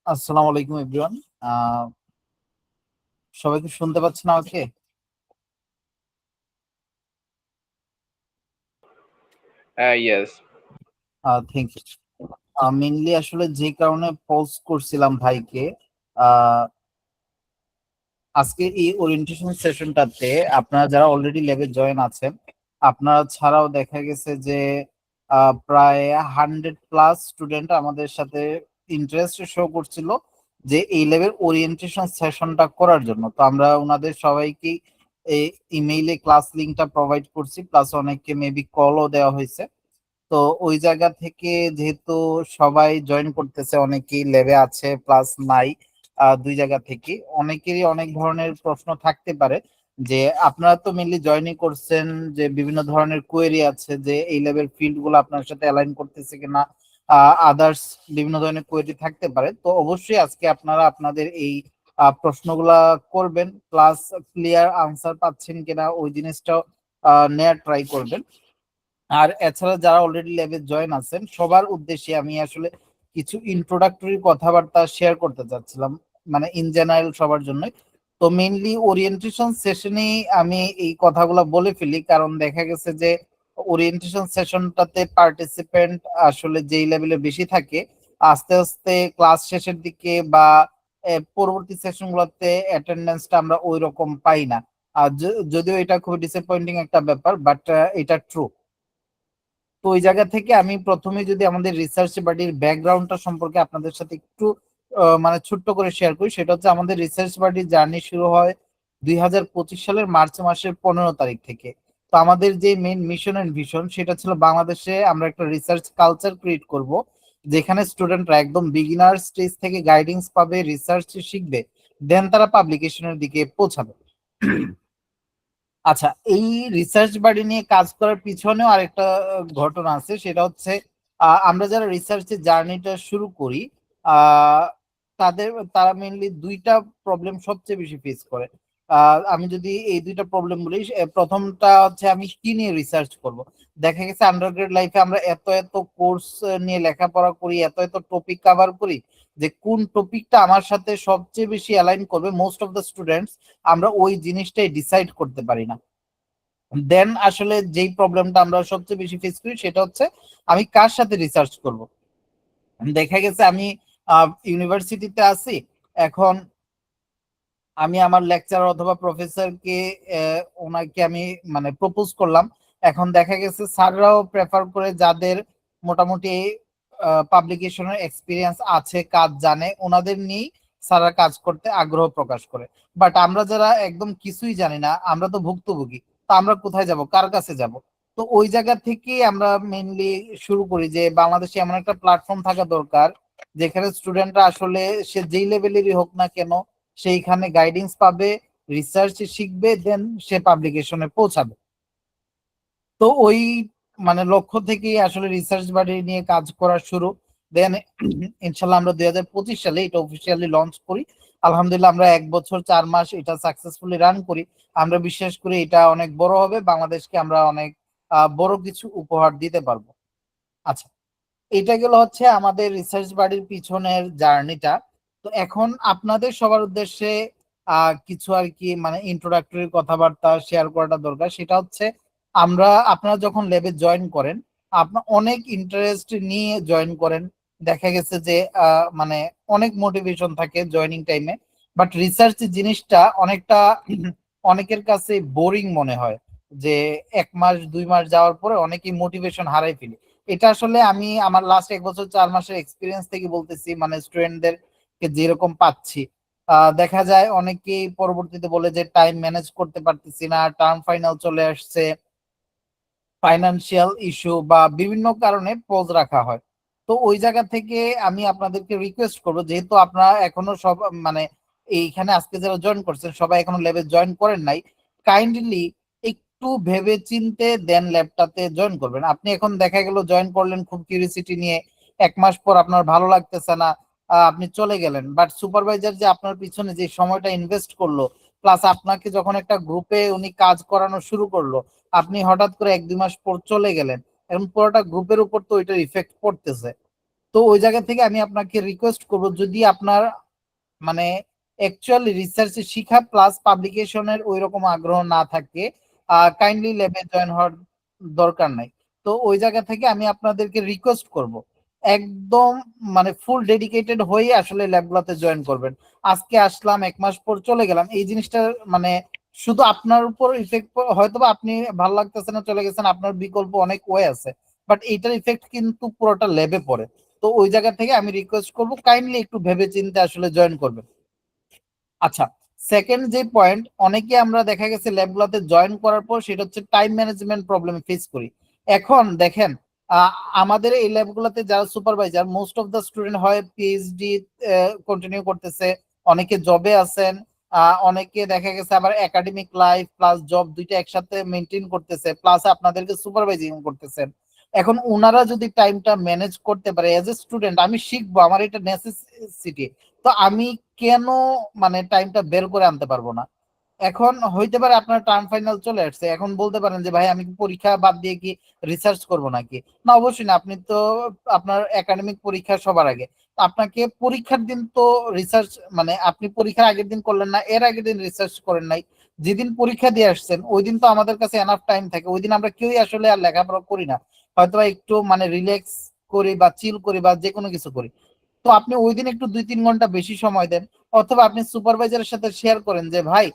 আসসালামু আলাইকুম এভরিওয়ান। আহ সবাই কি শুনতে পাচ্ছেন আমাকে? Yes. Thank you. মেইনলি আসলে যে কারণে পোস্ট করছিলাম ভাইকে, আহ আজকে এই ওরিয়েন্টেশন সেশনটাতে আপনারা যারা অলরেডি ল্যাবে জয়েন আছেন, আপনারা ছাড়াও দেখা গেছে যে প্রায় 100+ স্টুডেন্ট আমাদের সাথে ইন্টারেস্ট শো করছিল যে এই ল্যাবের ওরিয়েন্টেশন সেশনটা করার জন্য। তো আমরা ওনাদের সবাইকে এই ইমেইলে ক্লাস লিঙ্কটা প্রোভাইড করছি, প্লাস অনেককে মেবি কলও দেওয়া হয়েছে। তো ওই জায়গা থেকে যেহেতু সবাই জয়েন করতেছে, অনেকেই ল্যাবে আছে প্লাস নাই, দুই জায়গা থেকে অনেকেরই অনেক ধরনের প্রশ্ন থাকতে পারে। যে আপনারা তো মেনলি জয়েনই করছেন, যে বিভিন্ন ধরনের কোয়েরি আছে যে এই লেভেল ফিল্ড গুলো আপনার সাথে অ্যালাইন করতেছে কিনা, আদার্স বিভিন্ন ধরনের কোয়েরি থাকতে পারে। তো অবশ্যই আজকে আপনারা আপনাদের এই প্রশ্নগুলা করবেন, প্লাস ক্লিয়ার আনসার পাচ্ছেন কিনা ওই জিনিসটাও নেয়ার ট্রাই করবেন। আর এছাড়া যারা অলরেডি ল্যাবে জয়েন আছেন সবার উদ্দেশ্যে আমি আসলে কিছু ইন্ট্রোডাক্টরি কথাবার্তা শেয়ার করতে চাচ্ছিলাম, মানে ইন জেনারেল সবার জন্য। তো মেইনলি ওরিয়েন্টেশন সেশনে আমি এই কথাগুলো বলে ফেলি, কারণ দেখা গেছে যে ওরিয়েন্টেশন সেশনটাতে পার্টিসিপেন্ট আসলে যেই লেভেলে বেশি থাকে, আস্তে আস্তে ক্লাস শেষের দিকে বা পরবর্তী সেশনগুলোতে অ্যাটেন্ডেন্সটা আমরা ওই রকম পাই না। আর যদিও এটা খুব ডিসঅ্যাপয়েন্টিং একটা ব্যাপার, বাট এটা ট্রু। তো ওই জায়গা থেকে আমি প্রথমে যদি আমাদের রিসার্চ বাডির ব্যাকগ্রাউন্ডটা সম্পর্কে আপনাদের সাথে একটু মানে ছোট্ট করে শেয়ার করি, সেটা হচ্ছে আমাদের রিসার্চ বাডির জার্নি শুরু হয় 2025 সালের মার্চ মাসের 15 তারিখ থেকে। তো আমাদের যে মেইন মিশন এন্ড ভিশন সেটা ছিল বাংলাদেশে আমরা একটা রিসার্চ কালচার ক্রিয়েট করব, যেখানে স্টুডেন্টরা একদম বিগিনার স্টেজ থেকে গাইডেন্স পাবে, রিসার্চ শিখবে, দেন তারা পাবলিকেশনের দিকে পৌঁছাবে। আচ্ছা, এই রিসার্চ বাড়ি নিয়ে কাজ করার পিছনেও আরেকটা ঘটনা আছে, সেটা হচ্ছে আমরা যারা রিসার্চের জার্নিটা শুরু করি, আহ, তারা মেইনলি দুইটা প্রবলেম সবচেয়ে বেশি ফেস করে। আমি যদি এই দুইটা প্রবলেম বলি, প্রথমটা হচ্ছে আমি কি নিয়ে রিসার্চ করব। দেখা গেছে আন্ডারগ্রেড লাইফে আমরা এত এত কোর্স নিয়ে লেখাপড়া করি, এত এত টপিক কভার করি, যে কোন টপিকটা আমার সাথে সবচেয়ে বেশি অ্যালাইন করবে, মোস্ট অফ দ্য স্টুডেন্টস আমরা ওই জিনিসটাই ডিসাইড করতে পারি না। দেন আসলে যেই প্রবলেমটা আমরা সবচেয়ে বেশি ফেস করি সেটা হচ্ছে আমি কার সাথে রিসার্চ করব। দেখা গেছে আমি ইউনিভার্সিটিতে আছি, এখন আমি আমার লেকচারার অথবা প্রফেসরকে ওনাকে আমি মানে প্রপোজ করলাম। এখন দেখা গেছে স্যাররাও প্রেফার করে যাদের মোটামুটি পাবলিকেশনের এক্সপিরিয়েন্স আছে, কাজ জানে, ওনাদের নিয়েই স্যাররা কাজ করতে আগ্রহ প্রকাশ করে। বাট আমরা যারা একদম কিছুই জানি না, আমরা তো ভুক্তভোগী, তো আমরা কোথায় যাব, কার কাছে যাব? তো ওই জায়গা থেকে আমরা মেইনলি শুরু করি যে বাংলাদেশে এমন একটা প্ল্যাটফর্ম থাকা দরকার যেখানে স্টুডেন্টরা আসলে সে যেই লেভেলেরই হোক না কেন সেইখানে গাইডেন্স পাবে, রিসার্চ শিখবে, দেন সে পাবলিকেশনে পৌঁছাবে। তো ওই মানে লক্ষ্য থেকেই আসলে রিসার্চ বাড়ি নিয়ে কাজ করা শুরু। দেন ইনশাল্লাহ আমরা 2025 সালে এটা অফিসিয়ালি লঞ্চ করি। আলহামদুলিল্লাহ আমরা 1 বছর 4 মাস এটা সাকসেসফুলি রান করি। আমরা বিশ্বাস করি এটা অনেক বড় হবে, বাংলাদেশকে আমরা অনেক বড় কিছু উপহার দিতে পারবো। আচ্ছা, এটা গেল হচ্ছে আমাদের রিসার্চ বাড়ির পিছনের জার্নিটা। তো এখন আপনাদের সবার উদ্দেশ্যে কিছু আর কি মানে ইন্ট্রোডাক্টরি কথাবার্তা শেয়ার করাটা দরকার। সেটা হচ্ছে আপনারা যখন ল্যাবে জয়েন করেন, আপনার অনেক ইন্টারেস্ট নিয়ে জয়েন করেন। দেখা গেছে যে মানে অনেক মোটিভেশন থাকে জয়েনিং টাইমে, বাট রিসার্চ জিনিসটা অনেকটা অনেকের কাছে বোরিং মনে হয়, যে 1 মাস 2 মাস যাওয়ার পরে অনেকেই মোটিভেশন হারাই ফেলে। এটা আসলে আমি আমার লাস্ট 1 বছর 4 মাসের এক্সপিরিয়েন্স থেকে বলতেছি, মানে স্টুডেন্টদেরকে যেরকম পাচ্ছি, দেখা যায় অনেকেই পরবর্তীতে বলে যে টাইম ম্যানেজ করতে পারতেছি না, টার্ম ফাইনাল চলে আসছে, ফাইনান্সিয়াল ইস্যু বা বিভিন্ন কারণে পজ রাখা হয়। তো ওই জায়গা থেকে আমি আপনাদেরকে রিকোয়েস্ট করবো, যেহেতু আপনারা এখনো সব মানে এইখানে আজকে যারা জয়েন করছেন সবাই এখনো ল্যাবে জয়েন করেন নাই, কাইন্ডলি একটু ভেবে চিনতে দেন ল্যাবটাতে জয়েন করবেন। আপনি এখন দেখা গেল জয়েন করলেন খুব কিউরিসিটি নিয়ে, 1 মাস পর আপনার ভালো লাগতেছে না, আপনি চলে গেলেন, বাট সুপারভাইজার যে আপনার পিছনে যে সময়টা ইনভেস্ট করলো, প্লাস আপনাকে যখন একটা গ্রুপে উনি কাজ করানো শুরু করলো, আপনি হঠাৎ করে 1 2 মাস পর চলে গেলেন, এখন পুরোটা গ্রুপের উপর তো ওইটার ইফেক্ট পড়তেছে। তো ওই জায়গা থেকে আমি আপনাকে রিকোয়েস্ট করব, যদি আপনার মানে অ্যাকচুয়ালি রিসার্চে শিখা প্লাস পাবলিকেশনের ওই রকম আগ্রহ না থাকে, কাইন্ডলি ল্যাবে জয়েন হওয়ার দরকার নাই। তো ওই জায়গা থেকে আমি আপনাদেরকে রিকোয়েস্ট করব, একদম মানে ফুল ডেডিকেটেড হয়ে আসলে ল্যাবগুলোতে জয়েন করবেন। আজকে আসলাম 1 মাস পর চলে গেলাম, এই জিনিসটা মানে শুধু আপনার উপর ইফেক্ট, হয়তো বা আপনি ভালো লাগতেছে না চলে গেছেন, আপনার বিকল্প অনেক ওয়ে আছে, বাট এইটার ইফেক্ট কিন্তু পুরোটা ল্যাবে পড়ে। তো ওই জায়গা থেকে আমি রিকোয়েস্ট করব কাইন্ডলি একটু ভেবে চিন্তে আসলে জয়েন করবেন। আচ্ছা, সেকেন্ড যে পয়েন্ট, অনেকে আমরা দেখা গেছে ল্যাবগুলোতে জয়েন করার পর সেটা হচ্ছে টাইম ম্যানেজমেন্ট প্রবলেম ফেস করি। এখন দেখেন, আমাদের এই ল্যাবগুলোতে যারা supervisor, most of the student হয় পিএইচডি কন্টিনিউ করতেছে, অনেকে জবে আছেন, অনেকে দেখা গেছে আবার একাডেমিক লাইফ প্লাস জব দুইটা একসাথে মেনটেন করতেছে, প্লাস আপনাদেরকে সুপারভাইজিং করতেছেন। এখন ওনারা যদি টাইমটা ম্যানেজ করতে পারে, এজ এ স্টুডেন্ট আমি শিখবো, আমার এটা নেসেসিটি, তো আমি কেন মানে টাইমটা বের করে আনতে পারবো না? এখন হইতে পারে আপনার টার্ম ফাইনাল চলে আসছে, এখন বলতে পারেন যে ভাই আমি কি পরীক্ষা বাদ দিয়ে কি রিসার্চ করব নাকি? না, অবশ্যই না। আপনি তো আপনার একাডেমিক পরীক্ষা সবার আগে, তো আপনাকে পরীক্ষার দিন তো রিসার্চ মানে আপনি পরীক্ষার আগের দিন করলেন না, এর আগের দিন রিসার্চ করেন নাই, যেদিন পরীক্ষা দিয়ে আসছেন ওই দিন তো আমাদের কাছে এনাফ টাইম থাকে, ওই দিন আমরা কেউই আসলে আর লেখাপড়া করি না, হয়তো একটু মানে রিল্যাক্স করি বা চিল করি বা যে কোনো কিছু করি। তো আপনি ওই দিন একটু 2 3 ঘন্টা বেশি সময় দেন, অথবা আপনি সুপারভাইজারের সাথে শেয়ার করেন যে ভাই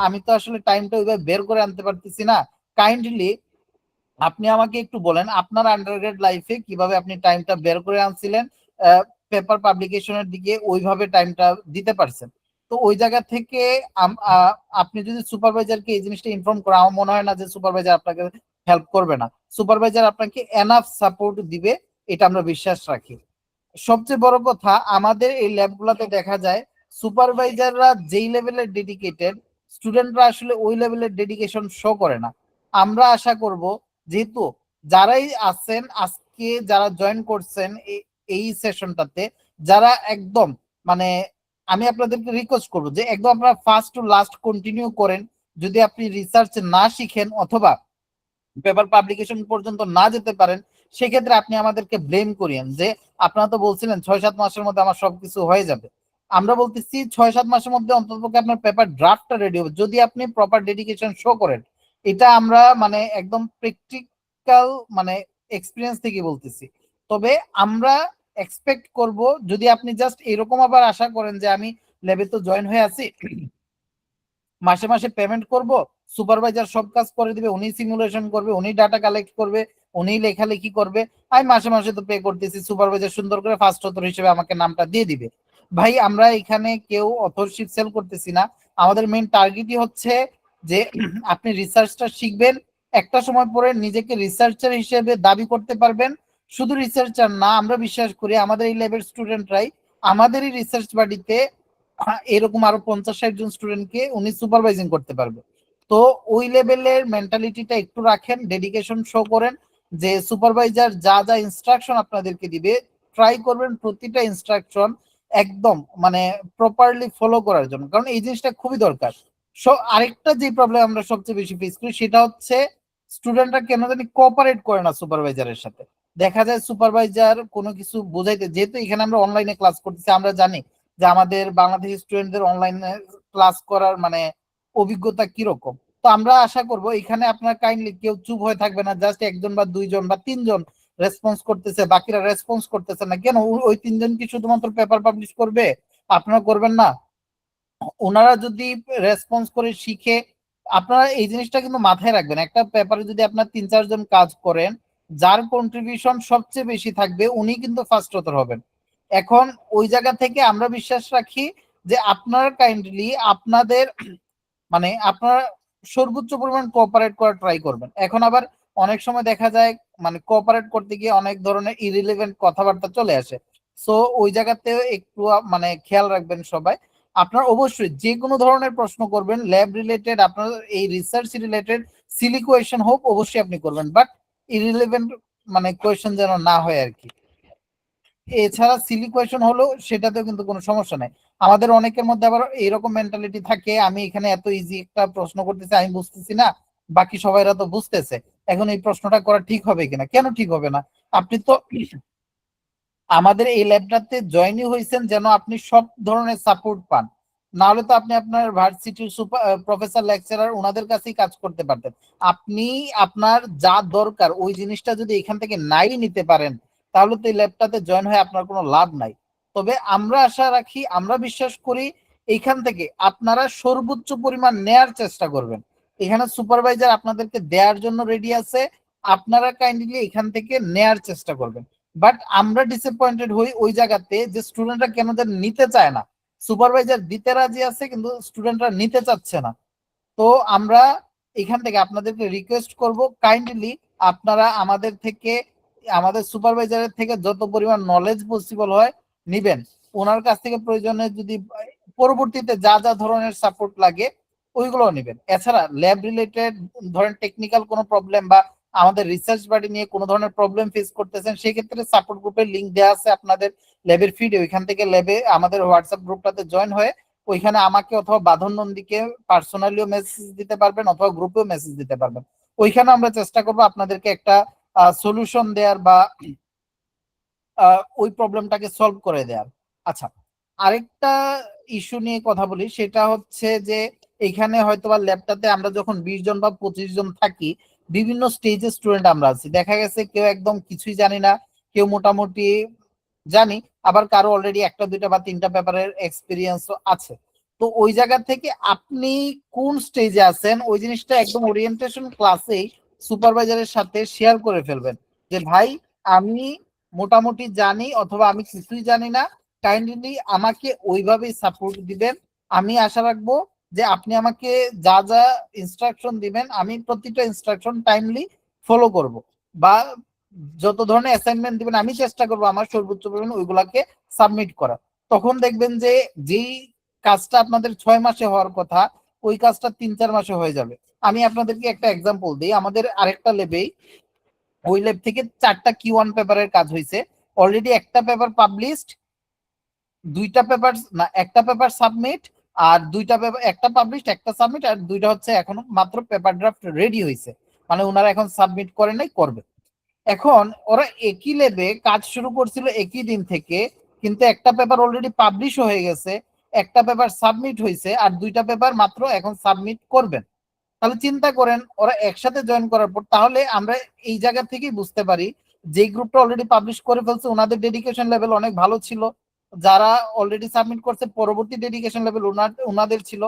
আমি তো আসলে টাইমটা ওইভাবে বের করে আনতে পারতেছি না, কাইন্ডলি আপনি আমাকে একটু বলেন আপনার আন্ডারগ্রেড লাইফে কিভাবে আপনি টাইমটা বের করে আনছিলেন, পেপার পাবলিকেশনের দিকে ওইভাবে টাইমটা দিতে পারছেন। তো ওই জায়গা থেকে আপনি যদি সুপারভাইজারকে এই জিনিসটা ইনফর্ম করেন, আমার মনে হয় না যে সুপারভাইজার আপনাকে হেল্প করবে না, সুপারভাইজার আপনাকে এনাফ সাপোর্ট দিবে, এটা আমরা বিশ্বাস রাখি। সবচেয়ে বড় কথা, আমাদের এই ল্যাবগুলোতে দেখা যায় সুপারভাইজাররা যেই লেভেলের ডেডিকেটেড, স্টুডেন্টরা আসলে ওই লেভেলের ডেডিকেশন শো করে না। আমরা আশা করব, যেহেতু যারাই আছেন আজকে যারা জয়েন করছেন এই সেশনটাতে, যারা একদম মানে আমি আপনাদেরকে রিকোয়েস্ট করবো যে একদম আপনারা ফার্স্ট টু লাস্ট কন্টিনিউ করেন। যদি আপনি রিসার্চ না শিখেন অথবা পেপার পাবলিকেশন পর্যন্ত না যেতে পারেন, সেক্ষেত্রে আপনি আমাদেরকে ব্লেম করিয়েন যে আপনারা তো বলছিলেন 6 7 মাসের মধ্যে আমার সবকিছু হয়ে যাবে। আমরা বলতেছি 6 7 মাসের মধ্যে অন্ততপক্ষে আপনার পেপার ড্রাফটটা রেডি হবে, যদি আপনি প্রপার ডেডিকেশন শো করেন। এটা আমরা মানে একদম প্র্যাকটিক্যাল মানে এক্সপিরিয়েন্স থেকে বলতেছি। তবে আমরা এক্সপেক্ট করব, যদি আপনি জাস্ট এরকম আবার আশা করেন যে আমি ল্যাবে তো জয়েন হয়ে আছি, মাসে মাসে পেমেন্ট করব, সুপারভাইজার সব কাজ করে দিবে, উনি সিমুলেশন করবে, উনি ডাটা কালেক্ট করবে, উনি লেখালেখি করবে, আমি মাসে মাসে তো পে করতেছি, সুপারভাইজার সুন্দর করে ফার্স্ট অথর হিসেবে আমাকে নামটা দিয়ে দিবে। ভাই আমরা এখানে কেউ অথরশিপ সেল করতেছি না, আমাদের মেইন টার্গেটই হচ্ছে যে আপনি রিসার্চটা শিখবেন, একটা সময় পরে নিজেকে রিসার্চার হিসেবে দাবি করতে পারবেন, শুধু রিসার্চার না, আমরা বিশ্বাস করি আমাদের এই ল্যাবের স্টুডেন্টরাই আমাদেরই রিসার্চ বাড়িতে এরকম আরো 50-60 জন স্টুডেন্টকে উনি সুপারভাইজিং করতে পারবে। তো ওই লেভেলের মেন্টালিটিটা একটু রাখেন, ডেডিকেশন শো করেন, যে সুপারভাইজার যা যা ইনস্ট্রাকশন আপনাদেরকে দিবে ট্রাই করবেন প্রতিটা ইনস্ট্রাকশন একদম মানে প্রপারলি ফলো করার জন্য, কারণ এই জিনিসটা খুবই দরকার। সো আরেকটা যে প্রবলেম আমরা সবচেয়ে বেশি ফেস করি সেটা হচ্ছে স্টুডেন্টরা কেন জানি কোঅপারেট করে না সুপারভাইজারের সাথে। দেখা যায় সুপারভাইজার কোনো কিছু বোঝাইতে, যেহেতু এখানে আমরা অনলাইনে ক্লাস করতেছি, আমরা জানি যে আমাদের বাংলাদেশি স্টুডেন্টদের অনলাইনে ক্লাস করার মানে অভিজ্ঞতা কিরকম। তো আমরা আশা করব এখানে আপনার কাইন্ডলি কেউ চুপ হয়ে থাকবে না, জাস্ট একজন বা দুইজন বা তিনজন রেসপন্স করতেছে, বাকিরা রেসপন্স করতেছে না কেন, ওই তিনজন কি শুধুমাত্র পেপার পাবলিশ করবে? আপনারা করবেন না? ওনারা যদি রেসপন্স করে শিখে, আপনারা এই জিনিসটা কিন্তু মাথায় রাখবেন, একটা পেপারে যদি আপনার 3-4 জন কাজ করেন, যার কন্ট্রিবিউশন সবচেয়ে বেশি থাকবে উনি কিন্তু ফার্স্ট অথর হবেন। এখন ওই জায়গা থেকে আমরা বিশ্বাস রাখি যে আপনারা কাইন্ডলি আপনাদের মানে আপনারা সর্বোচ্চ পরিমাণ কোঅপারেট করার ট্রাই করবেন। এখন আবার অনেক সময় দেখা যায় মানে কোঅপারেট করতে গিয়ে অনেক ধরনের ইরিলেভেন্ট কথাবার্তা চলে আসে। সো ওই জায়গাতে একটু মানে খেয়াল রাখবেন সবাই। আপনার অবশ্যই যে কোনো ধরনের প্রশ্ন করবেন ল্যাব রিলেটেড, আপনার এই রিসার্চ রিলেটেড সিলি কোয়েশ্চেন হোক অবশ্যই আপনি করবেন, বাট ইরিলেভেন্ট মানে কোয়েশ্চেন যেন না হয় আর কি। এছাড়া সিলি কোয়েশন হলো সেটাতেও কিন্তু কোনো সমস্যা নাই। আমাদের অনেকের মধ্যে আবার এইরকম মেন্টালিটি থাকে, আমি এখানে এত ইজি একটা প্রশ্ন করতেছি আমি বুঝতেছি না, বাকি সবাইরা তো বুঝতেছে, এখন এই প্রশ্নটা করা ঠিক হবে কিনা? কেন ঠিক হবে না? আপনি তো আমাদের এই ল্যাবটাতে জয়েনই হয়েছেন যেন আপনি সব ধরনের সাপোর্ট পান, না হলে তো আপনি আপনার ভার্সিটির প্রফেসর লেকচারার ওনাদের কাছেই কাজ করতে পারতেন। আপনি আপনার যা দরকার ওই জিনিসটা যদি এখান থেকে নাই নিতে পারেন তাহলে তো এই ল্যাবটাতে জয়েন হয়ে আপনার কোনো লাভ নাই। তবে আমরা আশা রাখি, আমরা বিশ্বাস করি এইখান থেকে আপনারা সর্বোচ্চ পরিমাণ নেয়ার চেষ্টা করবেন। এখানে সুপারভাইজার আপনাদেরকে দেওয়ার জন্য রেডি আছে, আপনারা কাইন্ডলি এখান থেকে নেয়ার চেষ্টা করবেন। বাট আমরা ডিসঅ্যাপয়েন্টেড হই ওই জায়গাতে যে স্টুডেন্টরা কেন নিতে চায় না, সুপারভাইজার দিতে রাজি আছে কিন্তু স্টুডেন্টরা নিতে চাচ্ছে না। তো আমরা এখান থেকে আপনাদেরকে রিকোয়েস্ট করব কাইন্ডলি আপনারা আমাদের থেকে, আমাদের সুপারভাইজারের থেকে যত পরিমাণ নলেজ পসিবল হয় নিবেন। ওনার কাছ থেকে প্রয়োজনে যদি পরবর্তীতে যা যা ধরনের সাপোর্ট লাগে ওইগুলো নেবেন। এছাড়া ল্যাব রিলেটেড ধরেন টেকনিক্যাল কোনো প্রবলেম বা আমাদের রিসার্চ বাড়ি নিয়ে কোনো ধরনের প্রবলেম ফেস করতেছেন, সেক্ষেত্রে সাপোর্ট গ্রুপের লিঙ্ক দেওয়া আছে আপনাদের ল্যাবের ফিডে, ওইখান থেকে ল্যাবে আমাদের হোয়াটসঅ্যাপ গ্রুপটাতে জয়েন হয়ে ওইখানে আমাকে অথবা বাঁধন নন্দীকে পার্সোনালিও মেসেজ দিতে পারবেন অথবা গ্রুপেও মেসেজ দিতে পারবেন। ওইখানে আমরা চেষ্টা করবো আপনাদেরকে একটা সলিউশন দেওয়ার বা ওই প্রবলেমটাকে সলভ করে দেওয়ার। আচ্ছা, আরেকটা ইস্যু নিয়ে কথা বলি, সেটা হচ্ছে যে এখানে হয়তোবা ল্যাবটাতে আমরা যখন 20 জন বা 25 জন থাকি, বিভিন্ন স্টেজের স্টুডেন্ট আমরা আছি, দেখা গেছে কেউ একদম কিছুই জানি না, কেউ মোটামুটি জানি, আবার কারো অলরেডি একটা দুইটা বা তিনটা পেপারের এক্সপিরিয়েন্সও আছে। তো ওই জায়গা থেকে আপনি কোন স্টেজে আছেন ওই জিনিসটা একদম ওরিয়েন্টেশন ক্লাসেই সুপারভাইজারের সাথে শেয়ার করে ফেলবেন, যে ভাই আমি মোটামুটি জানি অথবা আমি কিছুই জানি না, কাইন্ডলি আমাকে ওইভাবেই সাপোর্ট দিবেন। আমি আশা রাখবো যে আপনি আমাকে যা যা ইনস্ট্রাকশন দিবেন আমি প্রতিটা ইনস্ট্রাকশন টাইমলি ফলো করব, বা যত ধরনের অ্যাসাইনমেন্ট দিবেন আমি চেষ্টা করবো আমার সর্বোচ্চ পরিমাণ ওইগুলাকে সাবমিট করা। তখন দেখবেন যে যেই কাজটা আপনাদের 6 মাসে হওয়ার কথা ওই কাজটা 3-4 মাসে হয়ে যাবে। আমি আপনাদেরকে একটা এক্সাম্পল দিই, আমাদের আরেকটা লেবেই ওই ল্যাব থেকে 4টা Q1 পেপারের কাজ হয়েছে, অলরেডি একটা পেপার পাবলিশড, দুইটা পেপার না একটা পেপার সাবমিট, আর দুইটা পেপার, একটা পাবলিশড একটা সাবমিট, আর দুইটা হচ্ছে এখনো মাত্র পেপার ড্রাফট রেডি হয়েছে, মানে ওনারা এখন সাবমিট করে নাই, করবে। এখন ওরা একই লেবে কাজ শুরু করছিল একই দিন থেকে, কিন্তু একটা পেপার অলরেডি পাবলিশ হয়ে গেছে, একটা পেপার সাবমিট হয়েছে, আর দুইটা পেপার মাত্র এখন সাবমিট করবেন। তাহলে চিন্তা করেন ওরা একসাথে জয়েন করার পর, তাহলে আমরা এই জায়গা থেকেই বুঝতে পারি যে গ্রুপটা অলরেডি পাবলিশ করে ফেলছে ওনাদের ডেডিকেশন লেভেল অনেক ভালো ছিল, যারা অলরেডি সাবমিট করছে পরবর্তী ডেডিকেশন লেভেল ওনাদের ছিল।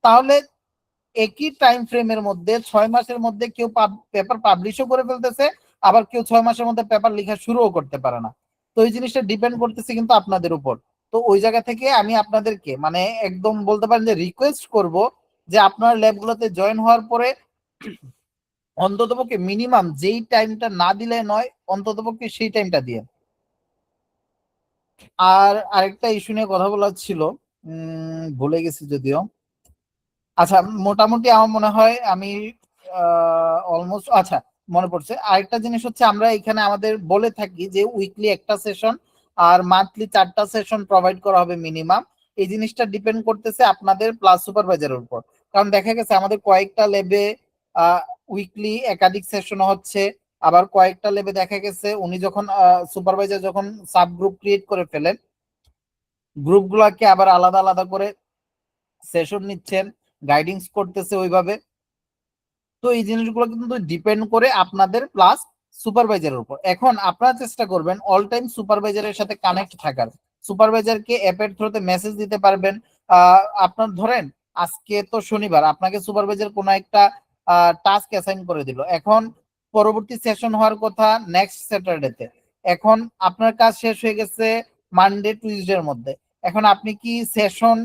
তাহলে একই টাইম ফ্রেমের মধ্যে 6 মাসের মধ্যে কেউ পেপার পাবলিশও করে ফেলতেছে, আবার কেউ 6 মাসের মধ্যে পেপার লেখা শুরুও করতে পারে না। তো এই জিনিসটা ডিপেন্ড করতেছে কিন্তু আপনাদের উপর। তো ওই জায়গা থেকে আমি আপনাদেরকে মানে একদম বলতে পারেন যে রিকোয়েস্ট করব যে আপনার ল্যাবগুলোতে জয়েন হওয়ার পরে অন্ততপক্ষে মিনিমাম যেই টাইমটা না দিলে নয়, অন্ততপক্ষে সেই টাইমটা দিয়ে। আর আরেকটা ইস্যু নিয়ে কথা বলার ছিল, ভুলে গেছি যদিও। আচ্ছা, মোটামুটি আমার মনে হয় আমি অলমোস্ট, আচ্ছা মনে পড়ছে আরেকটা জিনিস হচ্ছে, আমরা এখানে আমাদের বলে থাকি যে উইকলি একটা সেশন আর মান্থলি 4টা সেশন প্রোভাইড করা হবে মিনিমাম। এই জিনিসটা ডিপেন্ড করতেছে আপনাদের প্লাস সুপারভাইজারের উপর। কারণ দেখা গেছে আমাদের কয়েকটা ল্যাবে উইকলি একাধিক সেশন হচ্ছে, আবার কয়েকটা ল্যাবে দেখা গেছে উনি যখন সুপারভাইজার যখন সাব গ্রুপ ক্রিয়েট করে ফেলেন, গ্রুপগুলোকে আবার আলাদা আলাদা করে সেশন নিচ্ছেন, গাইডিংস করতেছে ওইভাবে। তো এই জিনিসগুলো কিন্তু ডিপেন্ড করে আপনাদের প্লাস সুপারভাইজারের উপর। এখন আপনারা চেষ্টা করবেন অল টাইম সুপারভাইজারের সাথে কানেক্ট থাকার। সুপারভাইজারকে অ্যাপের থ্রুতে মেসেজ দিতে পারবেন। আপনার ধরেন আজকে তো শনিবার, আপনাকে সুপারভাইজার কোনো একটা টাস্ক অ্যাসাইন করে দিল, এখন পরবর্তী সেশন হওয়ার কথা নেক্সট স্যাটারডেতে, এখন আপনার কাজ শেষ হয়ে গেছে মানডে টুইসডের মধ্যে। এখন আপনি কি সেশন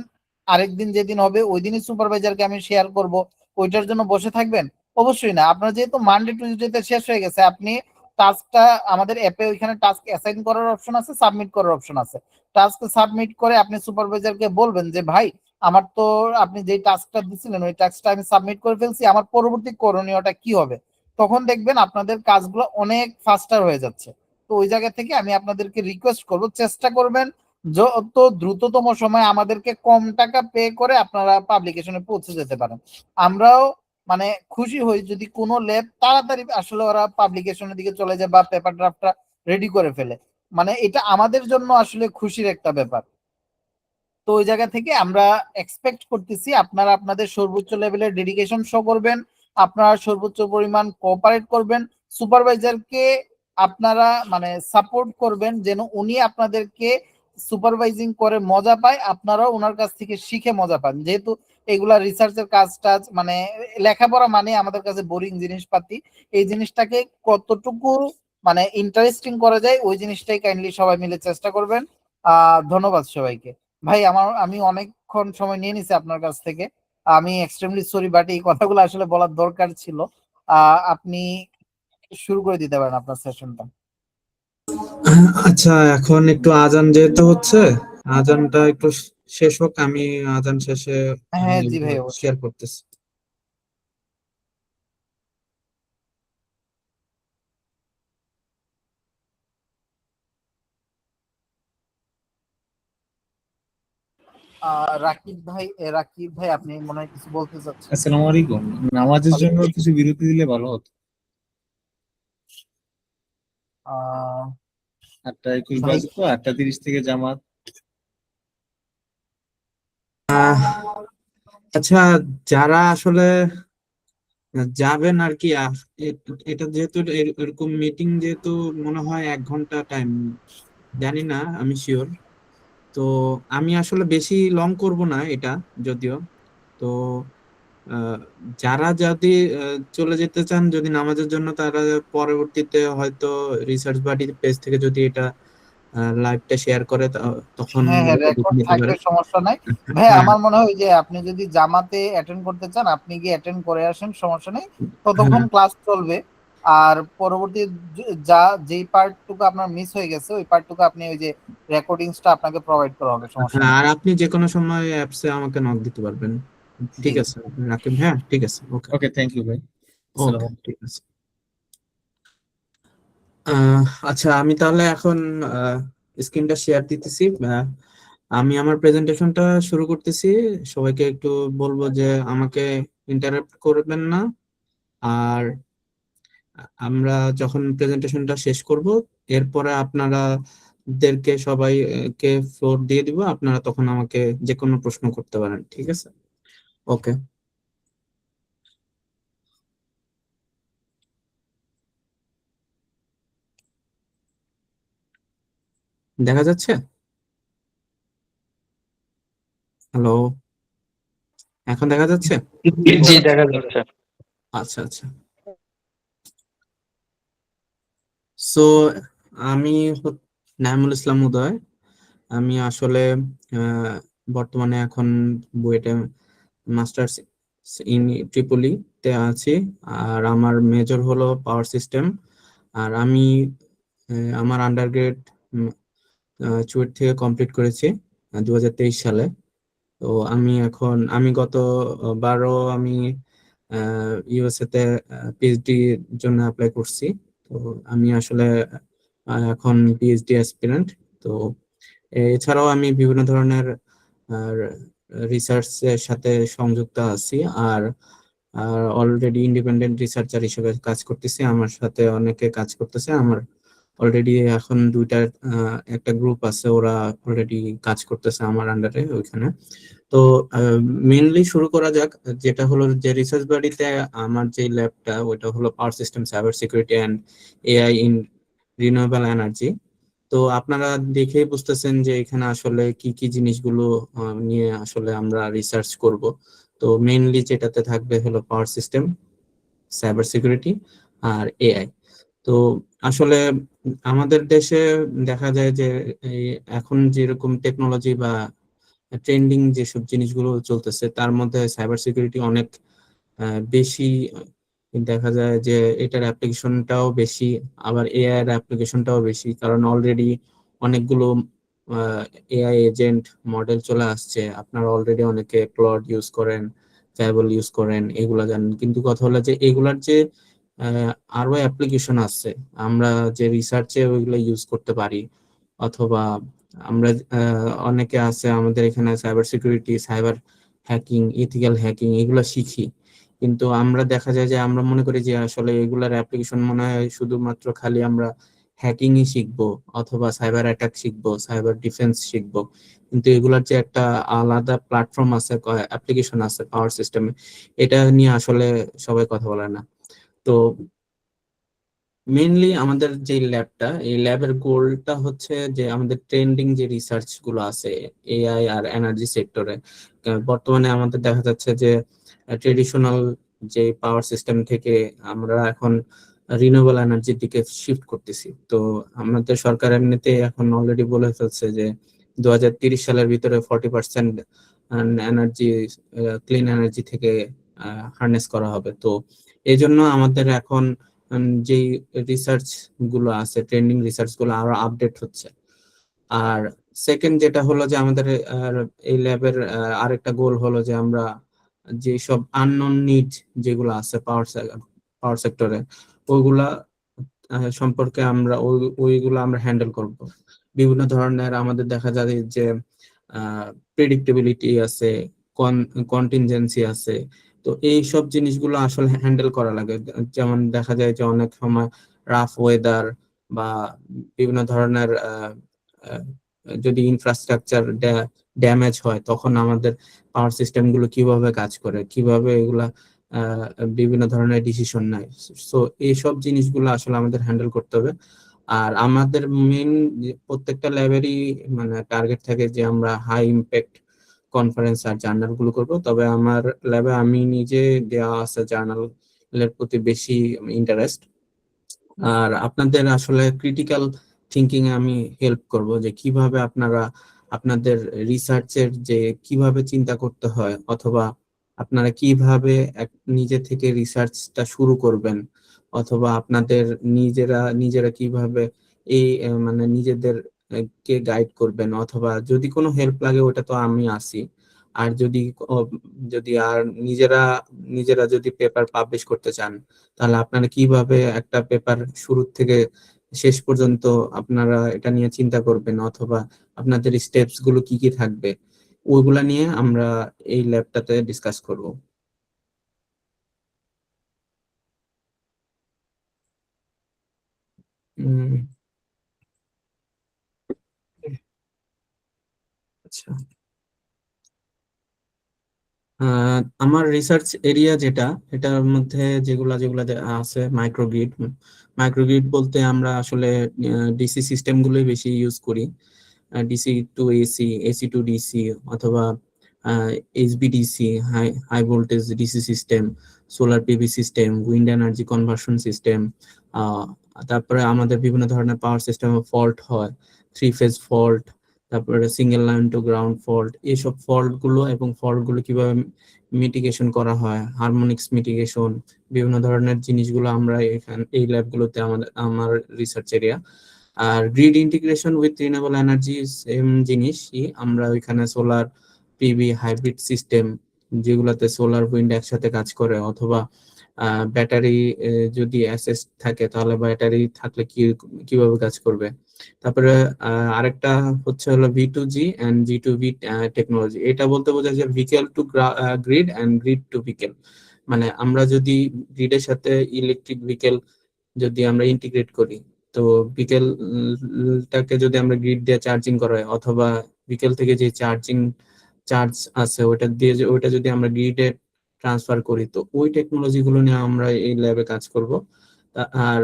আরেকদিন যেদিন হবে ওই দিনই সুপারভাইজারকে আমি শেয়ার করব, ওইটার জন্য বসে থাকবেন? অবশ্যই না। আপনার যেহেতু মানডে টুইসডেতে শেষ হয়ে গেছে, আপনি টাস্কটা আমাদের অ্যাপে ওইখানে টাস্ক অ্যাসাইন করার অপশন আছে, সাবমিট করার অপশন আছে। টাস্ক সাবমিট করে আপনি সুপারভাইজারকে বলবেন যে ভাই আমার তো আপনি যে টাস্কটা দিছিলেন ওই টাস্কটা আমি সাবমিট করে ফেলছি, আমার পরবর্তী করণীয়টা কি হবে। তখন দেখবেন আপনাদের কাজগুলো অনেক ফাস্টার হয়ে যাচ্ছে। তো ওই জায়গা থেকে আমি আপনাদেরকে রিকোয়েস্ট করব, চেষ্টা করবেন যত দ্রুততম সময় আমাদেরকে কম টাকা পে করে আপনারা পাবলিকেশনে পৌঁছে যেতে পারেন। আমরাও মানে খুশি হই যদি কোনো ল্যাব তাড়াতাড়ি আসলে ওরা পাবলিকেশনের দিকে চলে যায় বা পেপার ড্রাফটটা রেডি করে ফেলে। মানে এটা আমাদের জন্য আসলে খুশির একটা ব্যাপার। তো ওই জায়গা থেকে আমরা এক্সপেক্ট করতেছি আপনারা আপনাদের সর্বোচ্চ লেভেলের ডেডিকেশন শো করবেন, আপনারা সর্বোচ্চ পরিমাণ কোঅপারেট করবেন, সুপারভাইজারকে আপনারা মানে সাপোর্ট করবেন যেন উনি আপনাদেরকে সুপারভাইজিং করে মজা পায়, আপনারাও ওনার কাছ থেকে শিখে মজা পান। যেহেতু এগুলা রিসার্চের কাজ টাজ মানে লেখাপড়া মানে আমাদের কাছে বোরিং জিনিসপাতি, এই জিনিসটাকে কতটুকু মানে ইন্টারেস্টিং করা যায় ওই জিনিসটাই কাইন্ডলি সবাই মিলে চেষ্টা করবেন। ধন্যবাদ সবাইকে। ভাই আমি অনেকক্ষণ সময় নিয়ে নিছি আপনার কাছ থেকে, আমি এক্সট্রিমলি সরি, বাট এই কথাগুলো আসলে বলার দরকার ছিল। আপনি শুরু করে দিতে পারেন আপনার সেশনটা। আচ্ছা, এখন একটু আজান যেহেতু হচ্ছে, আজানটা একটু শেষ হোক, আমি আজান শেষে হ্যাঁ জি ভাই, অবশ্যই। শেয়ার করতেছি। রাকিব ভাই আপনি মনে হয় কিছু বলতে চাচ্ছেন। আসসালামু আলাইকুম। নামাজের জন্য কিছু বিরতি দিলে ভালো হতো। আহ 8:21 ভাই বাজে তো, 8:30 থেকে জামাত। আচ্ছা, যারা আসলে যাবেন আর কি, এটা যেহেতু এরকম মিটিং, যেহেতু মনে হয় 1 ঘন্টা টাইম, জানি না, আমি শিওর। তো আমি আসলে বেশি লং করব না এটা, যদিও। তো আহ, যারা যদি চলে যেতে চান যদি নামাজের জন্য, তারা পরবর্তীতে হয়তো রিসার্চ বাডি পেজ থেকে যদি এটা লাইভটা শেয়ার করে, তখন হ্যাঁ হ্যাঁ, দেখে রেকর্ড নিতে থাকবে, পারেন। সমস্যা নাই। ভাই হ্যাঁ, আমার মনে হয় যে আপনি যদি জামাতে অ্যাটেন্ড করতে চান আপনি গিয়ে অ্যাটেন্ড করে আসেন, সমস্যা নেই, ততক্ষণ হ্যাঁ, ক্লাস চলবে। আর পরবর্তী যেই পার্টটুকু আপনার মিস হয়ে গেছে ওই পার্টটুকু আপনি ওই যে রেকর্ডিংসটা আপনাকে প্রোভাইড করা হবে, সমস্যা হ্যাঁ, নেই। আর আপনি যে কোনো সময় অ্যাপসে আমাকে নক দিতে পারবেন। ঠিক ঠিক আছে রাকিব, হ্যাঁ ঠিক আছে, ওকে। ওকে, থ্যাংক ইউ ভাই। ওকে, আসসালামু ঠিক আছে। আচ্ছা, আমি তাহলে এখন স্ক্রিনটা শেয়ার দিতেছি। আমি আমার প্রেজেন্টেশনটা শুরু করতেছি। সবাইকে একটু বলবো যে আমাকে ইন্টারাপ্ট করবেন না। আর আমরা যখন প্রেজেন্টেশনটা শেষ করব, এরপরে আপনাদেরকে সবাইকে ফ্লোর দিয়ে দিব, আপনারা তখন আমাকে যে কোনো প্রশ্ন করতে পারেন, ঠিক আছে? ওকে, দেখা যাচ্ছে? হ্যালো, এখন দেখা যাচ্ছে? জি দেখা যাচ্ছে। আচ্ছা আচ্ছা। সো আমি নাইমুল ইসলাম উদয়। আমি আসলে আহ, বর্তমানে এখন বুয়েটে মাস্টার্স ইন ট্রিপলিতে আছি। আর আমার মেজর হলো পাওয়ার সিস্টেম। আর আমি আমার আন্ডারগ্রেড চুয়েট থেকে কমপ্লিট করেছি 2023 সালে। তো আমি গত বারো আমি ইউএসএ তে পিএইচডি জন্য অ্যাপ্লাই করছি। তো আমি আসলে এখন পিএইচডি অ্যাসপিরেন্ট। তো এছাড়াও আমি বিভিন্ন ধরনের রিসার্চ এর সাথে সংযুক্ত আছি। আর অলরেডি ইন্ডিপেন্ডেন্ট রিসার্চার হিসেবে কাজ করতেছি, আমার সাথে অনেকে কাজ করতেছে। আমার অলরেডি এখন একটা গ্রুপ আছে, ওরা অলরেডি কাজ করতেছে আমার আন্ডারে ওইখানে। তো মেইনলি শুরু করা যাক, যেটা হলো যে রিসার্চ বাড়িতে আমার যে ল্যাবটা, ওটা হলো power system, cyber security and AI in renewable energy. তো আপনারা দেখেই বুঝতেছেন যে এখানে আসলে কি কি জিনিসগুলো নিয়ে আসলে আমরা রিসার্চ করব। তো মেইনলি যেটাতে থাকবে হলো পাওয়ার সিস্টেম, সাইবার সিকিউরিটি আর এআই। তো আসলে আমাদের দেশে দেখা যায় যে এই এখন যেরকম টেকনোলজি বা ট্রেন্ডিং যেসব জিনিসগুলো চলতেছে, তার মধ্যে সাইবার সিকিউরিটি অনেক বেশি দেখা যায় যে এটার অ্যাপ্লিকেশনটাও বেশি, আবার এআই এর অ্যাপ্লিকেশনটাও বেশি। কারণ অলরেডি অনেকগুলো এআই এজেন্ট মডেল চলে আসছে। আপনারা অলরেডি অনেকে ক্লড ইউজ করেন, ফ্যাবল ইউজ করেন, এগুলা জানেন। কিন্তু কথা হলো যে এগুলার যে আরো অ্যাপ্লিকেশন আছে, আমরা যে রিসার্চে ওইগুলো ইউজ করতে পারি। অথবা আমরা অনেকে আছে আমাদের এখানে cyber security, cyber hacking, ethical hacking এগুলো শিখি। কিন্তু আমরা দেখা যায় যে আমরা মনে করি যে আসলে এগুলার অ্যাপ্লিকেশন মনে হয় শুধুমাত্র খালি আমরা হ্যাকিংই শিখবো অথবা সাইবার অ্যাটাক শিখবো, সাইবার ডিফেন্স শিখবো। কিন্তু এগুলার যে একটা আলাদা প্ল্যাটফর্ম আছে, অ্যাপ্লিকেশন আছে পাওয়ার সিস্টেমে, এটা নিয়ে আসলে সবাই কথা বলে না। তো মেইনলি আমাদের যে ল্যাবটা, এই ল্যাবের গোলটা হচ্ছে যে আমাদের ট্রেন্ডিং যে রিসার্চ গুলো আছে এআই আর এনার্জি সেক্টরে, বর্তমানে আমাদের দেখা যাচ্ছে যে ট্রেডিশনাল যে পাওয়ার সিস্টেম থেকে আমরা এখন রিনিউয়েবল এনার্জির দিকে শিফট করতেছি। তো আমাদের সরকার এমনিতে এখন অলরেডি বলে ফেলছে যে 2030 সালের ভিতরে 40% এনার্জি, ক্লিন এনার্জি থেকে হারনেস করা হবে। তো এই জন্য আমাদের এখন যেই রিসার্চ গুলো আছে, ট্রেন্ডিং রিসার্চ গুলো আরো আপডেট হচ্ছে। আর সেকেন্ড যেটা হলো যে আমাদের এই ল্যাবের আরেকটা গোল হলো যে আমরা যে সব আননোন নিড যেগুলো আছে পাওয়ার সেক্টরে, ওইগুলা সম্পর্কে আমরা ওইগুলো আমরা হ্যান্ডেল করব। বিভিন্ন ধরনের আমাদের দেখা যায় যে প্রেডিক্টেবিলিটি আছে, কন্টিনজেন্সি আছে। তো এই সব জিনিসগুলো আসলে হ্যান্ডেল করা লাগে। যেমন দেখা যায় যে অনেক সময় রাফ ওয়েদার বা বিভিন্ন ধরনের আহ, যদি ইনফ্রাস্ট্রাকচার ড্যামেজ হয়, তখন আমাদের পাওয়ার সিস্টেম গুলো কিভাবে কাজ করে, কিভাবে এগুলা বিভিন্ন ধরনের ডিসিশন নেয়। সো এইসব জিনিসগুলো আসলে আমাদের হ্যান্ডেল করতে হবে। আর আমাদের মেইন প্রত্যেকটা ল্যাবেরই মানে টার্গেট থাকে যে আমরা হাই ইম্প্যাক্ট কনফারেন্স আর জার্নাল গুলো করবো। তবে আমার ল্যাবে আমি নিজে দেওয়া আছে জার্নালের প্রতি বেশি ইন্টারেস্ট। আর আপনাদের আসলে ক্রিটিক্যাল থিঙ্কিং এ আমি হেল্প করব, যে কিভাবে আপনারা আপনাদের রিসার্চের যে কিভাবে চিন্তা করতে হয়, অথবা আপনারা কিভাবে নিজে থেকে রিসার্চটা শুরু করবেন, অথবা আপনাদের নিজেরা নিজেরা কিভাবে এই মানে নিজেদের কে গাইড করবেন। অথবা যদি কোনো হেল্প লাগে, ওটা তো আমি আছি। আর যদি আর নিজেরা নিজেরা যদি পেপার পাবলিশ করতে চান, তাহলে আপনারা কিভাবে একটা পেপার শুরু থেকে শেষ পর্যন্ত আপনারা এটা নিয়ে চিন্তা করবেন, অথবা আপনাদের স্টেপস গুলো কি কি থাকবে, ওইগুলা নিয়ে আমরা এই ল্যাবটাতে ডিসকাস করব। উম, আচ্ছা। আমার রিসার্চ এরিয়া যেটা, এটার মধ্যে যেগুলা যেগুলা আছে মাইক্রোগ্রিড। মাইক্রোগ্রিড বলতে আমরা আসলে ডিসি সিস্টেম গুলোই বেশি ইউজ করি। DC to AC, AC to DC, অথবা HVDC, high high voltage DC system, solar PV system, wind energy conversion system. তারপরে আমাদের বিভিন্ন ধরনের পাওয়ার সিস্টেমে ফল্ট হয়, থ্রি ফেজ ফল্ট, তারপরে single line to ground fault. এইসব ফল্ট গুলো এবং ফল্ট গুলো কিভাবে মিটিগেশন করা হয়, হারমোনিক্স মিটিগেশন, বিভিন্ন ধরনের জিনিসগুলো আমরা এই ল্যাবগুলোতে আমার রিসার্চ এরিয়া। আর grid integration with renewable energy same জিনিসই, আমরা ওইখানে সোলার পিভি হাইব্রিড সিস্টেম, যেগুলোতে সোলার উইন্ড একসাথে কাজ করে, অথবা ব্যাটারি যদি অ্যাসেস থাকে তাহলে ব্যাটারি থাকলে কিভাবে কাজ করবে। তারপরে আরেকটা হচ্ছে হলো V2G এন্ড G2V টেকনোলজি। এটা বলতে বোঝায় যে vehicle to grid and grid to vehicle, মানে আমরা যদি গ্রিডের সাথে ইলেকট্রিক ভিকেল যদি আমরা ইন্টিগ্রেট করি, তো বিকেলটাকে যদি আমরা গ্রিড দিয়ে চার্জিং করাই, অথবা বিকেল থেকে যে চার্জ আছে ওটা যদি আমরা গ্রিডে ট্রান্সফার করি, তো ওই টেকনোলজি গুলো নিয়ে আমরা এই ল্যাবে কাজ করব। আর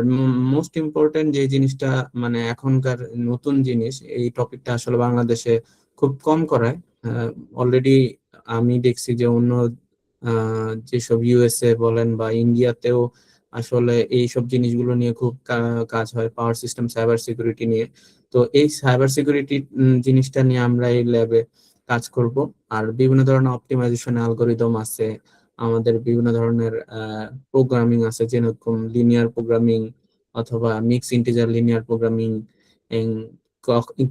মোস্ট ইম্পর্টেন্ট যে জিনিসটা, মানে এখনকার নতুন জিনিস, এই টপিকটা আসলে বাংলাদেশে খুব কম করায়। অলরেডি আমি দেখছি যে অন্য যেসব ইউএসএ বলেন বা ইন্ডিয়াতেও আসলে এই সব জিনিসগুলো নিয়ে খুব কাজ হয়, পাওয়ার সিস্টেম, সাইবার সিকিউরিটি নিয়ে। তো এই সাইবার সিকিউরিটি জিনিসটা নিয়ে আমরা এই ল্যাবে কাজ করব। আর বিভিন্ন ধরনের অপটিমাইজেশন অ্যালগরিদম আছে, আমাদের বিভিন্ন ধরনের প্রোগ্রামিং আছে, যেরকম লিনিয়ার প্রোগ্রামিং অথবা মিক্স ইন্টিজার লিনিয়ার প্রোগ্রামিং,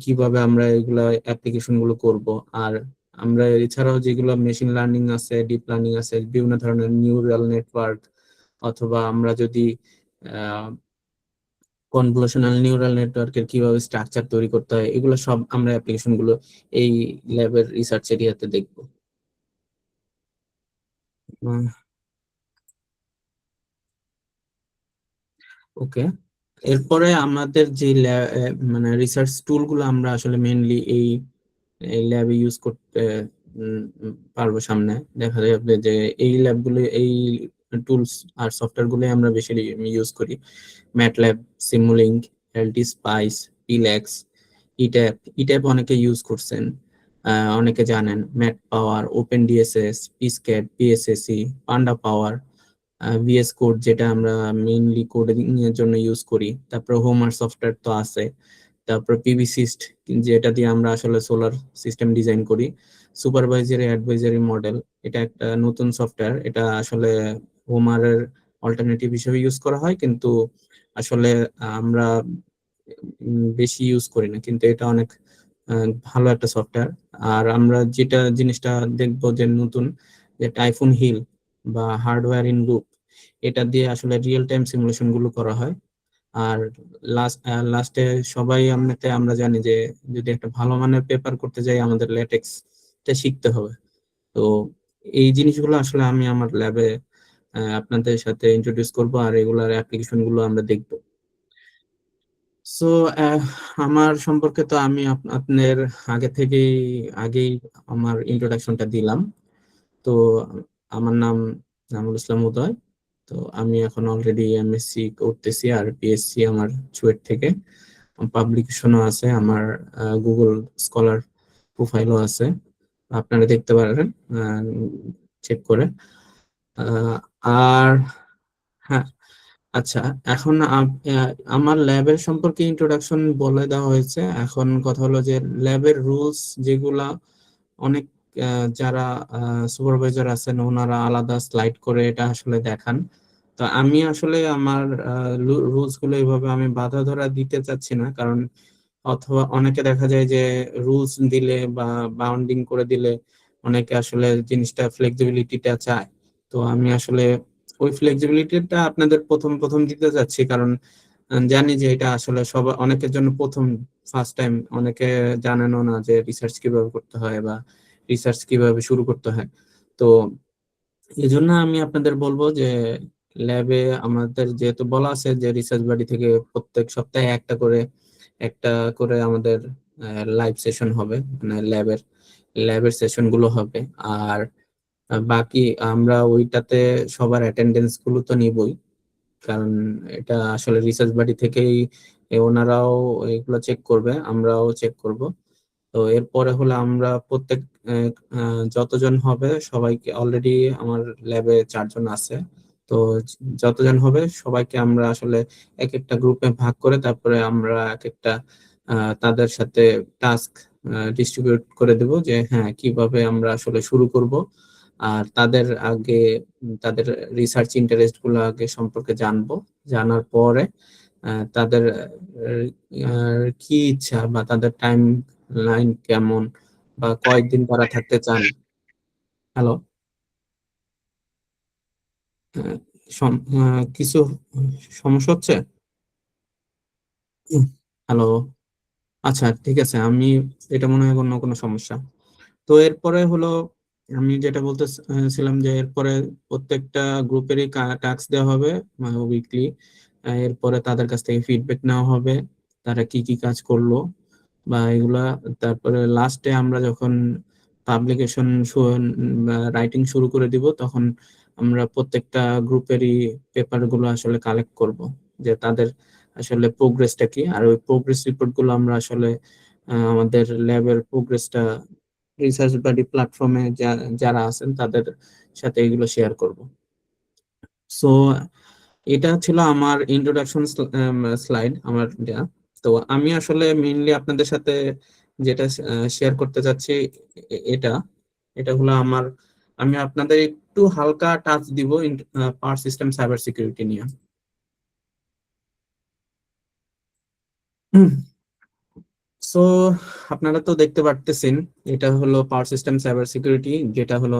কিভাবে আমরা এগুলা অ্যাপ্লিকেশন গুলো করব। আর আমরা এছাড়াও যেগুলো মেশিন লার্নিং আছে, ডিপ লার্নিং আছে, বিভিন্ন ধরনের নিউরাল নেটওয়ার্ক, অথবা আমরা যদি কনভলিউশনাল নিউরাল নেটওয়ার্কের কিভাবে স্ট্রাকচার তৈরি করতে হয়, এগুলো সব আমরা অ্যাপ্লিকেশন গুলো এই ল্যাবের রিসার্চ এরিয়াতে দেখব। ওকে, এরপরে আমাদের যে মানে রিসার্চ টুল গুলো আমরা আসলে মেইনলি এই ল্যাবে ইউজ করতে পারবো। সামনে দেখা যাবে যে এই ল্যাবগুলো, এই টুলস আর সফটওয়্যার গুলো আমরা বেশি ইউজ করি। ম্যাটল্যাব, সিমুলিংক, এলটি স্পাইস, পিলেক্স, ইট্যাপ অনেকে ইউজ করছেন, অনেকে জানেন। ম্যাট পাওয়ার, ওপেন ডিএসএস, পিস্কেট, পিএসএসি, পান্ডা পাওয়ার, ভিএস কোড যেটা আমরা মেইনলি কোডিং এর জন্য ইউজ করি। তারপর হোমার সফটওয়্যার তো আছে। তারপর পিভিসিস্ট, যেটা দিয়ে আমরা আসলে সোলার সিস্টেম ডিজাইন করি। সুপারভাইজারি অ্যাডভাইজারি মডেল, এটা একটা নতুন সফটওয়্যার, এটা আসলে হোমারের অল্টারনেটিভ হিসেবে ইউজ করা হয়, কিন্তু আসলে আমরা বেশি ইউজ করি না, কিন্তু এটা অনেক ভালো একটা সফটওয়্যার। আর আমরা যেটা জিনিসটা দেখবো যে নতুন, যে টাইফুন হিল বা হার্ডওয়্যার ইন লুপ, এটা দিয়ে আসলে রিয়েল টাইম সিমুলেশন গুলো করা হয়। আর লাস্টে সবাই আমরা জানি যে যদি একটা ভালো মানের পেপার করতে যাই, আমাদের ল্যাটেক্সটা শিখতে হবে। তো এই জিনিসগুলো আসলে আমি আমার ল্যাবে আপনাদের সাথে ইন্ট্রোডিউস করব, আর এগুলার অ্যাপ্লিকেশন গুলো আমরা দেখবো। সো আমার সম্পর্কে তো আমি আপনার আগেই আমার ইন্ট্রোডাকশনটা দিলাম। তো আমার নাম নামুল ইসলাম উদয়। তো আমি এখন অলরেডি এমএসসি করতেছি, আর পিএসসি আমার চুয়েট থেকে। পাবলিকেশনও আছে আমার, গুগল স্কলার প্রোফাইলও আছে, আপনারা দেখতে পারেন চেক করে। আর হ্যাঁ, আচ্ছা, এখন আমার ল্যাবের সম্পর্কে ইন্ট্রোডাকশন বলে দেওয়া হয়েছে। এখন কথা হলো যে ল্যাবের রুলস যেগুলা অনেক যারা সুপারভাইজার আছেন ওনারা আলাদা স্লাইড করে এটা আসলে দেখান। তো আমি আসলে আমার রুলস গুলো এইভাবে আমি বাধা ধরা দিতে চাচ্ছি না, কারণ অথবা অনেকে দেখা যায় যে রুলস দিলে বা বাউন্ডিং করে দিলে অনেকে আসলে জিনিসটা ফ্লেক্সিবিলিটিটা চায়। তো আমি আসলে ওই ফ্লেক্সিবিলিটিটা আপনাদের প্রথম প্রথম দিতে যাচ্ছি, কারণ জানি যে এটা আসলে অনেকের জন্য প্রথম, ফার্স্ট টাইম, অনেকে জানেনও না যে রিসার্চ কিভাবে করতে হয় বা রিসার্চ কিভাবে শুরু করতে হয়। তো এই জন্য আমি আপনাদের বলবো যে ল্যাবে আমাদের যেহেতু বলা আছে যে রিসার্চ বাড়ি থেকে প্রত্যেক সপ্তাহে একটা করে আমাদের লাইভ সেশন হবে, মানে ল্যাবের সেশন গুলো হবে। আর বাকি আমরা ওইটাতে সবার অ্যাটেন্ডেন্স গুলো তো নিবই, কারণ এটা আসলে রিসার্চ বাড়ি থেকেই ওনারাও এগুলো চেক করবে, আমরাও চেক করব। তো এরপরে হলো আমরা প্রত্যেক যতজন হবে সবাইকে, অলরেডি আমার ল্যাবে 4 জন আছে, তো যতজন হবে সবাইকে আমরা আসলে এক একটা গ্রুপে ভাগ করে তারপরে আমরা এক একটা তাদের সাথে টাস্ক ডিস্ট্রিবিউট করে দেব, যে হ্যাঁ কিভাবে আমরা আসলে শুরু করব। আর তাদের আগে তাদের রিসার্চ ইন্টারেস্ট গুলো আগে সম্পর্কে জানবো। জানার পরে তাদের কি ইচ্ছা বা তাদের টাইম লাইন কেমন বা কয়েকদিন তারা থাকতে চান। হ্যালো, কিছু সমস্যা হচ্ছে? হ্যালো, আচ্ছা ঠিক আছে, আমি এটা মনে হয় অন্য কোনো সমস্যা। তো এরপরে হলো আমি যেটা বলতেছিলাম যে এরপরে প্রত্যেকটা গ্রুপেরই টাস্ক দেওয়া হবে উইকলি। এরপরে তাদের কাছ থেকে ফিডব্যাক নেওয়া হবে, তারা কি কি কাজ করলো বা এগুলা। তারপরে লাস্টে আমরা যখন পাবলিকেশন রাইটিং শুরু করে দিব, তখন আমরা প্রত্যেকটা গ্রুপেরই পেপার গুলো আসলে কালেক্ট করব, যে তাদের আসলে প্রোগ্রেসটা কি। আর ওই প্রোগ্রেস রিপোর্ট গুলো আমরা আসলে আমাদের ল্যাবের প্রোগ্রেসটা রিসার্চ বাডি প্ল্যাটফর্মে যারা আছেন তাদের সাথে এগুলো শেয়ার করব। সো এটা ছিল আমার ইন্ট্রোডাকশন স্লাইড আমার দেয়া। তো আমি আসলে মেইনলি আপনাদের সাথে যেটা শেয়ার করতে চাচ্ছি এটা এটা হলো আমি আপনাদের একটু হালকা টাচ দিব পাওয়ার সিস্টেম সাইবার সিকিউরিটি নিয়ে। সো আপনারা তো দেখতে পারতেছেন, এটা হলো পাওয়ার সিস্টেম সাইবার সিকিউরিটি, যেটা হলো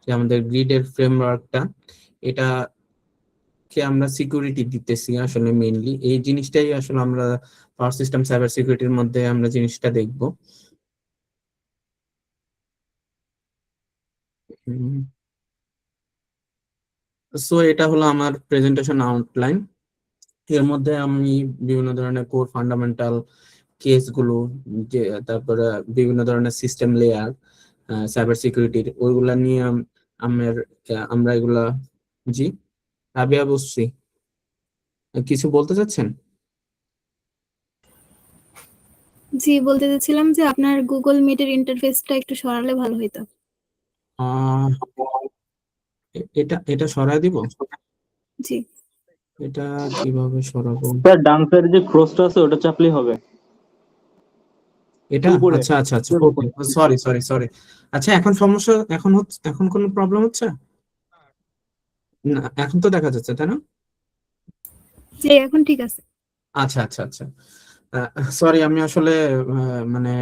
যে আমাদের গ্রিডের ফ্রেমওয়ার্কটা। এটা কে আমরা সিকিউরিটি দিতেছি আসলে মেইনলি এই জিনিসটাই আসলে আমরা পাওয়ার সিস্টেম সাইবার সিকিউরিটির মধ্যে আমরা জিনিসটা দেখব। সো এটা হলো আমার প্রেজেন্টেশন আউটলাইন। এর মধ্যে আমি বিভিন্ন ধরনের কোর ফান্ডামেন্টাল কেসগুলো, যে তারপরে বিভিন্ন ধরনের সিস্টেম লেয়ার সাইবার সিকিউরিটির ওইগুলা নিয়ে আমার আমরা এগুলা। জি রাবিয়া, বুঝছি, কিছু বলতে চাচ্ছেন? জি, বলতে চাচ্ছিলাম যে আপনার গুগল মিটের ইন্টারফেসটা একটু সরালে ভালো হতো। আহ এটা এটা সরায় দিব। জি। এটা কিভাবে সরাবো? স্যার ডান সাইডে যে ক্রসটা আছে ওটা চাপলেই হবে। এটা উপরে আচ্ছা আচ্ছা আচ্ছা, ওকে, সরি সরি সরি। আচ্ছা, এখন সমস্যা, এখন হচ্ছে, এখন কোনো প্রবলেম হচ্ছে না? এখন তো দেখা যাচ্ছে, তাই না? জি, এখন ঠিক আছে। আচ্ছা আচ্ছা আচ্ছা, সরি, আমি আসলে মানে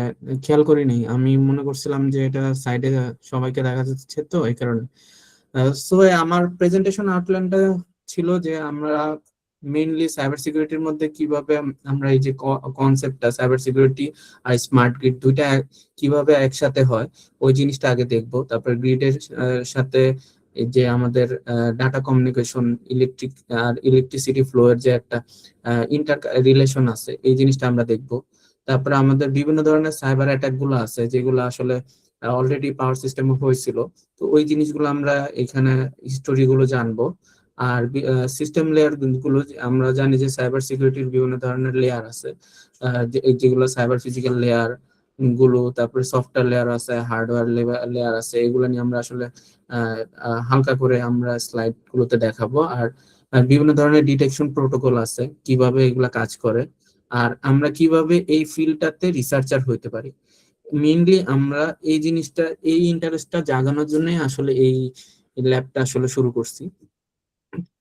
খেয়াল করিনি। আমি মনে করছিলাম যে এটা সাইডে সবাইকে দেখা যাচ্ছে, তো এই কারণে। সো আমার প্রেজেন্টেশন আউটলাইনটা ছিল যে আমরা মেইনলি সাইবার সিকিউরিটির মধ্যে কিভাবে আমরা এই যে কনসেপ্টটা সাইবার সিকিউরিটি আর স্মার্ট গ্রিড দুইটা কিভাবে একসাথে হয় ওই জিনিসটা আগে দেখবো। তারপর গ্রিডের সাথে এই যে আমাদের ডাটা কমিউনিকেশন, ইলেকট্রিক আর ইলেকট্রিসিটি ফ্লো এর যে একটা ইন্টার রিলেশন আছে, এই জিনিসটা আমরা দেখবো। তারপরে আমাদের বিভিন্ন ধরনের সাইবার অ্যাটাক গুলো আছে যেগুলো আসলে অলরেডি পাওয়ার সিস্টেমে হয়েছিল, তো ওই জিনিসগুলো আমরা এখানে হিস্টোরি গুলো জানবো। আর সিস্টেম লেয়ার গুলো আমরা জানি যে সাইবার সিকিউরিটির বিভিন্ন ধরনের লেয়ার আছে, যেগুলো সাইবার ফিজিক্যাল লেয়ার গুলো, তারপরে সফটওয়্যার লেয়ার আছে, হার্ডওয়্যার লেয়ার আছে, এগুলো নিয়ে আমরা আসলে হালকা করে আমরা স্লাইড গুলোতে দেখাবো। আর বিভিন্ন ধরনের ডিটেকশন প্রোটোকল আছে, কিভাবে এগুলা কাজ করে, আর আমরা কিভাবে এই ফিল্ডটাতে রিসার্চার হইতে পারি। মেইনলি আমরা এই জিনিসটা, এই ইন্টারেস্টটা জাগানোর জন্য আসলে এই ল্যাবটা আসলে শুরু করছি।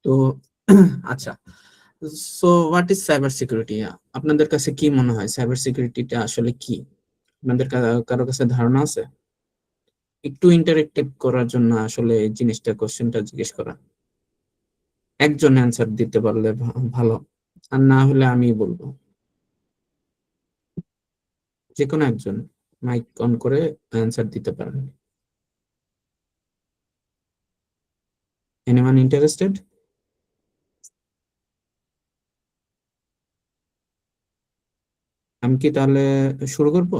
তো আচ্ছা, so what is cyber security? আপনাদের কাছে কি মনে হয় সাইবার সিকিউরিটিটা আসলে কি? আপনাদের কারো কাছে ধারণা আছে? একটু ইন্টারেক্টিভ করার জন্য আসলে এই জিনিসটা, কোশ্চেনটা জিজ্ঞেস করা। একজন অ্যান্সার দিতে পারলে ভালো, আর না হলে আমি বলবো। যে কোনো একজন মাইক অন করে অ্যান্সার দিতে পারেন। Anyone interested? আমি কি তাহলে শুরু করব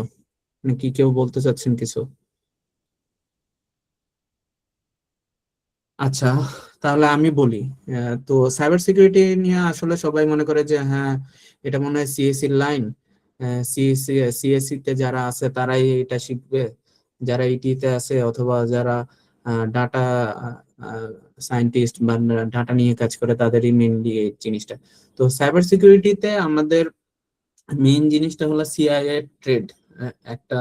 নাকি কেউ বলতে চাচ্ছেন কিছু? আচ্ছা, তাহলে আমি বলি। তো সাইবার সিকিউরিটি নিয়ে আসলে সবাই মনে করে যে হ্যাঁ, এটা মনে হয় সিএসসি লাইন। সিএসসি তে যারা আছে তারাই এটা শিখবে, যারা ইটিতে আছে অথবা যারা ডাটা সায়েন্টিস্ট বা ডাটা নিয়ে কাজ করে তাদেরই মেইনলি এই জিনিসটা। তো সাইবার সিকিউরিটিতে আমাদের মেইন জিনিসটা হলো সিআইএ ট্রেড, একটা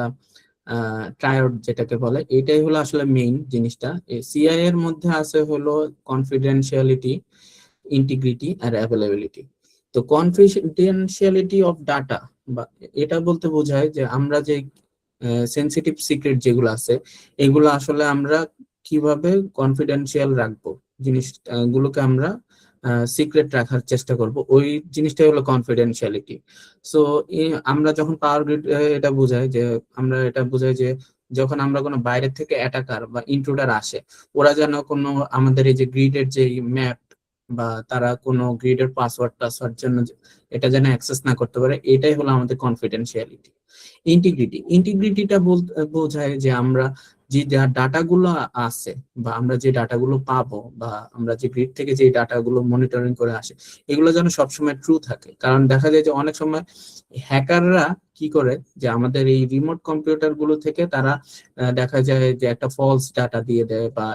ট্রায়োড যেটাকে বলে, এটাই হলো আসলে মেইন জিনিসটা। সিআই এর মধ্যে আছে হলো কনফিডেন্সিয়ালিটি, ইন্টিগ্রিটি আর অ্যাভেলেবিলিটি। তো কনফিডেন্সিয়ালিটি অফ ডাটা বা এটা বলতে বোঝায় যে আমরা যে সেনসিটিভ সিক্রেট যেগুলো আছে এগুলো আসলে আমরা কিভাবে কনফিডেন্সিয়াল রাখবো, জিনিসগুলোকে আমরা সিক্রেট রাখার চেষ্টা করব, ওই জিনিসটাই হলো কনফিডেন্সিয়ালিটি। সো আমরা যখন পাওয়ার গ্রিড এটা বোঝাই যে আমরা এটা বোঝাই যে যখন আমরা কোনো বাইরের থেকে অ্যাটাকার বা ইন্ট্রুডার আসে, ওরা যেন কোনো আমাদের এই যে গ্রিডের যে ম্যাপ বা তারা কোনো গ্রিডের পাসওয়ার্ড জন্য এটা যেন অ্যাক্সেস না করতে পারে, এটাই হলো আমাদের কনফিডেন্সিয়ালিটি। ইন্টিগ্রিটিটা বোঝায় যে আমরা যে ডাটাগুলো আছে বা আমরা যে ডাটাগুলো পাবো বা আমরা যে গ্রিড থেকে যে ডাটাগুলো মনিটরিং করে আসে এগুলো যেন সবসময় ট্রু থাকে। কারণ দেখা যায় যে অনেক সময় হ্যাকাররা কি করে যে আমাদের এই রিমোট কম্পিউটার গুলো থেকে তারা দেখা যায় যে একটা ফলস ডাটা দিয়ে দেয় বা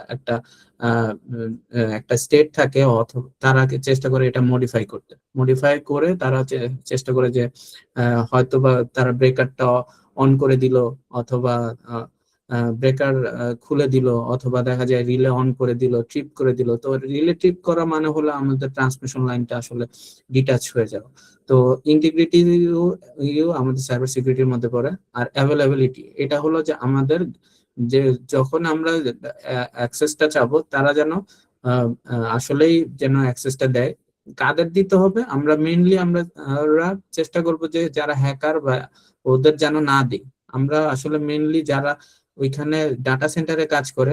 একটা স্টেট থাকে, অথবা তারা চেষ্টা করে এটা মডিফাই করে তারা চেষ্টা করে যে হয়তো বা তারা ব্রেকারটা অন করে দিল অথবা ব্রেকার খুলে দিল, অথবা দেখা যায় রিলে অন করে দিল, ট্রিপ করে দিল। তো রিলে ট্রিপ করা মানে হলো আমাদের ট্রান্সমিশন লাইনটা আসলে ডিটাচ হয়ে যাওয়া। তো ইন্টিগ্রিটি আমাদের সাইবার সিকিউরিটির মধ্যে পড়ে। আর অ্যাভেলেবিলিটি এটা হলো যে আমাদের যে যখন আমরা অ্যাক্সেসটা চাবো তারা যেন আসলেই যেন অ্যাক্সেসটা দেয়। কাদের দিতে হবে? আমরা মেইনলি আমরা চেষ্টা করব যে যারা হ্যাকার বা ওদের যেন না দিই। আমরা আসলে মেইনলি যারা ওইখানে ডাটা সেন্টারে কাজ করে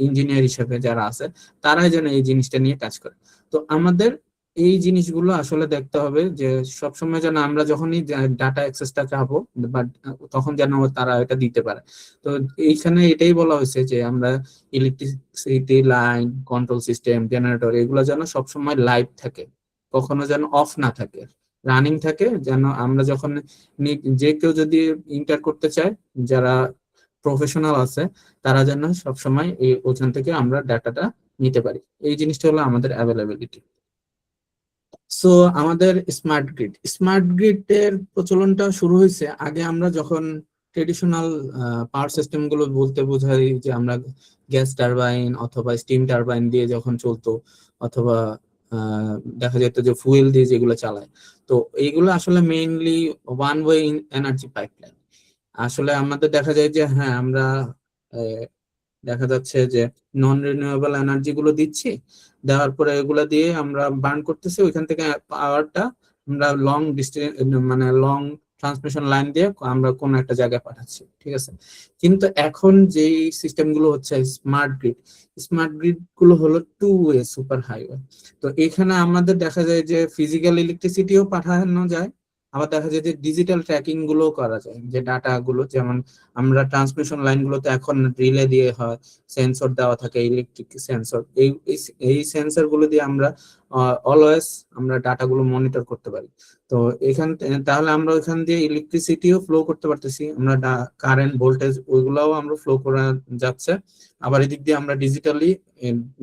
ইঞ্জিনিয়ার হিসেবে যারা আছে তারাই যেন এই জিনিসটা নিয়ে কাজ করে। তো আমাদের এই জিনিসগুলো আসলে দেখতে হবে যে সবসময় যেন আমরা যখনই ডাটা অ্যাক্সেসটা চাবো বাট তখন যেন তারা এটা দিতে পারে। তো এইখানে এটাই বলা হয়েছে যে আমরা electricity line, control system, generator এগুলো যেন সবসময় লাইভ থাকে, কখনো যেন অফ না থাকে, রানিং থাকে। যেন আমরা যখন যে কেউ যদি ইন্টার করতে চায়, যারা প্রফেশনাল আছে তারা যেন সবসময় এই ওখান থেকে আমরা ডাটাটা নিতে পারি। এই জিনিসটা হলো আমাদের অ্যাভেলেবিলিটি। সো আমাদের স্মার্ট গ্রিডের প্রচলনটা শুরু হয়েছে আগে। আমরা যখন ট্রেডিশনাল পাওয়ার সিস্টেম গুলো বলতে বোঝাই যে আমরা গ্যাস টারবাইন অথবা স্টিম টারবাইন দিয়ে যখন চলতো, অথবা দেখা যেত যে ফুয়েল দিয়ে যেগুলো চালায়, তো এইগুলো আসলে mainly one way energy pipeline. আসলে আমাদের দেখা যায় যে হ্যাঁ আমরা দেখা যাচ্ছে যে নন রিনিউয়েবল এনার্জি গুলো দিচ্ছি, দেওয়ার পরে এগুলা দিয়ে আমরা বার্ন করতেছি, ওইখান থেকে পাওয়ারটা আমরা লং ডিস্টেন্স মানে লং ট্রান্সমিশন লাইন দিয়ে আমরা কোন একটা জায়গায় পাঠাচ্ছি, ঠিক আছে। কিন্তু এখন যেই সিস্টেম গুলো হচ্ছে স্মার্ট গ্রিড গুলো হলো টু ওয়ে সুপার হাইওয়ে। তো এখানে আমাদের দেখা যায় যে ফিজিক্যাল ইলেকট্রিসিটিও পাঠানো যায়, আবার দেখা যায় যে ডিজিটাল ট্র্যাকিং গুলো করা যায়, যে ডাটা গুলো যেমন আমরা ট্রান্সমিশন লাইন গুলোতে এখন রিলে দিয়ে হয়, সেন্সর দেওয়া থাকে, ইলেকট্রিক সেন্সর। এই সেন্সর গুলো দিয়ে আমরা অলওয়েজ আমরা ডাটা গুলো মনিটর করতে পারি। তো তাহলে আমরা ওইখান দিয়ে ইলেকট্রিসিটিও ফ্লো করতে পারতেছি, আমরা কারেন্ট ভোল্টেজ ওইগুলাও আমরা ফ্লো করা যাচ্ছে। আবার এদিক দিয়ে আমরা ডিজিটালি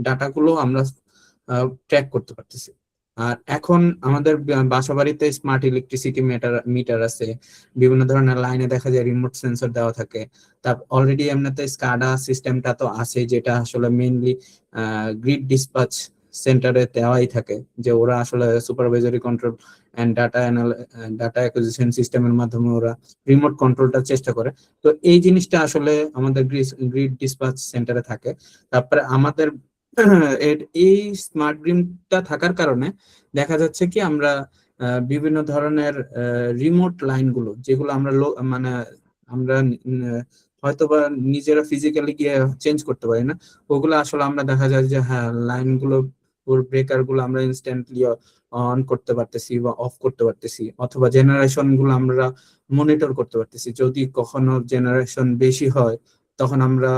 ডাটা গুলো আমরা ট্র্যাক করতে পারতেছি। আর এখন আমাদের বাসা বাড়িতে স্মার্ট ইলেকট্রিসিটি মিটার আছে, বিভিন্ন ধরনের লাইনে দেখা যায় রিমোট সেন্সর দেওয়া থাকে। তারপর অলরেডি এমনিতে স্কাডা সিস্টেমটা তো আছে, যেটা আসলে মেইনলি গ্রিড ডিসপ্যাচ সেন্টারে দেওয়াই থাকে, যে ওরা আসলে supervisory control and data acquisition সিস্টেমের মাধ্যমে ওরা রিমোট কন্ট্রোলটা চেষ্টা করে। তো এই জিনিসটা আসলে আমাদের গ্রিড ডিসপ্যাচ সেন্টারে থাকে। তারপরে আমাদের এই স্মার্ট গ্রিডটা থাকার কারণে দেখা যাচ্ছে কি আমরা বিভিন্ন ধরনের রিমোট লাইনগুলো যেগুলো আমরা মানে আমরা হয়তো বা নিজেরা ফিজিক্যালি গিয়ে চেঞ্জ করতে পারি না, ওগুলো আসলে আমরা দেখা যায় যে হ্যাঁ লাইনগুলো ওর ব্রেকার গুলো আমরা ইনস্ট্যান্টলি অন করতে পারতেছি বা অফ করতে পারতেছি, অথবা জেনারেশন গুলো আমরা মনিটর করতে পারতেছি। যদি কখনো জেনারেশন বেশি হয় তখন আমরা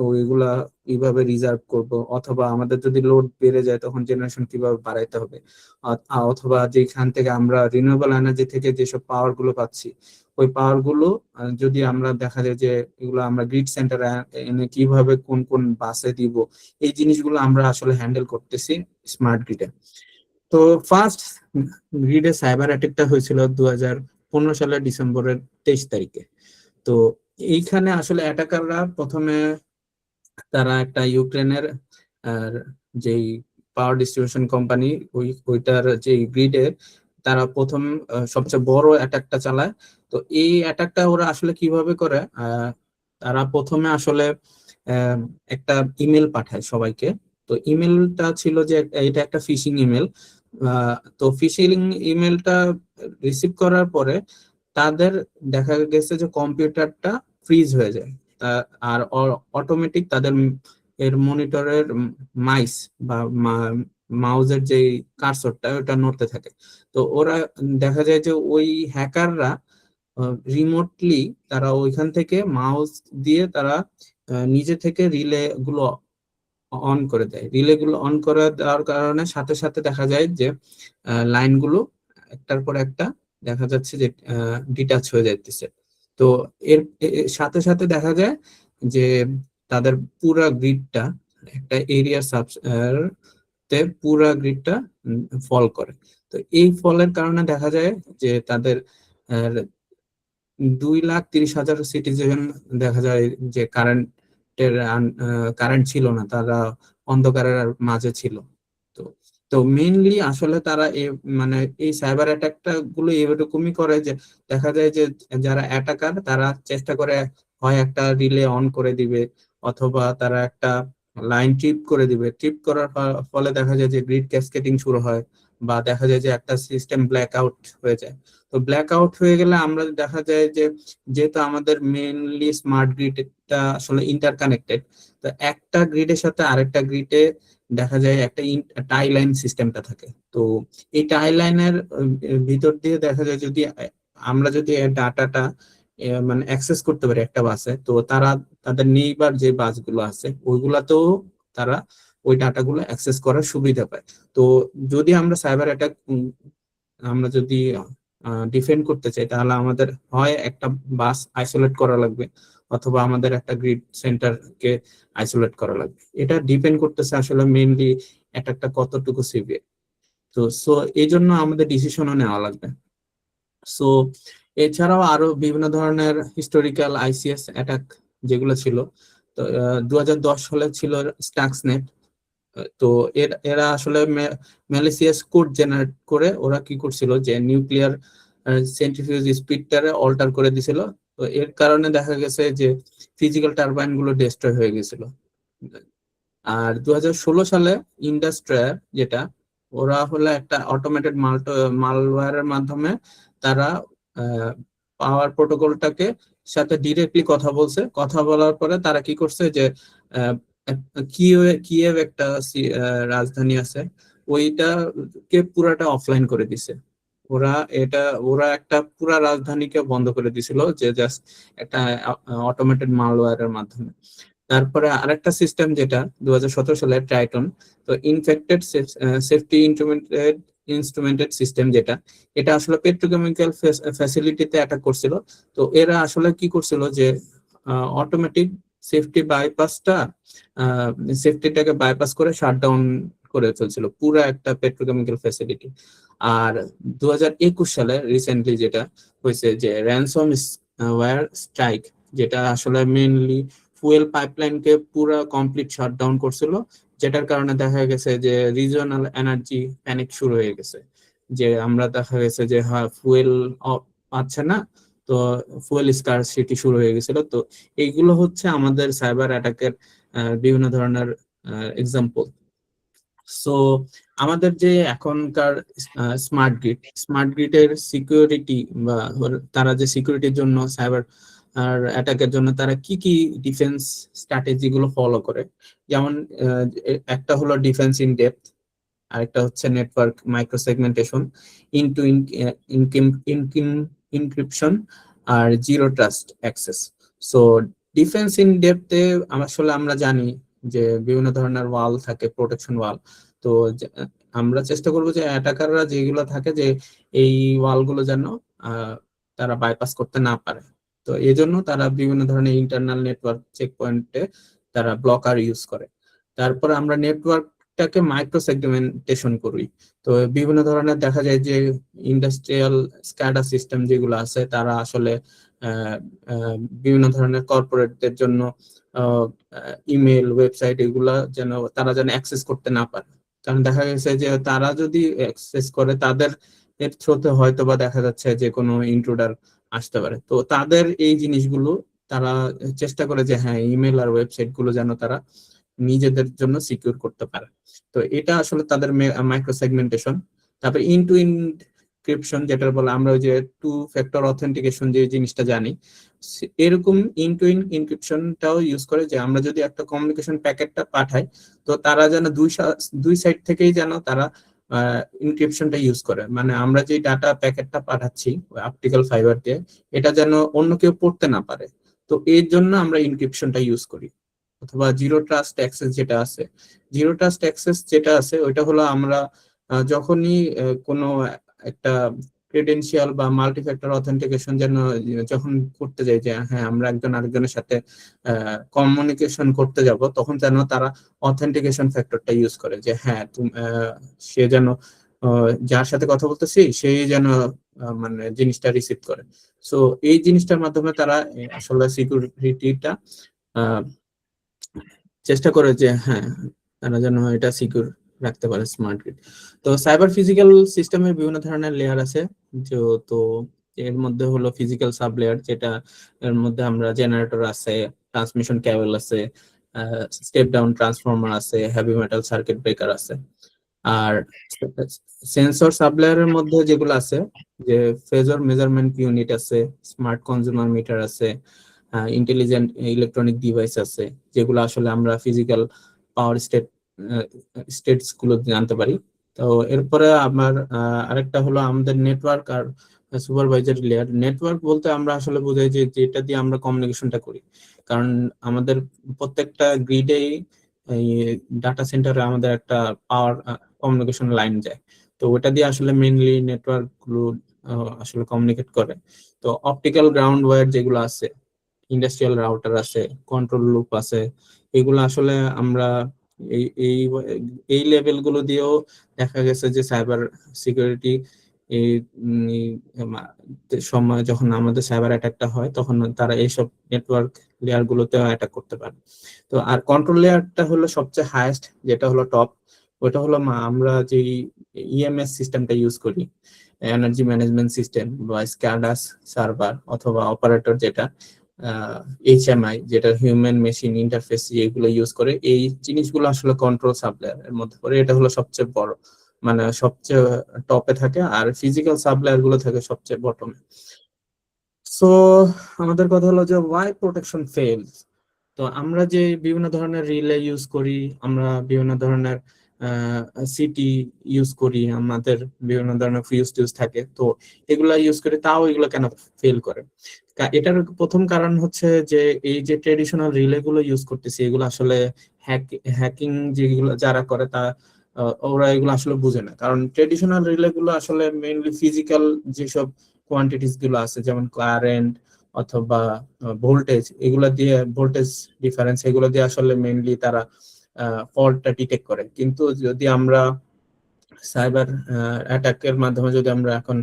ওইগুলা কিভাবে রিজার্ভ করব, অথবা আমাদের যদি লোড বেড়ে যায় তখন জেনারেশন কিভাবে বাড়াইতে হবে, অথবা যেখান থেকে আমরা রিনিউয়েবল এনার্জি থেকে যেসব পাওয়ার গুলো পাচ্ছি ওই পাওয়ার গুলো যদি আমরা দেখা যায় যে এগুলো আমরা গ্রিড সেন্টারে এনে কিভাবে কোন কোন বাসে দিব, এই জিনিসগুলো আমরা আসলে হ্যান্ডেল করতেছি স্মার্ট গ্রিডে। তো ফার্স্ট গ্রিডে সাইবার অ্যাটাকটা হয়েছিল 2015 সালের ডিসেম্বরের 23 তারিখে। তো এইখানে আসলে অ্যাটাকাররা প্রথমে তারা একটা ইউক্রেনের আর যেই পাওয়ার ডিস্ট্রিবিউশন কোম্পানি ওইটার যে গ্রিডে তারা প্রথম সবচেয়ে বড় অ্যাটাকটা চালায়। তো এই অ্যাটাকটা ওরা আসলে কিভাবে করে, তারা প্রথমে আসলে একটা ইমেল পাঠায় সবাইকে। তো ইমেলটা ছিল যে এটা একটা ফিশিং ইমেল। তো ফিশিং ইমেলটা রিসিভ করার পরে তাদের দেখা গেছে যে কম্পিউটারটা ফ্রিজ হয়ে যায়। আর অটোমেটিক তাদের এর মনিটরের মাইস বা মাউসের যে কার্সরটা ওটা নড়তে থাকে। তো ওরা দেখা যায় যে ওই হ্যাকাররা রিমোটলি তারা ওইখান থেকে মাউস দিয়ে তারা নিজে থেকে রিলে গুলো অন করে দেয়। রিলে গুলো অন করে দেওয়ার কারণে সাথে সাথে দেখা যায় যে লাইনগুলো একটার পর একটা দেখা যাচ্ছে যে ডিটাচ হয়ে যাইতেছে। তো এর সাথে সাথে দেখা যায় যে তাদের পুরা গ্রিডটা একটা এরিয়া তে পুরা গ্রিডটা ফল করে। তো এই ফলের কারণে দেখা যায় যে তাদের 2,30,000 সিটিজেন দেখা যায় যে কারেন্ট ছিল না, তারা অন্ধকারের মাঝে ছিল। তো তো মেইনলি আসলে তারা মানে এই সাইবার অ্যাটাকটা গুলো এরকমই করে যে দেখা যায় যে যারা অ্যাটাকার তারা চেষ্টা করে হয় একটা রিলে অন করে দিবে, অথবা তারা একটা লাইন ট্রিপ করে দিবে। ট্রিপ করার ফলে দেখা যায় যে গ্রিড ক্যাসকেডিং শুরু হয়, বা দেখা যায় যে একটা সিস্টেম ব্ল্যাক আউট হয়ে যায়। তো ব্ল্যাক আউট হয়ে গেলে আমরা দেখা যায় যে যেহেতু আমাদের মেইনলি স্মার্ট গ্রিডটা আসলে ইন্টারকানেক্টেড, তো একটা গ্রিডের সাথে আরেকটা গ্রিডে দেখা যায় একটা টাই লাইন সিস্টেমটা থাকে। তো এই টাই লাইনের ভিতর দিয়ে দেখা যায় যদি আমরা যদি ডাটাটা মানে অ্যাক্সেস করতে পারি একটা বাসে, তো তারা তাদের নেইবার যে বাসগুলো আছে ওইগুলাতেও তারা ওই ডাটাগুলো অ্যাক্সেস করার সুবিধা পায়। তো যদি আমরা সাইবার অ্যাটাক আমরা যদি ডিফেন্ড করতে চাই, তাহলে আমাদের হয় একটা বাস আইসোলেট করা লাগবে, অথবা আমাদের একটা গ্রিড সেন্টারকে আইসোলেট করা লাগবে। এটা ডিপেন্ড করতেছে আসলে মেইনলি একটা কতটুকু সিভিয়ার। তো সো এই জন্য আমাদের ডিসিশনও নেওয়া লাগবে। সো এছাড়াও আরো বিভিন্ন ধরনের হিস্টোরিক্যাল আইসিএস অ্যাটাক যেগুলো ছিল, তো 2010 সালে ছিল স্টাক্সনেট। তো এরা আসলে ম্যালিসিয়াস কোড জেনারেট করে ওরা কি করছিল যে নিউক্লিয়ার সেন্ট্রিফিউজ স্পিডটারে অল্টার করে দিছিল। তো এর কারণে দেখা গেছে যে ফিজিক্যাল টারবাইন গুলো ডিস্ট্রয় হয়ে গেছিল। আর 2016 সালে ইন্ডাস্ট্রিয়ার যেটা, ওরা হলো একটা অটোমেটেড মালওয়্যারের মাধ্যমে তারা পাওয়ার প্রোটোকলটাকে সাথে ডিরেক্টলি কথা বলছে। কথা বলার পরে তারা কি করছে যে কিয়েভ একটা রাজধানী আছে, ওইটাকে পুরাটা অফলাইন করে দিছে। ওরা একটা পুরা রাজধানীকে বন্ধ করে দিছিল যে জাস্ট একটা অটোমেটেড মালওয়্যারের মাধ্যমে। তারপরে আরেকটা সিস্টেম যেটা 2017 সালে ট্রাইটন, তো ইনফেক্টেড সেফটি ইনস্ট্রুমেন্টেড সিস্টেম যেটা, এটা আসলে পেট্রোকেমিক্যাল ফ্যাসিলিটিতে অ্যাটাক করছিল। তো এরা আসলে কি করছিল যে অটোমেটিক সেফটিটাকে বাইপাস করে শাটডাউন করে ফেলছিল পুরো একটা পেট্রোকেমিক্যাল ফ্যাসিলিটি। আর 2021 সালে রিসেন্টলি যেটা হয়েছে যে র্যানসম ওয়্যার স্ট্রাইক, যেটা আসলে মেইনলি ফুয়েল পাইপলাইনকে পুরো কমপ্লিট শাটডাউন করছিল, যেটার কারণে দেখা গেছে যে রিজিওনাল এনার্জি প্যানিক শুরু হয়ে গেছে। যে আমরা দেখা গেছে যে ফুয়েল পাচ্ছে না, তো ফুয়েল স্কারসিটি শুরু হয়ে গেছিল। তো এইগুলো হচ্ছে আমাদের সাইবার অ্যাটাকের বিভিন্ন ধরনের এক্সাম্পল। সো আমাদের যে এখনকার স্মার্ট গ্রিডের সিকিউরিটি বা তারা যে সিকিউরিটির জন্য সাইবার অ্যাটাকের জন্য তারা কি কি ডিফেন্স স্ট্র্যাটেজি গুলো ফলো করে, যেমন একটা হলো ডিফেন্স ইন ডেপথ, আরেকটা হচ্ছে network micro segmentation, into encryption, আর zero trust access. So defence in ডেপথে আসলে আমরা জানি যে বিভিন্ন ধরনের ওয়াল থাকে, প্রোটেকশন ওয়াল। তো আমরা চেষ্টা করবো যে অ্যাটাকাররা যেগুলো থাকে যে এই ওয়ালগুলো যেন তারা বাইপাস করতে না পারে। তো এই জন্য তারা বিভিন্ন ধরনের ইন্টারনাল নেটওয়ার্ক চেক পয়েন্টে তারা ব্লকার ইউজ করে। তারপর আমরা নেটওয়ার্কটাকে মাইক্রো সেগমেন্টেশন করি। তো বিভিন্ন ধরনের দেখা যায় যে ইন্ডাস্ট্রিয়াল স্ক্যাডা সিস্টেম যেগুলো আছে, তারা আসলে আহ, আহ, বিভিন্ন ধরনের কর্পোরেটদের জন্য ইমেল, ওয়েবসাইট এগুলা যেন তারা যেন অ্যাক্সেস করতে না পারে। কারণ দেখা গেছে যে তারা যদি অ্যাক্সেস করে, তাদের এর থ্রুতে হয়তো বা দেখা যাচ্ছে যে কোনো ইন্ট্রুডার আসতে পারে। তো তাদের এই জিনিসগুলো তারা চেষ্টা করে যে হ্যাঁ, ইমেল আর ওয়েবসাইট গুলো যেন তারা নিজেদের জন্য সিকিউর করতে পারে। তো এটা আসলে তাদের মাইক্রো সেগমেন্টেশন। তারপরে ইন টু ইনক্রিপশন, যেটা বলে আমরা ওই যে টু ফ্যাক্টর অথেন্টিকেশন যে জিনিসটা জানি, এরকম ইন টু ইনক্রিপশনটাও ইউজ করে, যে আমরা যদি একটা কমিউনিকেশন প্যাকেটটা পাঠাই, তো তারা যেন দুই সাইড থেকেই যেন তারা ইনক্রিপশনটা ইউজ করে। মানে আমরা যে ডাটা প্যাকেটটা পাঠাচ্ছি অপটিক্যাল ফাইবার দিয়ে, এটা যেন অন্য কেউ পড়তে না পারে। তো এর জন্য আমরা ইনক্রিপশনটা ইউজ করি। অথবা জিরো ট্রাস্ট অ্যাক্সেস যেটা আছে, জিরো ট্রাস্ট অ্যাক্সেস যেটা আছে ওইটা হলো আমরা যখনই কোনো একটা ক্রেডেনশিয়াল বা মাল্টি ফ্যাক্টর অথেন্টিকেশন যেন যখন করতে যাই, যে হ্যাঁ আমরা একজন আরেকজনের সাথে কমিউনিকেশন করতে যাব, তখন যেন তারা অথেন্টিকেশন ফ্যাক্টরটা ইউজ করে, যে হ্যাঁ সে যেন যার সাথে কথা বলতেছি সেই যেন মানে জিনিসটা রিসিভ করে। সো এই জিনিসটার মাধ্যমে তারা আসলে সিকিউরিটিটা চেষ্টা করে যে হ্যাঁ, তারা যেন এটা সিকিউর রাখতে পারে স্মার্ট গ্রিড। তো সাইবার ফিজিক্যাল সিস্টেমের বিভিন্ন ধরনের লেয়ার আছে। তো এর মধ্যে হলো ফিজিক্যাল সাব লেয়ার, যেটা এর মধ্যে আমরা জেনারেটর আছে, ট্রান্সমিশন কেবল আছে, স্টেপ ডাউন ট্রান্সফরমার আছে, হেভি মেটাল সার্কিট ব্রেকার আছে। আর সেন্সর সাব লেয়ারের মধ্যে যেগুলো আছে, যে ফেজর মেজারমেন্ট ইউনিট আছে, স্মার্ট কনজিউমার মিটার আছে, ইন্টেলিজেন্ট ইলেকট্রনিক ডিভাইস আছে, যেগুলো আসলে আমরা ফিজিক্যাল পাওয়ার স্টেটস গুলো জানতে পারি। তো এরপরে আমার আরেকটা হলো আমাদের নেটওয়ার্ক আর সুপারভাইজারি লেয়ার। নেটওয়ার্ক বলতে আমরা আসলে বোঝাই যে যেটা দিয়ে আমরা কমিউনিকেশনটা করি, কারণ আমাদের প্রত্যেকটা গ্রিডেই এই ডাটা সেন্টারে আমাদের একটা পাওয়ার কমিউনিকেশন লাইন যায়। তো ওটা দিয়ে আসলে মেইনলি নেটওয়ার্ক গুলো আসলে কমিউনিকেট করে। তো অপটিক্যাল গ্রাউন্ড ওয়্যার যেগুলো আছে, ইন্ডাস্ট্রিয়াল রাউটার আছে, কন্ট্রোল লুপ আছে, এগুলো আসলে আমরা এই এই এই লেভেল গুলো দিয়েও দেখা গেছে যে সাইবার সিকিউরিটি এই সময় যখন আমাদের সাইবার অ্যাটাকটা হয়, তখন তারা এইসব নেটওয়ার্ক লেয়ার গুলোতেও অ্যাটাক করতে পারে। তো আর কন্ট্রোল লেয়ারটা হলো সবচেয়ে হাইয়েস্ট, যেটা হলো টপ। ওটা হলো আমরা যে ইএমএস সিস্টেমটা ইউজ করি, এনার্জি ম্যানেজমেন্ট সিস্টেম বা স্ক্যাডাস সার্ভার, অথবা অপারেটর যেটা এইচএমআই, যেটা হিউম্যান মেশিন ইন্টারফেস, যেগুলো ইউজ করে, এই জিনিসগুলো আসলে কন্ট্রোল সাপ্লায়ার এর মধ্যে পড়ে। এটা হলো সবচেয়ে বড়, মানে সবচেয়ে টপে থাকে, আর ফিজিক্যাল সাপ্লায়ার গুলো থাকে সবচেয়ে বটমে। সো আমাদের কথা হলো যে ওয়াই প্রোটেকশন ফেলস। তো আমরা যে বিভিন্ন ধরনের রিলে ইউজ করি, আমরা বিভিন্ন ধরনের সিটি ইউজ করি, আমাদের বিভিন্ন ধরনের ফিউজ টিউজ থাকে, তো এগুলা ইউজ করি, তাও এগুলো কেন ফেল করে? এটার প্রথম কারণ হচ্ছে যে এই যে ট্রেডিশনাল রিলে গুলো ইউজ করতেছি, এগুলো আসলে হ্যাকিং যেগুলো যারা করে তা ওরা এগুলো আসলে বুঝে না। কারণ ট্রেডিশনাল রিলে গুলো আসলে মেইনলি ফিজিক্যাল যেসব কোয়ান্টিটিস গুলো আছে, যেমন কারেন্ট অথবা ভোল্টেজ, এগুলো দিয়ে ভোল্টেজ ডিফারেন্স, এগুলো দিয়ে আসলে মেইনলি তারা ফল্টটা ডিটেক্ট করে। কিন্তু যদি আমরা সাইবার অ্যাটাকের মাধ্যমে যদি আমরা এখন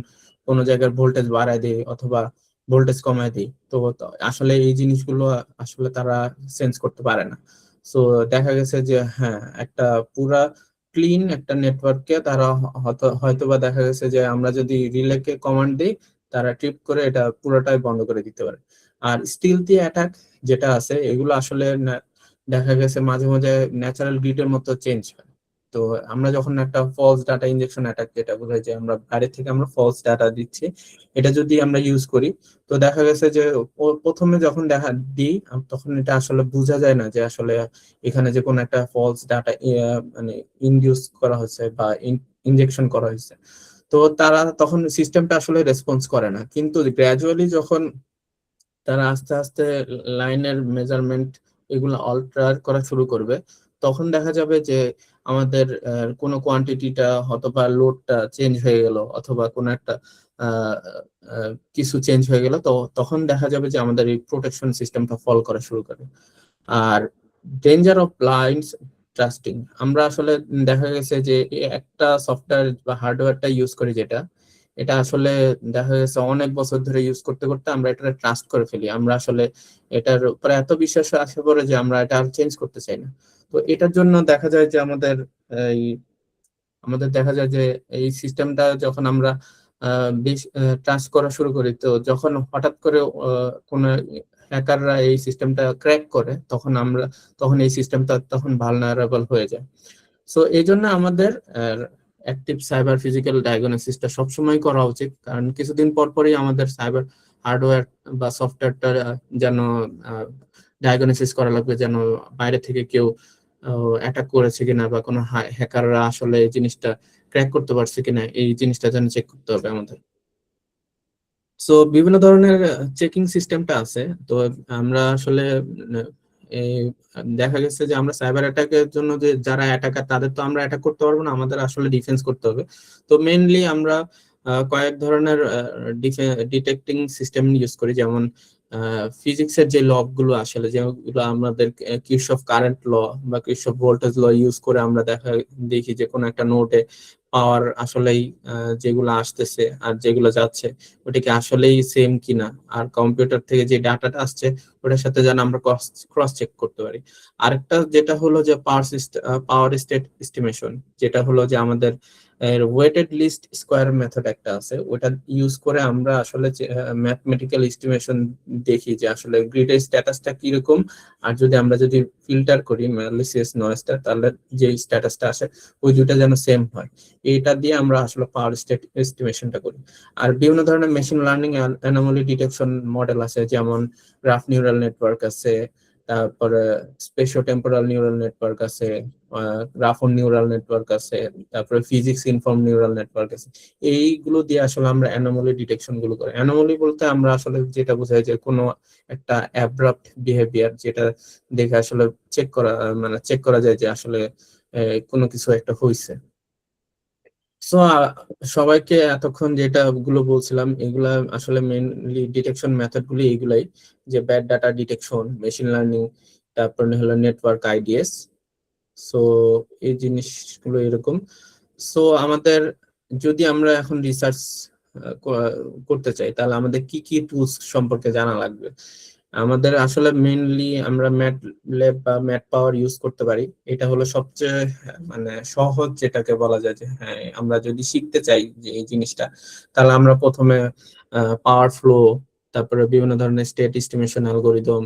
কোনো জায়গার ভোল্টেজ বাড়ায় দিই অথবা ভোল্টেজ কমায় দিই, তো আসলে এই জিনিসগুলো আসলে তারা সেন্স করতে পারে না। সো দেখা গেছে যে হ্যাঁ, একটা পুরা ক্লিন একটা নেটওয়ার্ককে তারা হয়তোবা দেখা গেছে যে আমরা যদি রিলেকে কমান্ড দিই, তারা ট্রিপ করে এটা পুরোটাই বন্ধ করে দিতে পারে। আর স্টিলথি অ্যাটাক যেটা আছে, এগুলো আসলে দেখা গেছে মাঝে মাঝে ন্যাচারাল গ্রিডের মতো চেঞ্জ হয়। তো আমরা যখন একটা ফলস ডাটা ইনজেকশন অ্যাটাক, যেটা বোঝায় যে আমরা বাইরে থেকে আমরা ফলস ডাটা দিচ্ছি, এটা যদি আমরা ইউজ করি, তো দেখা গেছে যে প্রথমে যখন দেখা দিই, তখন এটা আসলে বোঝা যায় না যে আসলে এখানে যে কোনো একটা ফলস ডাটা মানে ইনডিউস করা হয়েছে বা ইনজেকশন করা হয়েছে। তো তারা তখন সিস্টেমটা আসলে রেসপন্স করে না। কিন্তু গ্র্যাজুয়ালি যখন তারা আস্তে আস্তে লাইনের মেজারমেন্ট এগুলো অল্টার করা শুরু করবে, তখন দেখা যাবে যে আমাদের কোনো কোয়ান্টিটিটা অথবা লোডটা চেঞ্জ হয়ে গেল, অথবা কোনো একটা কিছু চেঞ্জ হয়ে গেল, তো তখন দেখা যাবে যে আমাদের এই প্রোটেকশন সিস্টেমটা ফল করা শুরু করে। আর ডেঞ্জার অফ ব্লাইন্ড ট্রাস্টিং, আমরা আসলে দেখা গেছে যে একটা সফটওয়্যার বা হার্ডওয়্যারটা ইউজ করি, যেটা এটা আসলে দেখা গেছে অনেক বছর ধরে ইউজ করতে করতে আমরা এটা ট্রাস্ট করে ফেলি, আমরা আসলে এটার উপরে এত বিশ্বাস আসে পড়ে যে আমরা এটা আর চেঞ্জ করতে চাই না। তো এটার জন্য দেখা যায় যে এই আমাদের দেখা যায় যে এই সিস্টেমটা যখন আমরা বেশ ট্রাস্ট করা শুরু করি, তো যখন হঠাৎ করে কোনো হ্যাকাররা এই সিস্টেমটা ক্র্যাক করে, তখন এই সিস্টেমটা তখন ভালনারেবল হয়ে যায়। সো এই জন্য আমাদের অ্যাক্টিভ সাইবার ফিজিক্যাল ডায়াগনোসিসটা সবসময় করা উচিত, কারণ কিছুদিন পর পরই আমাদের সাইবার হার্ডওয়্যার বা সফটওয়্যারটা যেন ডায়াগনোসিস করা লাগবে, যেন বাইরে থেকে কেউ অ্যাটাক করেছে কিনা বা কোনো হ্যাকাররা আসলে এই জিনিসটা ক্র্যাক করতে পারছে কিনা, এই জিনিসটা যেন চেক করতে হবে আমাদের। সো বিভিন্ন ধরনের চেকিং সিস্টেমটা আছে। তো আমরা আসলে এই দেখা গেছে যে আমরা সাইবার অ্যাটাকের জন্য যে যারা অ্যাটাকার তাদের তো আমরা অ্যাটাক করতে পারবো না, আমাদের আসলে ডিফেন্স করতে হবে। তো মেইনলি আমরা কয়েক ধরনের ডিটেক্টিং সিস্টেম ইউজ করি, যেমন ফিজিক্সের যে ল গুলো আসলে যেগুলো আমাদের কিরশফ কারেন্ট ল বা কিরশফ ভোল্টেজ ল ইউজ করে আমরা দেখি যে কোনো একটা নোডে পাওয়ার আসলেই যেগুলো আসতেছে আর যেগুলো যাচ্ছে ওটাকে আসলেই সেম কিনা, আর কম্পিউটার থেকে যে ডাটাটা আসছে ওটার সাথে যেন আমরা ক্রস চেক করতে পারি। আরেকটা যেটা হলো যে পাওয়ার স্টেট এস্টিমেশন, যেটা হলো যে আমাদের ওয়েটেড লিস্ট স্কোয়ার মেথড একটা আছে, ওটা ইউজ করে আমরা আসলে ম্যাথমেটিক্যাল এস্টিমেশন দেখি যে আসলে গ্রিডের স্ট্যাটাসটা কিরকম, আর যদি ফিল্টার করি ম্যালিসিয়াস নয়েজটা, তাহলে যে স্ট্যাটাসটা আসে ওই দুইটা যেন সেম হয়। এটা দিয়ে আমরা আসলে পাওয়ার স্টেট এস্টিমেশনটা করি। আর বিভিন্ন ধরনের machine learning anomaly detection model আছে, যেমন গ্রাফ নিউরাল নেটওয়ার্ক আছে, তারপরে স্পেশিও টেম্পোরাল নিউরাল নেটওয়ার্ক আছে, গ্রাফন নিউরাল নেটওয়ার্ক আছে, তারপরে ফিজিক্স ইনফর্ম নিউরাল নেটওয়ার্ক আছে। এইগুলো দিয়ে আসলে আমরা অ্যানোমালি ডিটেকশন গুলো করি। অ্যানোমালি বলতে আমরা আসলে যেটা বোঝাই যে কোনো একটা অ্যাব্রাপ্ট বিহেভিয়ার, যেটা দেখে আসলে চেক করা যায় যে আসলে কোনো কিছু একটা হয়েছে। সো সবাইকে এতক্ষণ যেটা গুলো বলছিলাম এগুলা আসলে মেইনলি ডিটেকশন মেথড গুলি এগুলাই, যে bad data detection, machine learning, তারপরে হলো নেটওয়ার্ক আইডিএস। সো এই জিনিসগুলো এরকম। সো আমাদের যদি আমরা এখন রিসার্চ করতে চাই, তাহলে আমাদের কি কি টুলস সম্পর্কে জানা লাগবে? আমাদের আসলে মেইনলি আমরা ম্যাট ল্যাব বা ম্যাট পাওয়ার ইউজ করতে পারি। এটা হলো সবচেয়ে সহজ, যেটাকে বলা যায় যে হ্যাঁ আমরা যদি শিখতে চাই যে এই জিনিসটা, তাহলে আমরা প্রথমে পাওয়ার ফ্লো, তারপরে বিভিন্ন ধরনের স্টেট এস্টিমেশন অ্যালগোরিদম,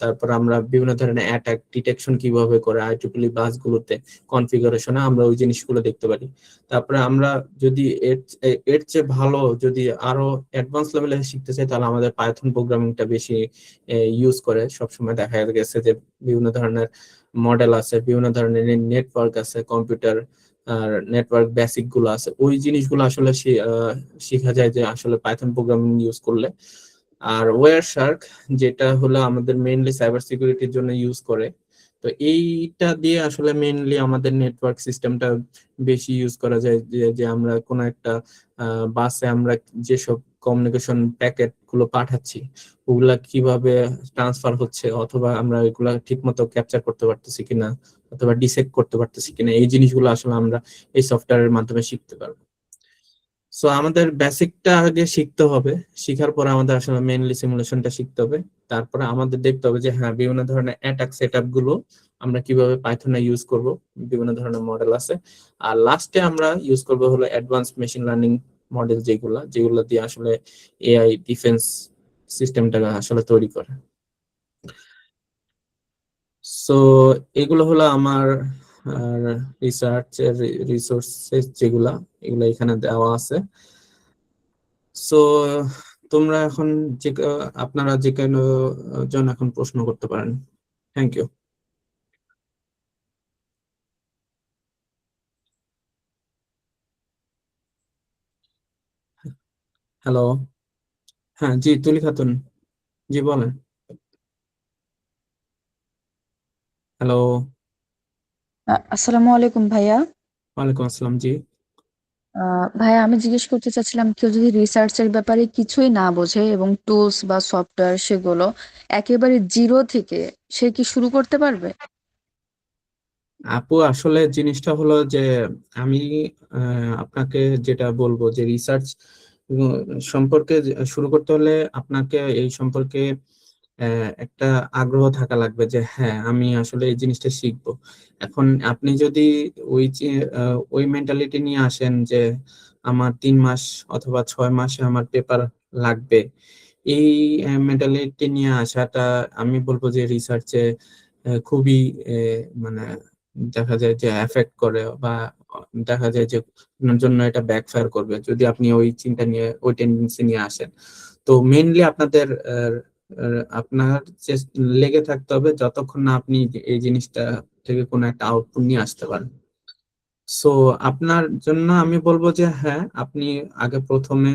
তারপর আমরা বিভিন্ন ধরনের অ্যাটাক ডিটেকশন কিভাবে করে IEEE বাসগুলোতে কনফিগারেশনে আমরা ওই জিনিসগুলো দেখতে পারি। তারপরে আমরা যদি এর চেয়ে ভালো যদি আরো অ্যাডভান্স লেভেলে শিখতে চাই, তাহলে আমাদের পাইথন প্রোগ্রামিংটা বেশি ইউজ করে। সবসময় দেখা গেছে যে বিভিন্ন ধরনের মডেল আছে, বিভিন্ন ধরনের নেটওয়ার্ক আছে, কম্পিউটার আর নেটওয়ার্ক বেসিক গুলো আছে, ওই জিনিসগুলো আসলে শেখা যায় যে আসলে পাইথন প্রোগ্রামিং ইউজ করলে। আর ওয়্যার শার্ক, যেটা হলো আমাদের মেইনলি সাইবার সিকিউরিটির জন্য ইউজ করে। তো এইটা দিয়ে আসলে মেইনলি আমাদের নেটওয়ার্ক সিস্টেমটা বেশি ইউজ করা যায়, যে আমরা কোনো একটা বাসে আমরা যেসব কমিউনিকেশন প্যাকেট গুলো পাঠাচ্ছি ওগুলা কিভাবে ট্রান্সফার হচ্ছে, অথবা আমরা এগুলা ঠিক মতো ক্যাপচার করতে পারতেছি কিনা, অথবা ডিসেক্ট করতে পারতেছি কিনা, এই জিনিসগুলো আসলে আমরা এই সফটওয়্যারের মাধ্যমে শিখতে পারবো। সো আমাদের বেসিকটা আগে শিখতে হবে, শিখার পরে আমাদের আসলে মেইনলি সিমুলেশনটা শিখতে হবে। তারপরে আমাদের দেখতে হবে যে হ্যাঁ বিভিন্ন ধরনের অ্যাটাক সেটআপ গুলো আমরা কিভাবে পাইথনে ইউজ করব, বিভিন্ন ধরনের মডেল আছে। আর লাস্টে আমরা ইউজ করব হলো অ্যাডভান্স মেশিন লার্নিং মডেল, যেগুলো দিয়ে আসলে এআই ডিফেন্স সিস্টেমটা আসলে তৈরি করে। সো এগুলো হলো আমার রিসার্চের রিসোর্সেস, এগুলো এখানে দেওয়া আছে। সো তোমরা এখন আপনারা যে কোনো জন এখন প্রশ্ন করতে পারেন। Thank you. হ্যালো, হ্যাঁ জি তুলি খাতুন, জি বলেন। হ্যালো, আসসালামু আলাইকুম ভাইয়া। ওয়ালাইকুম আসসালাম। জি ভাইয়া আমি জিজ্ঞেস করতে চাচ্ছিলাম, কেউ যদি রিসার্চের ব্যাপারে কিছুই না বোঝে এবং টুলস বা সফটওয়্যার সেগুলো একেবারে জিরো থেকে সে কি শুরু করতে পারবে? আপু আসলে জিনিসটা হলো যে আমি আপনাকে যেটা বলবো যে রিসার্চ সম্পর্কে শুরু করতে হলে আপনাকে এই সম্পর্কে একটা আগ্রহ থাকা লাগবে যে হ্যাঁ আমি আসলে এই জিনিসটা শিখবো। এখন আপনি যদি ওই মেন্টালিটি নিয়ে আসেন যে আমার 3 মাস অথবা 6 মাসে আমার পেপার লাগবে, এই মেন্টালিটি নিয়ে আসাটা আমি বলবো যে রিসার্চে খুবই মানে দেখা যায় যে এফেক্ট করে বা দেখা যায় যে আপনার জন্য এটা ব্যাকফায়ার করবে যদি আপনি ওই চিন্তা নিয়ে ওই টেন্ডেন্সি নিয়ে আসেন। তো মেইনলি আপনাদের আপনার লেগে থাকতে হবে যতক্ষণ না আপনি এই জিনিসটা থেকে কোনো একটা আউটপুট নিয়ে আসতে পারেন। সো আপনার জন্য আমি বলবো যে হ্যাঁ আপনি আগে প্রথমে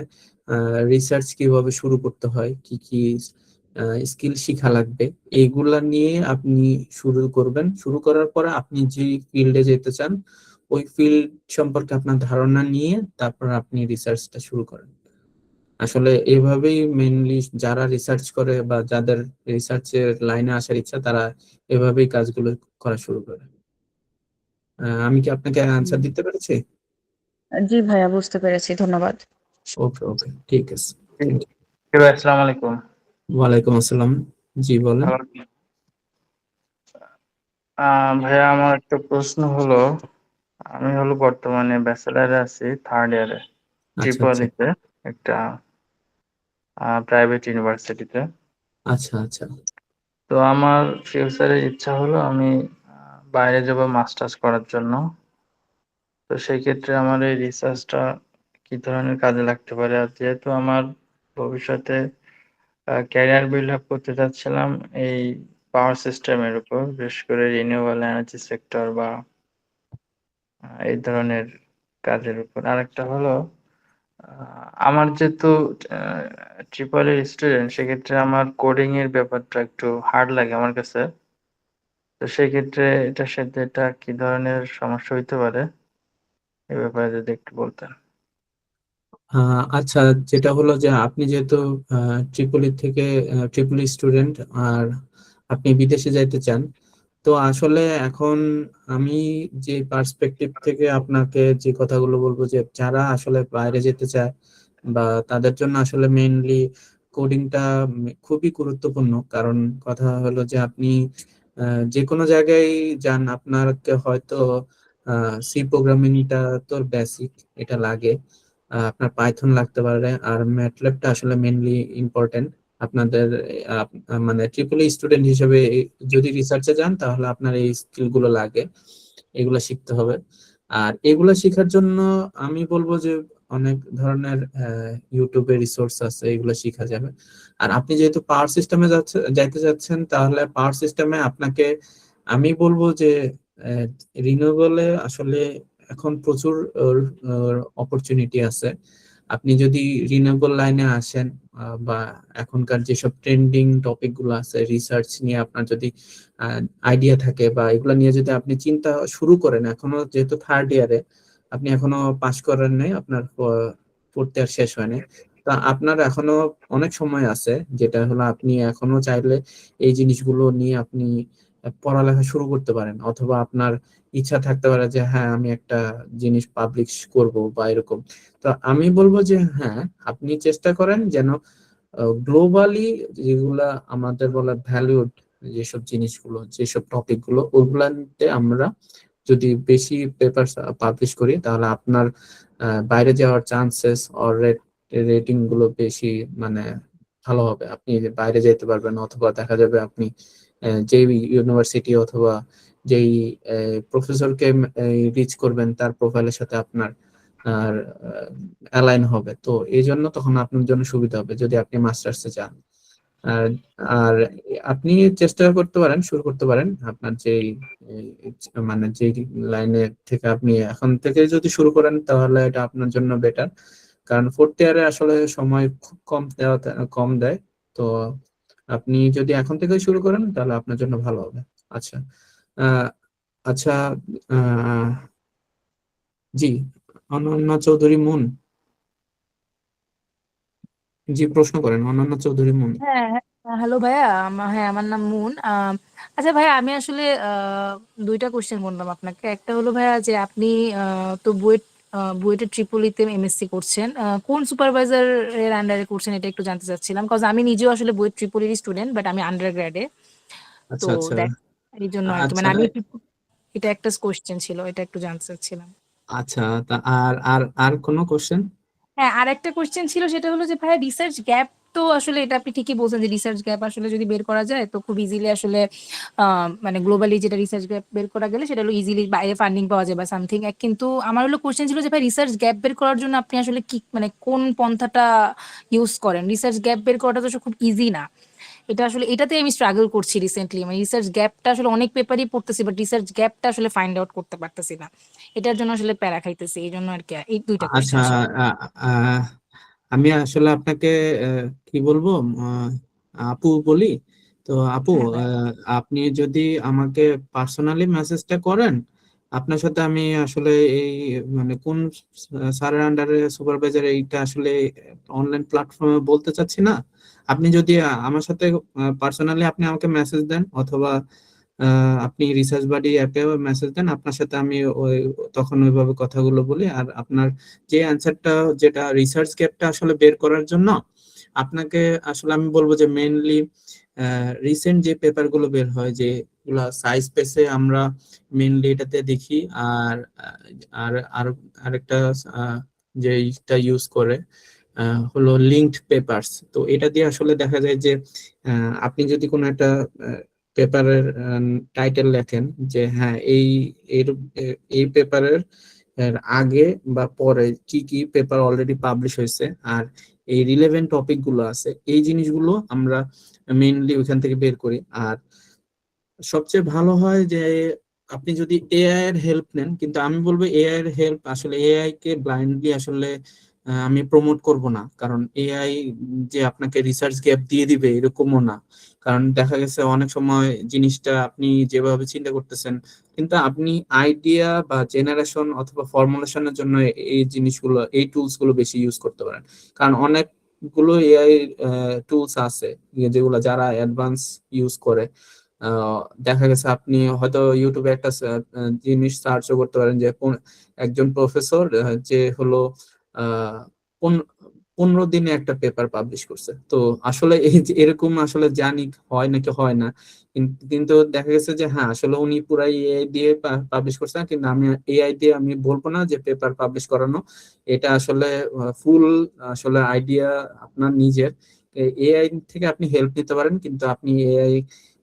রিসার্চ কিভাবে শুরু করতে হয়, কি কি স্কিল শিখা লাগবে, এইগুলা নিয়ে আপনি শুরু করবেন। শুরু করার পরে আপনি যে ফিল্ডে যেতে চান ওই ফিল্ড সম্পর্কে আপনার ধারণা নিয়ে তারপর আপনি রিসার্চটা শুরু করেন। আসলে এভাবেই মেইনলি যারা রিসার্চ করে বা যাদের রিসার্চের লাইনে আসার ইচ্ছা তারা এভাবেই কাজগুলো করা শুরু করে। আমি কি আপনাকে আনসার দিতে পেরেছি? জি ভাইয়া, বুঝতে পেরেছি, ধন্যবাদ। ওকে ওকে, ঠিক আছে। Thank you. ভাই আসসালামু আলাইকুম। ওয়ালাইকুম আসসালাম। জি বলেন। ভালো আছেন? ভাইয়া আমার একটা প্রশ্ন হলো, আমি হলো বর্তমানে ব্যাচেলারে আছি, থার্ড ইয়ারে, আচ্ছা আচ্ছা ত্রিপলিতে, একটা প্রাইভেট ইউনিভার্সিটিতে। আচ্ছা আচ্ছা তো আমার ফিউচারের ইচ্ছা হলো আমি বাইরে যাব মাস্টার্স করার জন্য। তো সেই ক্ষেত্রে আমার এই রিসার্চটা কি ধরনের কাজে লাগতে পারে? আর যেহেতু আমার ভবিষ্যতে ক্যারিয়ার বিল্ড আপ করতে চাচ্ছিলাম এই পাওয়ার সিস্টেমের উপর, বিশেষ করে রিনিউয়েবল এনার্জি সেক্টর বা এই ধরনের কাজের উপর। আরেকটা হলো আমার যেহেতু ট্রিপল এর স্টুডেন্ট, সেক্ষেত্রে আমার কোডিং এর ব্যাপারটা একটু হার্ড লাগে আমার কাছে। তো সেই ক্ষেত্রে এটার সাথে এটা কি ধরনের সমস্যা হইতে পারে, এই ব্যাপারে যদি একটু বলতেন। আচ্ছা, যেটা হলো যে আপনি যেহেতু ট্রিপলি থেকে ট্রিপলি স্টুডেন্ট আর আপনি বিদেশে যাইতে চান, তো আসলে এখন আমি যে পার্সপেক্টিভ থেকে আপনাকে যে কথাগুলো বলবো যে যারা আসলে বাইরে যেতে চায় বা তাদের জন্য আসলে মেইনলি কোডিংটা খুবই গুরুত্বপূর্ণ। কারণ কথা হলো যে আপনি যে কোনো জায়গায় যান আপনাকে হয়তো সি প্রোগ্রামিংটা তো বেসিক, এটা লাগে। আপনার পাইথন লাগতে পারে আর ম্যাটল্যাবটা আসলে মেইনলি ইম্পর্টেন্ট আপনাদের। মানে ট্রিপল স্টুডেন্ট হিসেবে যদি রিসার্চে যান তাহলে আপনার এই স্কিল গুলো লাগে, এগুলো শিখতে হবে। আর এগুলো শেখার জন্য আমি বলবো যে অনেক ধরনের ইউটিউবে রিসোর্স আছে, এগুলো শেখা যাবে। আর আপনি যেহেতু পাওয়ার সিস্টেমে যাইতে যাচ্ছেন তাহলে পাওয়ার সিস্টেমে আপনাকে আমি বলবো যে রিনিউয়েবলে আসলে এখন প্রচুর অপরচুনিটি আছে। আপনি যদি রিনিউয়েবল লাইনে আসেন বা এখনকার যেসব ট্রেন্ডিং টপিক গুলো আছে রিসার্চ নিয়ে আপনার যদি আইডিয়া থাকে বা এগুলো নিয়ে যদি আপনি চিন্তা শুরু করেন, এখনো যেহেতু থার্ড ইয়ারে আপনি এখনো পাশ করেন নাই, আপনার ফোর্থ ইয়ার শেষ হয়নি, তা আপনার এখনো অনেক সময় আছে। যেটা হলো আপনি এখনো চাইলে এই জিনিসগুলো নিয়ে আপনি পড়ালেখা শুরু করতে পারেন, অথবা আপনার ইচ্ছা থাকতে পারে যে হ্যাঁ আমি একটা জিনিস পাবলিশ করব বা এরকম। তো আমি বলবো যে হ্যাঁ আপনি চেষ্টা করেন যেন গ্লোবালি যেগুলা আমাদের বলা ভ্যালুড যেসব জিনিসগুলো যেসব টপিক গুলো ওগুলাতে আমরা যদি বেশি পেপার পাবলিশ করি তাহলে আপনার বাইরে যাওয়ার চান্সেস অর রেটিং গুলো বেশি মানে ভালো হবে। আপনি বাইরে যেতে পারবেন অথবা দেখা যাবে আপনি যেই ইউনিভার্সিটি অথবা যেই প্রফেসরকে রিচ করবেন তার প্রোফাইলের সাথে আপনার আর অ্যালাইন হবে। তো এই জন্য তখন আপনার জন্য সুবিধা হবে যদি আপনি মাস্টার্সে যান। আর আর আপনি চেষ্টা করতে পারেন, শুরু করতে পারেন আপনার যেই মানে যেই লাইনে থেকে আপনি এখন থেকে যদি শুরু করেন তাহলে এটা আপনার জন্য বেটার। কারণ ফোর্থ ইয়ারে আসলে সময় খুব কম দেয়। তো আপনি যদি এখন থেকে শুরু করেন তাহলে আপনার জন্য ভালো হবে। আচ্ছা আহ আচ্ছা আহ জি, অনন্যা চৌধুরী মুন, জি প্রশ্ন করেন অনন্যা চৌধুরী মুন। হ্যাঁ, হ্যালো ভাইয়া, হ্যাঁ আমার নাম মুন। আচ্ছা ভাইয়া, আমি আসলে দুইটা কোশ্চেন বললাম আপনাকে। একটা হলো ভাইয়া যে আপনি তো বুয়েটের ট্রিপলিতে এমএসসি করছেন, কোন সুপারভাইজার এর আন্ডারে করছেন এটা একটু জানতে চাচ্ছিলাম, কজ আমি নিজেও আসলে বুয়েট ট্রিপলির স্টুডেন্ট, বাট আমি আন্ডার গ্রেডে। তো আচ্ছা আচ্ছা দেখ, এই জন্য আর কি, আচ্ছা মানে আমি এটা একটা কোশ্চেন ছিল, এটা একটু জানতে চাচ্ছিলাম। আচ্ছা তা আর কোনো কোশ্চেন? হ্যাঁ, আর একটা কোশ্চেন ছিল, সেটা হলো যে ভাইয়া রিসার্চ গ্যাপ, তো আসলে এটা আপনি ঠিকই বলছেন যে রিসার্চ গ্যাপ আসলে যদি বের করা যায় তো খুব ইজিলি আসলে মানে গ্লোবালি যেটা রিসার্চ গ্যাপ বের করা গেলে সেটা হলো ইজিলি বাইরে ফান্ডিং পাওয়া যায় বা সামথিং। কিন্তু আমার হলো কোশ্চেন ছিল যে ভাই রিসার্চ গ্যাপ বের করার জন্য আপনি আসলে কি মানে কোন পন্থাটা ইউজ করেন? রিসার্চ গ্যাপ বের করাটা তো খুব ইজি না। এটা আসলে এটাতে আমি স্ট্রাগল করছি রিসেন্টলি, মানে রিসার্চ গ্যাপটা আসলে অনেক পেপারই পড়তেছি, বাট রিসার্চ গ্যাপটা আসলে ফাইন্ড আউট করতে পারতেছি না। এটার জন্য আসলে প্যারা খাইতেছি, এই জন্য আর কি এই দুইটা আচ্ছা কোশ্চেন ছিল। আহ, আমি আসলে আপনাকে কি বলবো, আহ, আপু বলি। তো আপু, হ্যাঁ ভাই। আপনি যদি আমাকে পার্সোনালি মেসেজটা করেন, আপনার সাথে আমি আসলে এই মানে কোন স্যারের আন্ডারে সুপারভাইজার এইটা আসলে অনলাইন প্ল্যাটফর্মে বলতে চাচ্ছি না। আপনি যদি আমার সাথে পার্সোনালি আপনি আমাকে মেসেজ দেন, অথবা আপনি রিসার্চ বাডি অ্যাপে মেসেজ দেন, আপনার সাথে আমি ওই তখন ওইভাবে কথাগুলো বলি। আর আপনার যে অ্যান্সারটা, যেটা রিসার্চ গ্যাপটা আসলে বের করার জন্য আপনাকে আসলে আমি বলবো যে মেইনলি রিসেন্ট যে পেপার গুলো বের হয়, যেগুলা সাইজ স্পেসে আমরা মেইনলি এটাতে দেখি। আর আর আর আরেকটা যেটা ইউজ করে হলো লিঙ্কড পেপারস। তো এটা দিয়ে আসলে দেখা যায় যে আপনি যদি কোনো একটা পেপারের টাইটেল লেখেন যে হ্যাঁ এর এই পেপারের আগে বা পরে কি কি পেপার অলরেডি পাবলিশ হয়েছে, আর এই রিলেভেন্ট টপিক গুলো আছে, এই জিনিসগুলো আমরা মেইনলি ওইখান থেকে বের করি। আর সবচেয়ে ভালো হয় যে আপনি যদি এআই এর হেল্প নেন, কিন্তু আমি বলবো এআই এর হেল্প আসলে, এআই কে ব্লাইন্ডলি আসলে আমি প্রমোট করব না, কারণ এআই যে আপনাকে রিসার্চ গ্যাপ দিয়ে দিবে এরকমও না। কারণ দেখা গেছে অনেক সময় জিনিসটা আপনি যেভাবে চিন্তা করতেছেন, কিন্তু আপনি আইডিয়া বা জেনারেশন অথবা ফর্মুলেশনের জন্য এই জিনিসগুলো, এই টুলস গুলো বেশি ইউজ করতে পারেন। কারণ অনেকগুলো এআই টুলস আছে যেগুলো যারা অ্যাডভান্স ইউজ করে, দেখা গেছে আপনি হয়তো ইউটিউবে একটা জিনিস সার্চও করতে পারেন যে একজন প্রফেসর যে হলো আহ 15 দিনে একটা পেপার পাবলিশ করছে। তো আসলে এই যে এরকম আসলে জানি হয় নাকি হয় না, কিন্তু দেখা গেছে যে হ্যাঁ আসলে উনি পুরাই এআই দিয়ে পাবলিশ করছে না। কিন্তু আমি এআই দিয়ে আমি বলবো না যে পেপার পাবলিশ করানো, এটা আসলে ফুল আসলে আইডিয়া আপনার নিজের। এআই থেকে আপনি হেল্প নিতে পারেন, কিন্তু আপনি এআই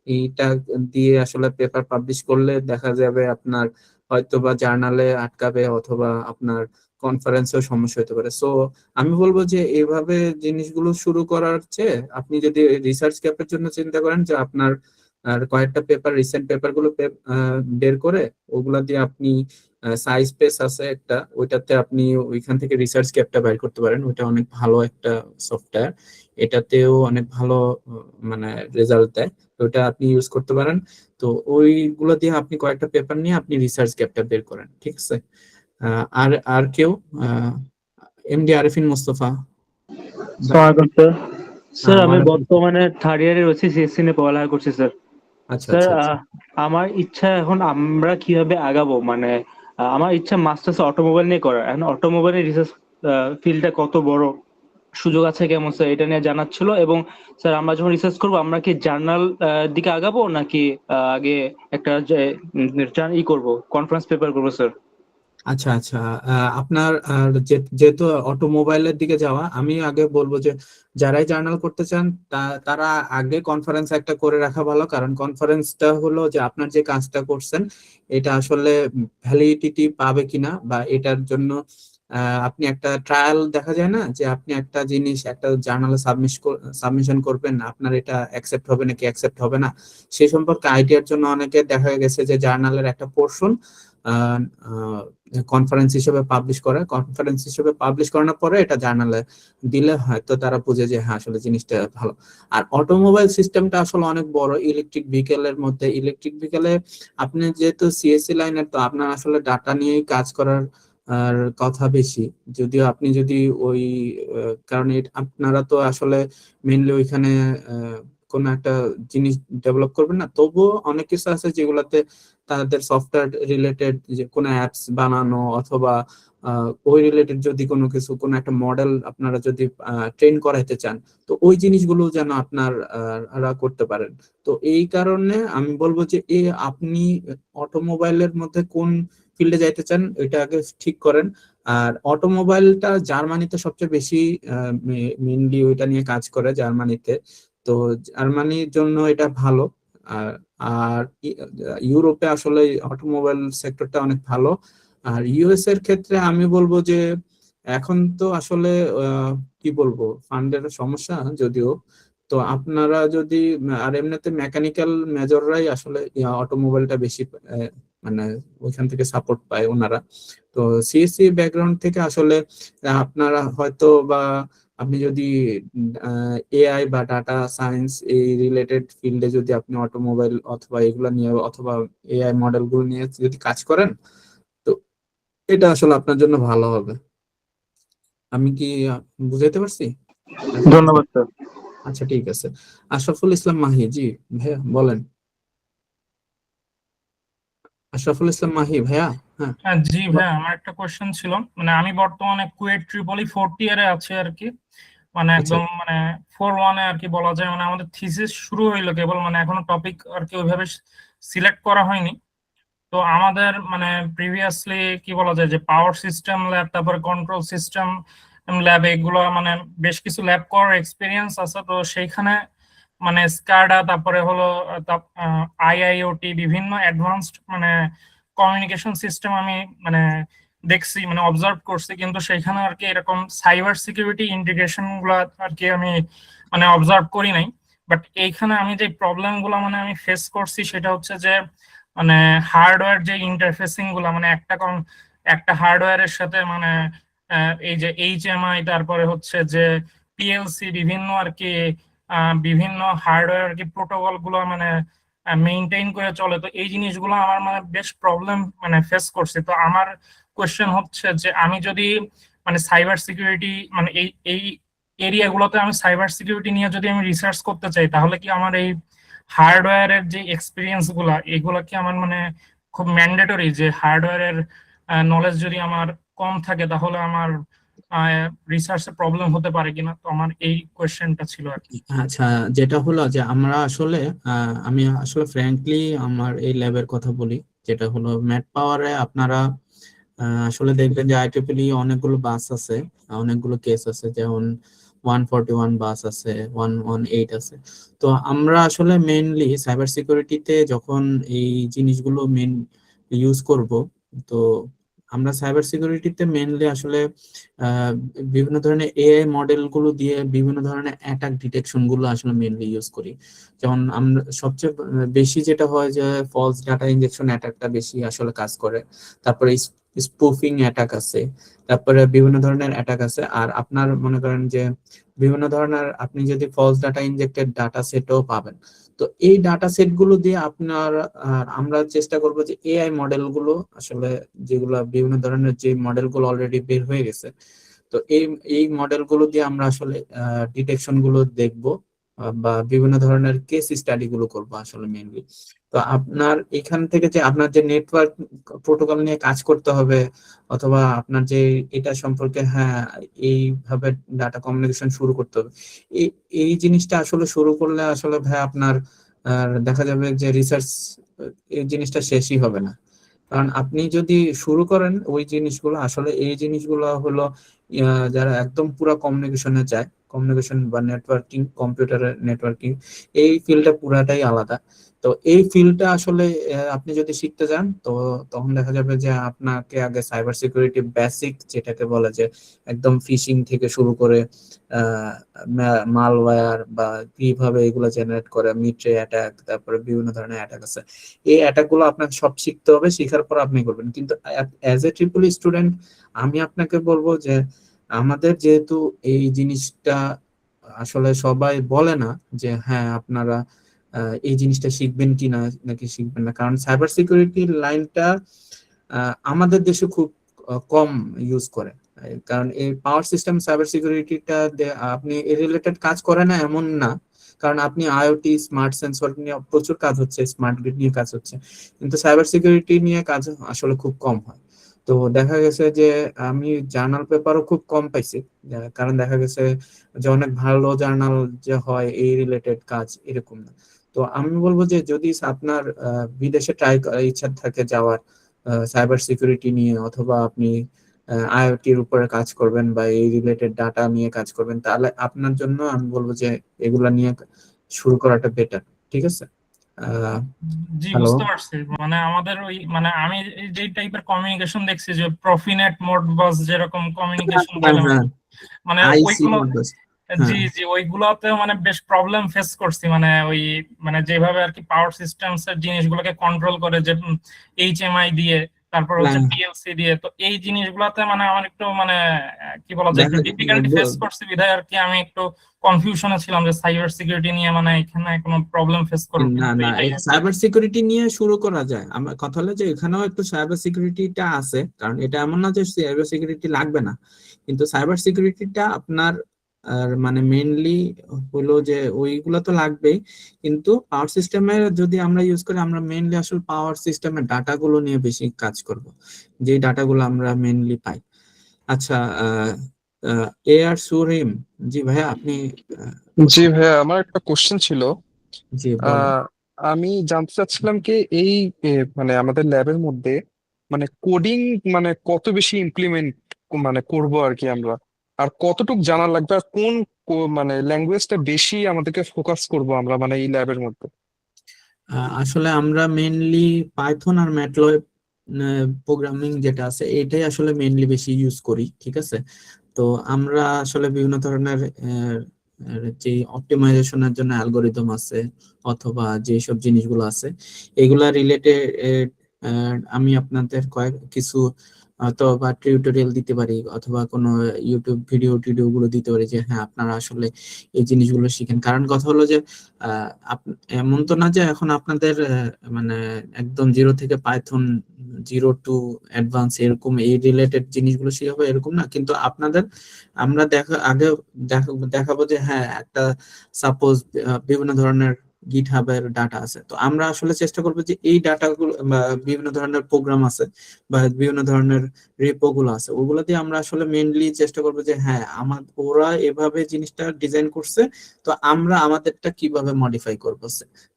এইটা দিয়ে আসলে পেপার পাবলিশ করলে দেখা যাবে আপনার হয়তো বা জার্নালে আটকাবে, অথবা আপনার কনফারেন্সেও সমস্যা হতে পারে। সো আমি বলবো যে এইভাবে জিনিসগুলো শুরু করার চেয়ে আপনি যদি রিসার্চ গ্যাপের জন্য চিন্তা করেন, যে আপনার আর কয়েকটা পেপার, রিসেন্ট পেপার গুলো বের করে ওগুলা দিয়ে আপনি সাইজ স্পেস আছে একটা, ওইটাতে আপনি ওইখান থেকে রিসার্চ গ্যাপটা বের করতে পারেন। ওইটা অনেক ভালো একটা সফটওয়্যার, এটাতেও অনেক ভালো মানে রেজাল্ট দেয়। তো ওটা আপনি ইউজ করতে পারেন। তো ওইগুলো দিয়ে আপনি কয়েকটা পেপার নিয়ে আপনি রিসার্চ গ্যাপটা বের করেন, ঠিক আছে? আর আর কেউ? এমডি আরিফিন মোস্তফা ভাই। স্বাগত স্যার। স্যার আমি ওয়ালাইকুম আসসালাম। বর্তমানে থার্ড ইয়ারে রয়েছি, সিএসসি নিয়ে পড়ালেখা করছি স্যার। আচ্ছা স্যার আচ্ছা আচ্ছা আমার ইচ্ছা এখন আমরা কিভাবে আগাবো, মানে আমার ইচ্ছা মাস্টার্স অটোমোবাইল নিয়ে করার। এখন অটোমোবাইলের রিসার্চ ফিল্ডটা কত বড়, সুযোগ আছে কেমন স্যার, এটা নিয়ে জানার ছিল। এবং স্যার আমরা যখন রিসার্চ করবো আমরা কি জার্নাল দিকে আগাবো নাকি আগে একটা করবো, কনফারেন্স পেপার করবো স্যার? আচ্ছা আচ্ছা আপনার যেহেতু অটোমোবাইলের দিকে যাওয়া, আমি আগে বলবো যে যারাই জার্নাল করতে চান তারা আগে কনফারেন্স একটা করে রাখা ভালো। কারণ কনফারেন্সটা হলো যে আপনার যে কাজটা করছেন এটা আসলে ভ্যালিডিটি পাবে কিনা, বা এটার জন্য আপনি একটা ট্রায়াল, দেখা যায় না যে আপনি একটা জিনিস একটা জার্নালে সাবমিশন করবেন, আপনার এটা অ্যাকসেপ্ট হবে নাকি অ্যাকসেপ্ট হবে না, সে সম্পর্কে আইডিয়ার জন্য অনেকে দেখা গেছে যে জার্নালের একটা পোর্শন কনফারেন্স হিসেবে পাবলিশ করে। কনফারেন্স হিসেবে পাবলিশ করানোর পরে এটা জার্নালে দিলে হয়তো তারা বুঝে যে হ্যাঁ আসলে জিনিসটা ভালো। আর অটোমোবাইল সিস্টেমটা আসলে অনেক বড়। ইলেকট্রিক ভেহিকেলের মধ্যে, ইলেকট্রিক ভেহিকেলে আপনি যেহেতু সিএসসি লাইনের, তো আপনার আসলে ডাটা নিয়েই কাজ করার আর কথা বেশি। যদিও আপনি যদি ওই কারণ আপনারা তো আসলে মেইনলি ওইখানে কোনো একটা জিনিস ডেভেলপ করবেন না, তবুও অনেক কিছু আছে যেগুলোতে তাদের সফটওয়্যার রিলেটেড যে কোনো অ্যাপস বানানো অথবা ওই রিলেটেড যদি কোনো কিছু কোনো একটা মডেল আপনারা যদি ট্রেন করাইতে চান, তো ওই জিনিসগুলো যেন আপনারা করতে পারেন। তো এই কারণে আমি বলবো যে আপনি অটোমোবাইলের মধ্যে কোন ফিল্ডে যাইতে চান এটা আগে ঠিক করেন। আর অটোমোবাইলটা জার্মানিতে সবচেয়ে বেশি মেইনলি ওইটা নিয়ে কাজ করে জার্মানিতে। তো জার্মানির জন্য এটা ভালো। আর আর ইউরোপে আসলে অটোমোবাইল সেক্টরটা অনেক ভালো। আর ইউএস এর ক্ষেত্রে আমি বলবো যে এখন তো আসলে কি বলবো, ফান্ডের সমস্যা যদিও। তো আপনারা যদি আর এমনিতে মেকানিক্যাল মেজররাই আসলে অটোমোবাইলটা বেশি মানে ওইখান থেকে সাপোর্ট পায় ওনারা। তো সিএসসি ব্যাকগ্রাউন্ড থেকে আসলে আপনারা হয়তো বা আপনি যদি এআই বা ডাটা সায়েন্স এই রিলেটেড ফিল্ডে যদি আপনি অটোমোবাইল অথবা এগুলো নিয়ে অথবা এআই মডেলগুলো নিয়ে যদি কাজ করেন, তো এটা আসলে আপনার জন্য ভালো হবে। আমি কি বুঝাইতে পারছি? ধন্যবাদ স্যার। আচ্ছা ঠিক আছে। আশরাফুল ইসলাম মাহি, জি ভাইয়া বলেন। আশরাফুল ইসলাম মাহি ভাইয়া। হ্যাঁ হ্যাঁ জি ভাই, আমার একটা কোয়েশ্চেন ছিল। মানে আমি বর্তমানে কুয়েট ট্রিপলি 4th ইয়ারে আছি আর কি, মানে আচ্ছা একদম মানে 4-1-এ আর কি বলা যায়। মানে আমাদের থিসিস শুরু হইলো কেবল, মানে এখনো টপিক আর কি ওইভাবে সিলেক্ট করা হয়নি। তো আমাদের মানে প্রিভিয়াসলি কি বলা যায় যে পাওয়ার সিস্টেম ল্যাব, তারপরে কন্ট্রোল সিস্টেম ল্যাব, এগুলো মানে বেশ কিছু ল্যাব করার এক্সপিরিয়েন্স আছে। তো সেইখানে মানে স্কাডা, তারপরে হলো আইআইওটি, বিভিন্ন অ্যাডভান্সড মানে কমিউনিকেশন সিস্টেম আমি মানে দেখছি, মানে অবজার্ভ করছি। কিন্তু সেইখানে আর কি এরকম সাইবার সিকিউরিটি ইন্টিগ্রেশন গুলো আর কি আমি মানে অবজার্ভ করি নাই। বাট এইখানে আমি যে প্রবলেম গুলো মানে আমি ফেস করছি সেটা হচ্ছে যে মানে হার্ডওয়্যার যে ইন্টারফেসিং গুলা, মানে একটা হার্ডওয়্যারের সাথে মানে এই যে এইচএমআই, তারপরে হচ্ছে যে পিএলসি, বিভিন্ন আর কি বিভিন্ন হার্ডওয়্যার আর কি প্রোটোকল গুলো মানে মেইনটেইন করে চলে। তো এই জিনিসগুলো আমার মানে বেশ প্রবলেম মানে ফেস করছি। তো আমার কোয়েশ্চেন হচ্ছে যে আমি যদি মানে সাইবার সিকিউরিটি মানে এই এরিয়াগুলোতে আমি সাইবার সিকিউরিটি নিয়ে যদি আমি রিসার্চ করতে চাই, তাহলে কি আমার এই হার্ডওয়্যারের যে এক্সপিরিয়েন্স গুলা, এগুলা কি আমার মানে খুব ম্যান্ডেটরি, যে হার্ডওয়্যারের নলেজ যদি আমার কম থাকে তাহলে আমার রিসার্চে প্রবলেম হতে পারে কিনা? তো আমার এই কোয়েশ্চেনটা ছিল আর কি। আচ্ছা, যেটা হলো যে আমরা আসলে আমি আসলে ফ্র্যাঙ্কলি আমার এই ল্যাবের কথা বলি, যেটা হলো ম্যাট পাওয়ারে আপনারা আসলে দেখবেন যে আইট্রিপলি অনেকগুলো বাস আছে, অনেকগুলো কেস আছে, যেমন 141 বাস আছে, 118 আছে। তো আমরা আসলে মেইনলি সাইবার সিকিউরিটিতে যখন এই জিনিসগুলো মেইন ইউজ করব, তো আমরা সাইবার সিকিউরিটিতে মেইনলি আসলে বিভিন্ন ধরনের এআই মডেল গুলো দিয়ে বিভিন্ন ধরনের অ্যাটাক ডিটেকশন গুলো আসলে মেইনলি ইউজ করি। যেমন আমরা সবচেয়ে বেশি যেটা হয় যে ফলস ডাটা ইনজেকশন অ্যাটাকটা বেশি আসলে কাজ করে। তারপরে স্পুফিং অ্যাটাক আছে, তারপরে বিভিন্ন ধরনের অ্যাটাক আছে। আর আপনার মনে করেন যে বিভিন্ন ধরনের আপনি যদি ফলস ডাটা ইনজেক্টেড ডাটা সেটও পাবেন। তো এই ডাটা সেট গুলো দিয়ে আপনার আমরা চেষ্টা করব যে এআই মডেল গুলো আসলে যেগুলো বিভিন্ন ধরনের যে মডেল গুলো অলরেডি বের হয়ে গেছে, তো এই মডেল গুলো দিয়ে আমরা আসলে ডিটেকশন গুলো দেখব বা বিভিন্ন ধরনের কেস স্টাডি গুলো করবো আসলে মেইনলি। তো আপনার এখান থেকে যে আপনার যে নেটওয়ার্ক প্রোটোকল নিয়ে কাজ করতে হবে, অথবা আপনার যে এটা সম্পর্কে হ্যাঁ এইভাবে ডাটা কমিউনিকেশন শুরু করতে হবে, এই এই জিনিসটা আসলে শুরু করলে আসলে ভাই আপনার দেখা যাবে যে রিসার্চ এই জিনিসটা শেষই হবে না। কারণ আপনি যদি শুরু করেন ওই জিনিসগুলো, আসলে এই জিনিসগুলো হলো যারা একদম পুরো কমিউনিকেশনে যায়, কমিউনিকেশন বা নেটওয়ার্কিং, কম্পিউটারের নেটওয়ার্কিং, এই ফিল্ডটা পুরাটাই আলাদা। তো এই ফিল্ডটা আসলে আপনি যদি শিখতে যান, তো তখন দেখা যাবে যে আপনাকে আগে সাইবার সিকিউরিটি বেসিক যেটাকে বলে যে একদম ফিশিং থেকে শুরু করে মালওয়্যার বা কিভাবে এগুলো জেনারেট করে, মিট্রে অ্যাটাক, তারপরে বিভিন্ন ধরনের অ্যাটাক আছে, এই অ্যাটাক গুলো আপনাকে সব শিখতে হবে। শিখার পর আপনি করবেন। কিন্তু অ্যাজ এ ট্রিপল স্টুডেন্ট আমি আপনাকে বলবো যে আমাদের যেহেতু এই জিনিসটা আসলে সবাই বলে না যে হ্যাঁ আপনারা এই জিনিসটা শিখবেন কি না নাকি শিখবেন না, কারণ সাইবার সিকিউরিটি লাইনটা আমাদের দেশে খুব কম ইউজ করে। কারণ এই পাওয়ার সিস্টেম সাইবার সিকিউরিটিটা আপনি রিলেটেড কাজ করে না এমন না, কারণ আপনি আইওটি স্মার্ট সেন্সর নিয়ে প্রচুর কাজ হচ্ছে, স্মার্ট গ্রিড নিয়ে কাজ হচ্ছে, কিন্তু সাইবার সিকিউরিটি নিয়ে কাজ আসলে খুব কম হয়। তো দেখা গেছে যে আমি জার্নাল পেপারও খুব কম পাইছি, কারণ দেখা গেছে যে অনেক ভালো জার্নাল যে হয় এই রিলেটেড কাজ এরকম না। তো আমি বলবো যে যদি আপনার বিদেশে ট্রাই করার ইচ্ছা থাকে যাওয়ার সাইবার সিকিউরিটি নিয়ে, অথবা আপনি আইওটির উপরে কাজ করবেন বা এই রিলেটেড ডাটা নিয়ে কাজ করবেন, তাহলে আপনার জন্য আমি বলবো যে এগুলা নিয়ে শুরু করাটা বেটার। ঠিক আছে? জি, হ্যালো। বুঝতে পারছি। মানে আমাদের ওই মানে আমি যে টাইপের কমিউনিকেশন দেখছি, যে প্রফিনেট মোডবাস যেরকম কমিউনিকেশন বলে, হ্যাঁ, মানে আইসি ওইগুলো, মোডবাস। জি হ্যাঁ, জি, ওইগুলোতে মানে বেশ প্রবলেম ফেস করছি। মানে ওই মানে যেভাবে আর কি পাওয়ার সিস্টেমস এর জিনিসগুলোকে কন্ট্রোল করে, যে এইচএমআই দিয়ে, তারপর হচ্ছে পিএলসি দিয়ে, তো এই জিনিসগুলোতে মানে আমার একটু মানে কি বলা যায়, একটু ডিফিকাল্টি ফেস করছি বিধায় আর কি আমি একটু কনফিউশনে ছিলাম যে সাইবার সিকিউরিটি নিয়ে মানে এখানে কোনো প্রবলেম ফেস করব না কিনা, তো না, এটাই আর কি। সাইবার সিকিউরিটি নিয়ে শুরু করা যায়। আমার কথা হলো যে এখানেও একটু সাইবার সিকিউরিটিটা আছে, কারণ এটা এমন না যে সাইবার সিকিউরিটি লাগবে না, কিন্তু সাইবার সিকিউরিটিটা আপনার মানে মেইনলি হলো যে ওইগুলো তো লাগবেই, কিন্তু পাওয়ার সিস্টেমের যদি আমরা ইউজ করি, আমরা মেইনলি আসলে পাওয়ার সিস্টেমের ডাটাগুলো নিয়ে বেশি কাজ করব, যে ডাটাগুলো আমরা মেইনলি পাই। আচ্ছা, এ আর সুরিম, জি ভাইয়া আপনি জি ভাইয়া, আমার একটা কোশ্চেন ছিল। জি বলেন। আহ, আমি জানতে চাচ্ছিলাম কি এই মানে আমাদের ল্যাবের মধ্যে মানে কোডিং মানে কত বেশি ইমপ্লিমেন্ট মানে করব আর কি আমরা, আর কতটুক জানা লাগবে, আর কোন মানে ল্যাঙ্গুয়েজটা বেশি আমাদেরকে ফোকাস করব আমরা মানে এই ল্যাবের মধ্যে। আসলে আমরা মেইনলি পাইথন আর ম্যাটলব প্রোগ্রামিং যেটা আছে এটাই আসলে মেইনলি বেশি ইউজ করি। ঠিক আছে? তো আমরা আসলে বিভিন্ন ধরনের যে অপটিমাইজেশনের জন্য অ্যালগোরিদম আছে, অথবা যে সব জিনিসগুলো আছে এগুলা রিলেটেড আমি আপনাদের কয়েক কিছু অথবা টিউটোরিয়াল দিতে পারি, অথবা কোনো ইউটিউব ভিডিও গুলো দিতে পারি, যে হ্যাঁ আপনারা আসলে এই জিনিসগুলো শিখেন। কারণ কথা হলো যে এমন তো না যে এখন আপনাদের মানে একদম জিরো থেকে পাইথন, জিরো টু অ্যাডভান্স এরকম এই রিলেটেড জিনিসগুলো শিখাবো এরকম না, কিন্তু আপনাদের আমরা আগে দেখাবো যে হ্যাঁ একটা সাপোজ বিভিন্ন ধরনের গিটহাবের ডাটা আছে, তো আমরা আসলে চেষ্টা করবো যে এই ডাটাগুলো বা বিভিন্ন ধরনের প্রোগ্রাম আছে বা বিভিন্ন ধরনের রেপো গুলো আছে, ওগুলো দিয়ে আমরা আসলে মেইনলি চেষ্টা করবো যে হ্যাঁ ওরা এভাবে জিনিসটা ডিজাইন করছে, তো আমরা আমাদেরটা কিভাবে মডিফাই করবো।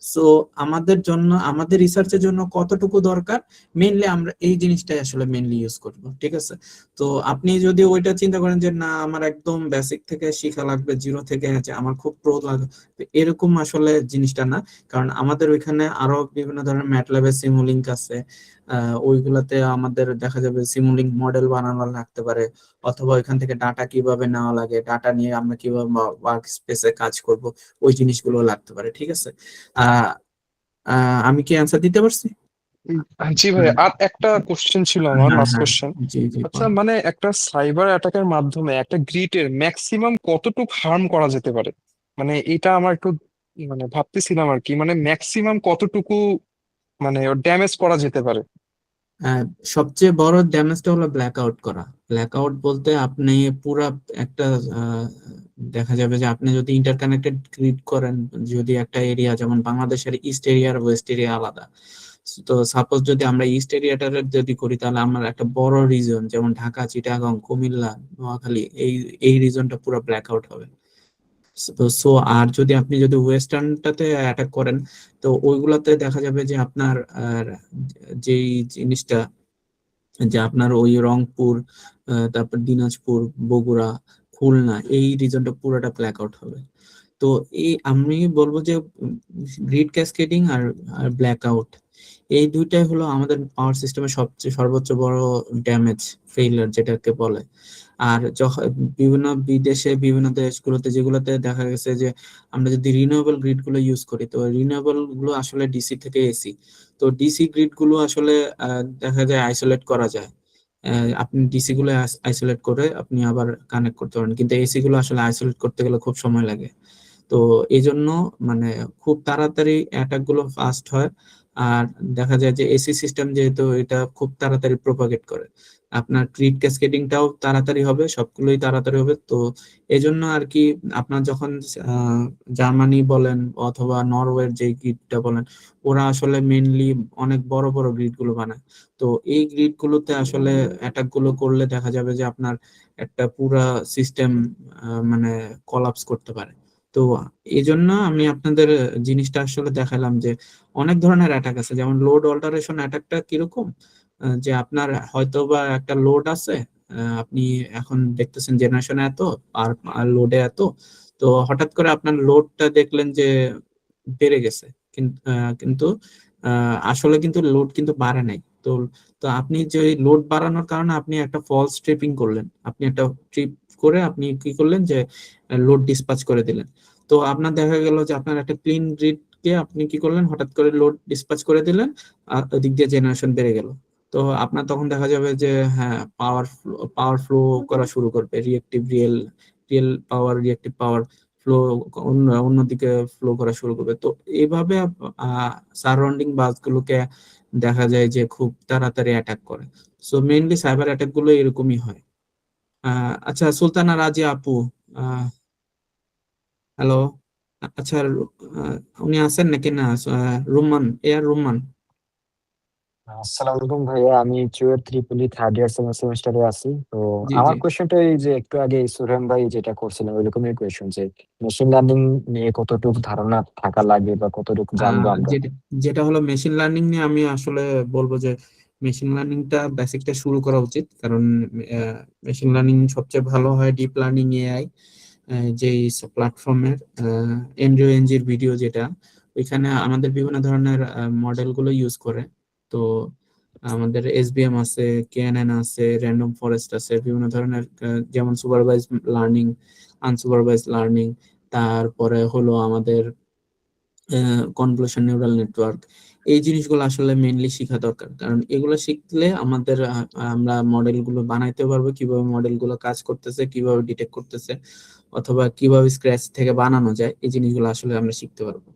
সো আমাদের জন্য, আমাদের রিসার্চের জন্য কতটুকু দরকার, মেইনলি আমরা এই জিনিসটাই আসলে মেইনলি ইউজ করব। ঠিক আছে? তো আপনি যদি ওইটা চিন্তা করেন যে না আমার একদম বেসিক থেকে শেখা লাগবে, জিরো থেকে যে আমার খুব প্রো লাগবে, এরকম আসলে জিনিসটা না। কারণ আমাদের ওইখানে আরো বিভিন্ন ধরনের ম্যাটল্যাবের সিমুলিংক আছে, ওইগুলাতে আমাদের দেখা যাবে সিমুলিংক মডেল বানানো লাগতে পারে, অথবা ওইখান থেকে ডাটা কিভাবে নেওয়া লাগে, ডাটা নিয়ে আমরা কিভাবে ওয়ার্ক স্পেসে কাজ করব, ওই জিনিসগুলো লাগতে পারে। ঠিক আছে? আহ আমি কি অ্যান্সার দিতে পারছি? জি ভাই, আর একটা কোশ্চেন ছিল আমার, হ্যাঁ লাস্ট হ্যাঁ, কোশ্চেন। জি জি আচ্ছা, বলেন। মানে একটা সাইবার অ্যাটাকের মাধ্যমে একটা গ্রিটের ম্যাক্সিমাম কতটুক হার্ম করা যেতে পারে, মানে এটা আমার একটু মানে ভাবতেছিলাম আর কি, মানে ম্যাক্সিমাম কতটুকু মানে ড্যামেজ করা যেতে পারে। আহ, সবচেয়ে বড় ড্যামেজটা হলো ব্ল্যাক আউট করা। ব্ল্যাক আউট বলতে আপনি পুরা একটা দেখা যাবে যে আপনি যদি ইন্টারকানেক্টেড গ্রিড করেন, যদি একটা এরিয়া, যেমন বাংলাদেশের ইস্ট এরিয়া আর ওয়েস্ট এরিয়া আলাদা, তো সাপোজ যদি আমরা ইস্ট এরিয়াটার যদি করি, তাহলে আমার একটা বড় রিজন যেমন ঢাকা, চিটাগাং, কুমিল্লা, নোয়াখালী, এই রিজনটা পুরো ব্ল্যাক আউট হবে। সো আর যদি আপনি যদি ওয়েস্টার্নটাতে অ্যাটাক করেন, তো ওইগুলাতে দেখা যাবে যে আপনার যেই জিনিসটা, যে আপনার ওই রংপুর, তারপর দিনাজপুর, বগুড়া, খুলনা, এই রিজনটা পুরোটা ব্ল্যাক আউট হবে। তো এই আমি বলবো যে গ্রিড ক্যাসকেডিং আর ব্ল্যাক আউট, এই দুইটাই হলো আমাদের পাওয়ার সিস্টেমের সবচেয়ে সর্বোচ্চ বড় ড্যামেজ, ফেইলিয়ার যেটাকে বলে। আর যখন বিভিন্ন বিদেশে, বিভিন্ন দেশগুলোতে যেগুলোতে দেখা গেছে যে আমরা যদি রিনিউয়েবল গ্রিড গুলো ইউজ করি, তো রিনিউয়েবল গুলো আসলে ডিসি থেকে এসি, তো ডিসি গ্রিড গুলো আসলে দেখা যায় আইসোলেট করা যায়। আপনি ডিসি গুলো আইসোলেট করে আপনি আবার কানেক্ট করতে পারেন, কিন্তু এসি গুলো আসলে আইসোলেট করতে গেলে খুব সময় লাগে। তো এই জন্য মানে খুব তাড়াতাড়ি অ্যাটাক গুলো ফাস্ট হয়, আর দেখা যায় যে এসি সিস্টেম যেহেতু এটা খুব তাড়াতাড়ি প্রপাগেট করে, আপনার গ্রিড ক্যাসকেডিংটাও তাড়াতাড়ি হবে, সবগুলোই তাড়াতাড়ি হবে। তো এই জন্য আর কি আপনার যখন জার্মানি বলেন অথবা নরওয়ের যে গ্রিডটা বলেন, ওরা আসলে মেইনলি অনেক বড় বড় গ্রিড গুলো বানায়। তো এই গ্রিড গুলোতে আসলে অ্যাটাক গুলো করলে দেখা যাবে যে আপনার একটা পুরা সিস্টেম মানে কলাপস করতে পারে। তো এই জন্য আমি আপনাদের জিনিসটা আসলে দেখালাম যে অনেক ধরনের অ্যাটাক আছে, যেমন লোড অল্টারেশন অ্যাটাকটা কিরকম, যে আপনার হয়তো বা একটা লোড আছে, আপনি এখন দেখতেছেন জেনারেশনে এত আর লোডে এত, তো হঠাৎ করে আপনার লোডটা দেখলেন যে বেড়ে গেছে, কিন্তু আসলে কিন্তু লোড কিন্তু বাড়ে নাই। তো তো আপনি যে লোড বাড়ানোর কারণে আপনি একটা ফলস ট্রিপিং করলেন, আপনি একটা ট্রিপ করে আপনি কি করলেন যে লোড ডিসপ্যাচ করে দিলেন। তো আপনার দেখা গেল যে আপনার একটা ক্লিন গ্রিড কে আপনি কি করলেন, হঠাৎ করে লোড ডিসপ্যাচ করে দিলেন, আর ওদিক দিয়ে জেনারেশন বেড়ে গেল। তো আপনার তখন দেখা যাবে যে হ্যাঁ, পাওয়ার ফ্লো করা শুরু করবে, রিয়েল পাওয়ার, রিয়েক্টিভ পাওয়ার ফ্লো অন্যদিকে ফ্লো করা শুরু করবে। তো এইভাবে সারাউন্ডিং বাস গুলোকে দেখা যায় যে খুব তাড়াতাড়ি অ্যাটাক করে। সো মেইনলি সাইবার অ্যাটাক গুলো এরকমই হয়। আচ্ছা, সুলতানা রাজিয়া আপু, হ্যালো। আচ্ছা, উনি আছেন নাকি না? রুমান, রুমান। আসসালামু আলাইকুম ভাইয়া, আমি চুয়েট ত্রিপলি থার্ড ইয়ার সেমিস্টারে আছি। তো জি জি। আমার কোয়েশ্চেনটা এই যে একটু আগে সুরেন ভাই যেটা করছিলেন ওইরকমই কোয়েশ্চেন, যে মেশিন লার্নিং নিয়ে কতটুকু ধারণা থাকা লাগে বা কতটুকু জানবো আমরা। যেটা যেটা হলো মেশিন লার্নিং নিয়ে আমি আসলে বলবো যে মেশিন লার্নিংটা বেসিকটা শুরু করা উচিত, কারণ মেশিন লার্নিং সবচেয়ে ভালো হয় ডিপ লার্নিং এআই, যে প্ল্যাটফর্মের এনজিও এনজির ভিডিও, যেটা ওইখানে আমাদের বিভিন্ন ধরনের মডেল গুলো ইউজ করে। তো আমাদের এসবিএম আছে, কেএনএন আছে, র্যান্ডম ফরেস্ট আছে, বিভিন্ন ধরনের যেমন সুপারভাইজ লার্নিং, আনসুপারভাইজ লার্নিং, তারপরে হলো আমাদের কনভলিউশন নিউরাল নেটওয়ার্ক। এই জিনিসগুলো আসলে মেইনলি শেখা দরকার, কারণ এগুলো শিখলে আমাদের আমরা মডেলগুলো বানাইতে পারবো, কিভাবে মডেলগুলো কাজ করতেছে, কিভাবে ডিটেক্ট করতেছে, অথবা কিভাবে স্ক্র্যাচ থেকে বানানো যায়, এই জিনিসগুলো আসলে আমরা শিখতে পারবো।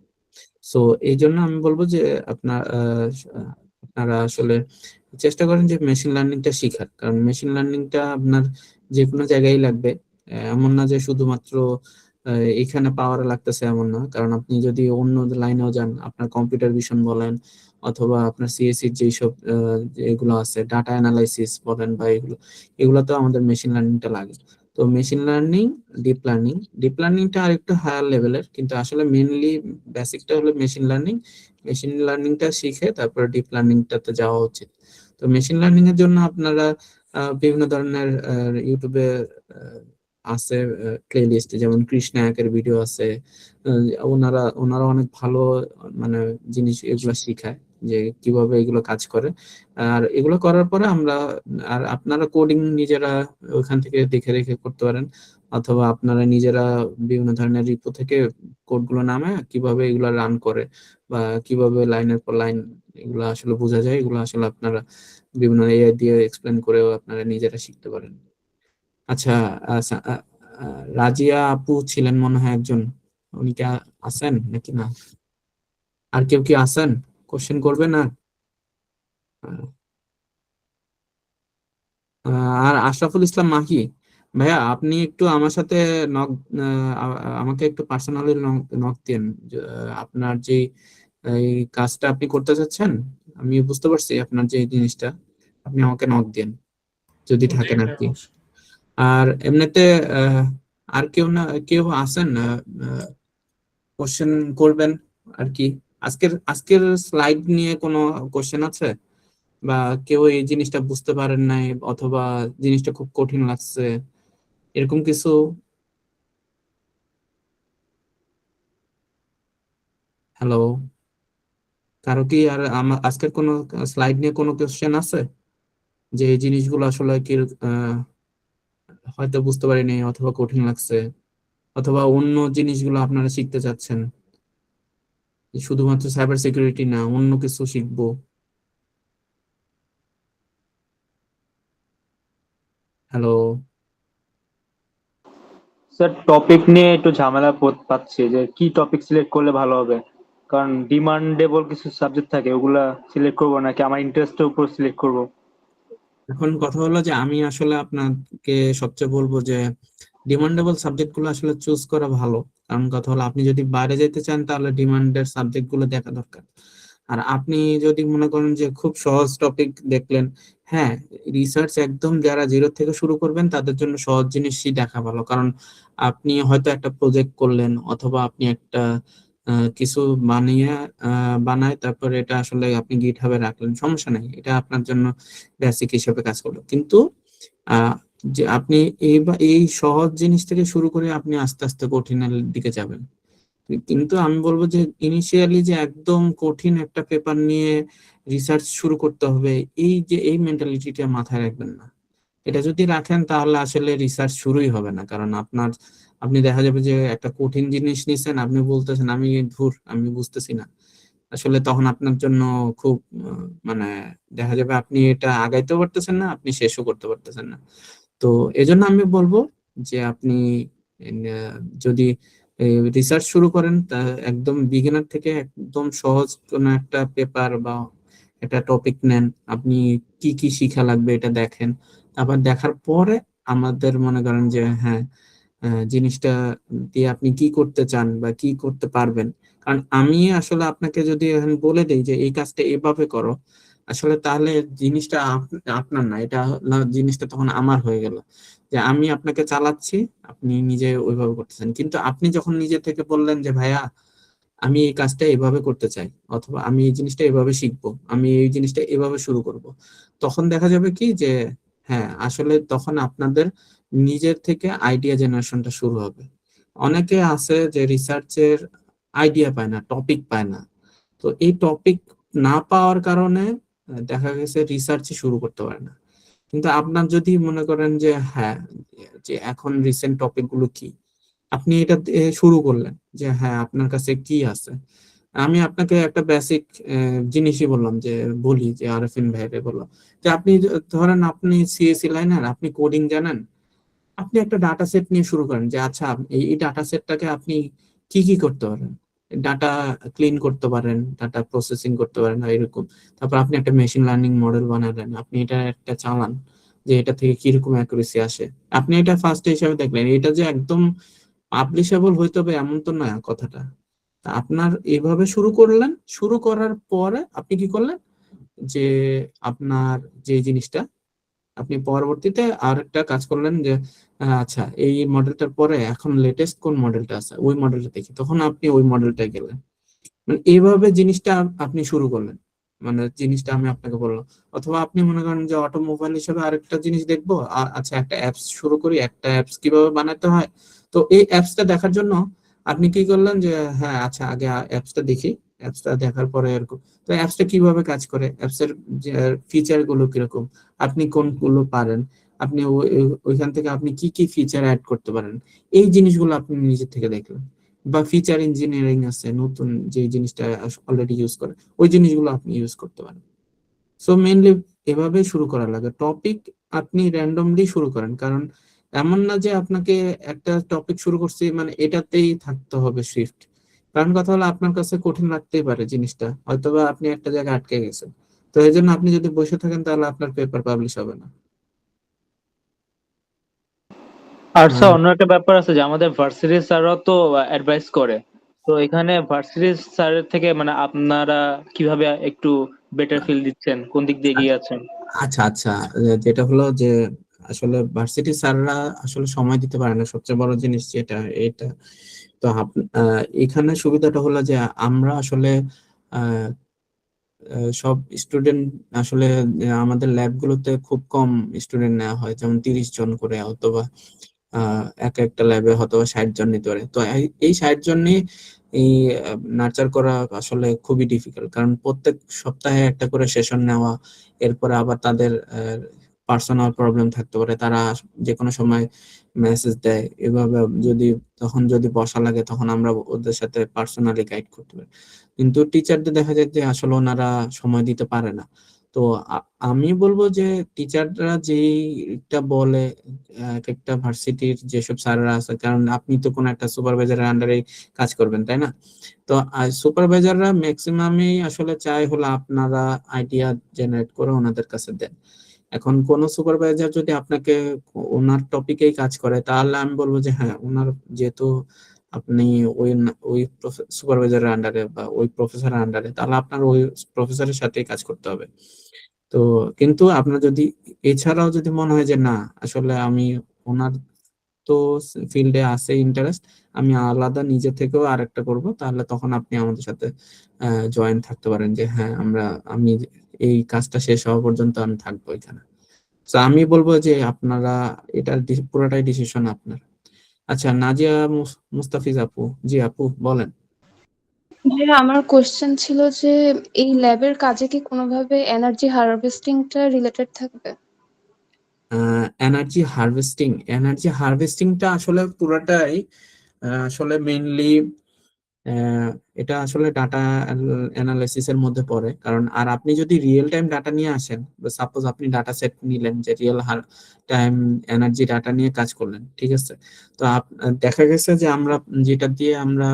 সো এই জন্য আমি বলবো যে আপনারা আসলে চেষ্টা করেন যে মেশিন লার্নিংটা শেখার, কারণ মেশিন লার্নিংটা আপনার যে কোনো জায়গায় লাগবে, এমন না যে শুধুমাত্র এখানে পাওয়ার লাগতেছে এমন না। কারণ আপনি যদি অন্য লাইনেও যান, আপনার কম্পিউটার ভিশন বলেন অথবা আপনার সিএসসি যেসব এগুলো আছে, ডাটা অ্যানালাইসিস বলেন বা এগুলো তো আমাদের মেশিন লার্নিংটা লাগে। তো মেশিন লার্নিং, ডিপ লার্নিংটা আরেকটু হায়ার লেভেলের, কিন্তু আসলে মেইনলি বেসিকটা হলো মেশিন লার্নিংটা শিখে তারপর ডিপ লার্নিংটাতে যাওয়া উচিত। তো মেশিন লার্নিং এর জন্য আপনারা বিভিন্ন ধরনের ইউটিউবে আছে প্লেলিস্ট, যেমন কৃষ্ণা একের ভিডিও আছে, ওনারা অনেক ভালো মানে জিনিস এগুলো শিখায় যে কিভাবে এগুলো কাজ করে। আর এগুলো করার পরে আর আপনারা কোডিং নিজেরা ওখান থেকে দেখে দেখে করতে পারেন, অথবা আপনারা নিজেরা বিভিন্ন ধরনের রিপো থেকে কোডগুলো নামে কিভাবে এগুলো রান করে বা কিভাবে লাইনের পর লাইন এগুলো আসলে বোঝা যায়, এগুলো আসলে আপনারা বিভিন্ন এআই দিয়ে এক্সপ্লেন করেও আপনারা নিজেরা শিখতে পারেন। আচ্ছা, রাজিয়া আপু ছিলেন মনে হয় একজন, উনি কি আছেন নাকি না? আর কেউ কি আছেন কোশ্চেন করবেন? আর আশরাফুল ইসলাম মাহি, ভাইয়া আপনি একটু আমার সাথে নক আমাকে একটু পার্সোনালি নক দিন। আপনার যে এই কাজটা আপনি করতে চাচ্ছেন, আমি বুঝতে পারছি আপনার যে জিনিসটা, আপনি আমাকে নক দিন যদি জি থাকেন আর ভাই, কি। অবশ্যই। আর এমনিতে আর কেউ আছেন কোশ্চেন করবেন আর কি? আজকের স্লাইড নিয়ে কোনো কোশ্চেন আছে, বা কেউ এই জিনিসটা বুঝতে পারেন নাই অথবা জিনিসটা খুব কঠিন লাগছে, এরকম কিছু? হ্যালো, কারো কি আর আজকের কোনো স্লাইড নিয়ে কোনো কোশ্চেন আছে, যে এই জিনিসগুলো আসলে কি হয়তো বুঝতে পারিনি অথবা কঠিন লাগছে, অথবা অন্য জিনিসগুলো আপনারা শিখতে চাচ্ছেন, শুধুমাত্র সাইবার সিকিউরিটি না অন্য কিছু শিখবো? হ্যালো। স্যার টপিক নিয়ে একটু ঝামেলা পাচ্ছি, যে কি টপিক সিলেক্ট করলে ভালো হবে। কারণ ডিমান্ডেবল কিছু সাবজেক্ট থাকে, ওগুলা সিলেক্ট করবো নাকি আমার ইন্টারেস্টের উপর সিলেক্ট করবো? এখন কথা হলো যে আমি আসলে আপনাকে সবচেয়ে বলবো যে ডিমান্ডেবল সাবজেক্ট গুলো আসলে চুজ করা ভালো। কারণ কথা হলো আপনি যদি বাইরে যেতে চান তাহলে ডিমান্ডের সাবজেক্ট গুলো দেখা দরকার। আর আপনি যদি মনে করেন যে খুব সহজ টপিক দেখলেন, হ্যাঁ, রিসার্চ একদম যারা জিরো থেকে শুরু করবেন তাদের জন্য সহজ জিনিসই দেখা ভালো। কারণ আপনি হয়তো একটা প্রজেক্ট করলেন অথবা আপনি একটা কিছু বানায় তারপরে এটা আসলে আপনি গিটহাবে রাখলেন, সমস্যা নেই, এটা আপনার জন্য বেসিক হিসেবে কাজ করলো। কিন্তু আহ যে আপনি এই সহজ জিনিস থেকে শুরু করে আপনি আস্তে আস্তে কঠিনের দিকে যাবেন। কিন্তু আমি বলবো যে ইনিশিয়ালি যে একদম কঠিন একটা পেপার নিয়ে রিসার্চ শুরু করতে হবে, এই মেন্টালিটিটা মাথায় রাখবেন না। এটা যদি রাখেন তাহলে আসলে রিসার্চ শুরুই হবে না। কারণ আপনি দেখা যাবে যে একটা কঠিন জিনিস নিছেন, আপনি বলতেছেন আমি বুঝতেছি না, আসলে তখন আপনার জন্য খুব মানে দেখা যাবে আপনি এটা আগাইতেও পারতেছেন না, আপনি শেষও করতে পারতেছেন না। তো এজন্য আমি বলবো যে আপনি যদি রিসার্চ শুরু করেন তা একদম বিগিনার থেকে একদম সহজ কোনো একটা পেপার বা একটা টপিক নেন, আপনি কি কি শিখা লাগবে এটা দেখেন। তারপর দেখার পরে আমাদের মনে করেন যে হ্যাঁ, জিনিসটা দিয়ে আপনি কি করতে চান বা কি করতে পারবেন। কারণ আমি আসলে আপনাকে যদি এখন বলে দেই যে এই কাজটা এভাবে করো, আসলে তাহলে জিনিসটা আপনার না, এটা জিনিসটা তখন আমার হয়ে গেল, যে আমি আপনাকে চালাচ্ছি, আপনি নিজে ওইভাবে করতেছেন। কিন্তু আপনি যখন নিজে থেকে বললেন যে ভাইয়া আমি এই কাজটা এভাবে করতে চাই, অথবা আমি এই জিনিসটা এভাবে শিখবো, আমি এই জিনিসটা এভাবে শুরু করব, তখন দেখা যাবে কি যে হ্যাঁ, আসলে তখন আপনাদের নিজের থেকে আইডিয়া জেনারেশনটা শুরু হবে। অনেকে আছে যে রিসার্চের আইডিয়া পায় না, টপিক পায় না। তো এই টপিক না পাওয়ার কারণে দেখা গেছে রিসার্চই শুরু করতে পারে না। কিন্তু আপনার যদি মনে করেন যে হ্যাঁ, যে এখন রিসেন্ট টপিক গুলো কি, আপনি এটা দিয়ে শুরু করলেন যে হ্যাঁ আপনার কাছে কি আছে। আমি আপনাকে একটা বেসিক জিনিসই বললাম, যে বলি যে আরফিন ভাইরে বললাম যে আপনি ধরেন আপনি সিএসসি লাইনার, আপনি কোডিং জানেন, আপনি একটা ডাটা সেট নিয়ে শুরু করেন যে আচ্ছা এই ডাটা সেটটাকে আপনি কি কি করতে পারেন, ডাটা ক্লিন করতে পারেন, ডাটা প্রসেসিং করতে পারেন এরকম। তারপর আপনি একটা মেশিন লার্নিং মডেল বানালেন, আপনি এটা একটা চালান যে এটা থেকে কিরকম অ্যাকুরেসি আসে। আপনি এটা ফার্স্ট হিসাবে দেখলেন, এটা যে একদম পাবলিশেবল হইতে হবে এমন তো না কথাটা। তা আপনার এভাবে শুরু করলেন, শুরু করার পরে আপনি কি করলেন যে আপনার যে জিনিসটা আপনি পরবর্তীতে আর একটা কাজ করলেন যে আচ্ছা এই মডেলটার পরে এখন লেটেস্ট কোন মডেলটা আছে ওই মডেলটা দেখি, তখন আপনি ওই মডেলটায় গেলেন। মানে এইভাবে জিনিসটা আপনি শুরু করলেন, মানে জিনিসটা আমি আপনাকে বললাম। অথবা আপনি মনে করেন যে অটোমোবাইল হিসেবে আরেকটা জিনিস দেখবো, আচ্ছা একটা অ্যাপস শুরু করি, একটা অ্যাপস কিভাবে বানাতে হয়। তো এই অ্যাপসটা দেখার জন্য আপনি কি করলেন যে হ্যাঁ আচ্ছা আগে অ্যাপসটা দেখি, অ্যাপসটা দেখার পরে এরকম তো অ্যাপসটা কিভাবে কাজ করে, অ্যাপসের ফিচার গুলো কিরকম, আপনি কোনগুলো পারেন, আপনি ওইখান থেকে আপনি কি কি ফিচার অ্যাড করতে পারেন, এই জিনিসগুলো আপনি নিজে থেকে দেখলেন। বা ফিচার ইঞ্জিনিয়ারিং আছে, নতুন যে জিনিসটা অলরেডি ইউজ করে ওই জিনিসগুলো আপনি ইউজ করতে পারেন। সো মেইনলি এভাবে শুরু করা লাগে। টপিক আপনি র্যান্ডমলি শুরু করেন, কারণ এমন না যে আপনাকে একটা টপিক শুরু করছি মানে এটাতেই থাকতে হবে শিফট। কারণ কথা হলো আপনার কাছে কঠিন লাগতেই পারে জিনিসটা, হয়তোবা আপনি একটা জায়গায় আটকে গেছেন। তো এই জন্য আপনি যদি বসে থাকেন তাহলে আপনার পেপার পাবলিশ হবে না। আর স্যার অন্য একটা ব্যাপার আছে যে আমাদের ভার্সিটি স্যাররাও তো অ্যাডভাইস করে, তো এখানে ভার্সিটি স্যারের থেকে মানে আপনারা কিভাবে একটু বেটার ফিল দিচ্ছেন, কোন দিক দিয়ে এগিয়ে আছেন? আচ্ছা আচ্ছা, যেটা হলো যে আসলে ভার্সিটি স্যাররা আসলে সময় দিতে পারে না, সবচেয়ে বড় জিনিস যেটা এটা। তো এখানে সুবিধাটা হলো যে আমরা আসলে আহ, সব স্টুডেন্ট আসলে আমাদের ল্যাবগুলোতে খুব কম স্টুডেন্ট নেওয়া হয়, যেমন 30 জন করে, অথবা এক একটা ল্যাবে হয়তো 60 জন নিতে পারে। তো এই 60 জন নিয়ে এই নার্চার করা আসলে খুবই ডিফিকাল্ট, কারণ প্রত্যেক সপ্তাহে একটা করে সেশন নেওয়া, এরপরে আবার তাদের পার্সোনাল প্রবলেম থাকতে পারে, তারা যে কোনো সময় মেসেজ দেয়, এভাবে তখন যদি বসা লাগে তখন আমরা ওদের সাথে পার্সোনালি গাইড করতে পারি। কিন্তু টিচারদের দেখা যায় যে আসলে ওনারা সময় দিতে পারে না। তো আমি বলবো যে টিচাররা যেইটা বলে এক একটা ভার্সিটির যেসব স্যাররা আছে, কারণ আপনি তো কোনো একটা সুপারভাইজারের আন্ডারে কাজ করবেন, তাই না? তো সুপারভাইজাররা ম্যাক্সিমামই আসলে চায় হলো আপনারা আইডিয়া জেনারেট করে ওনাদের কাছে দেন। এখন কোন সুপারভাইজার যদি আপনাকে ওনার টপিকেই কাজ করে, তাহলে আমি বলবো যে হ্যাঁ, ওনার যেহেতু আপনি ওই ওই সুপারভাইজারের আন্ডারে বা ওই প্রফেসরের আন্ডারে, তাহলে আপনার ওই প্রফেসরের সাথেই কাজ করতে হবে। তো কিন্তু আপনার যদি এছাড়াও যদি মনে হয় যে না, আসলে আমি ওনার তো ফিল্ডে আছে ইন্টারেস্ট, আমি আলাদা নিজে থেকেও আরেকটা করব, তাহলে তখন আপনি আমাদের সাথে জয়েন থাকতে পারেন যে হ্যাঁ, আমি এই কাজটা শেষ হওয়া পর্যন্ত আমি থাকবো এখানে। তো আমি বলবো যে আপনারা এটা পুরোটাই ডিসিশন আপনার। আচ্ছা, নাজিয়া মুস্তাফিজ আপু, জি আপু বলেন। ভাইয়া আমার কোশ্চেন ছিল যে এই ল্যাবের কাজে কি কোনোভাবে এনার্জি হারভেস্টিংটা রিলেটেড থাকবে? এনার্জি হারভেস্টিংটা আসলে পুরোটাই আসলে মেইনলি এটা আসলে ডাটা অ্যানালাইসিস এর মধ্যে পড়ে। কারণ আর আপনি যদি রিয়েল টাইম ডাটা নিয়ে আসেন, সাপোজ আপনি ডাটা সেট নিলেন যে রিয়েল টাইম এনার্জি ডাটা নিয়ে কাজ করলেন, ঠিক আছে? তো দেখা গেছে যে আমরা যেটা দিয়ে আমরা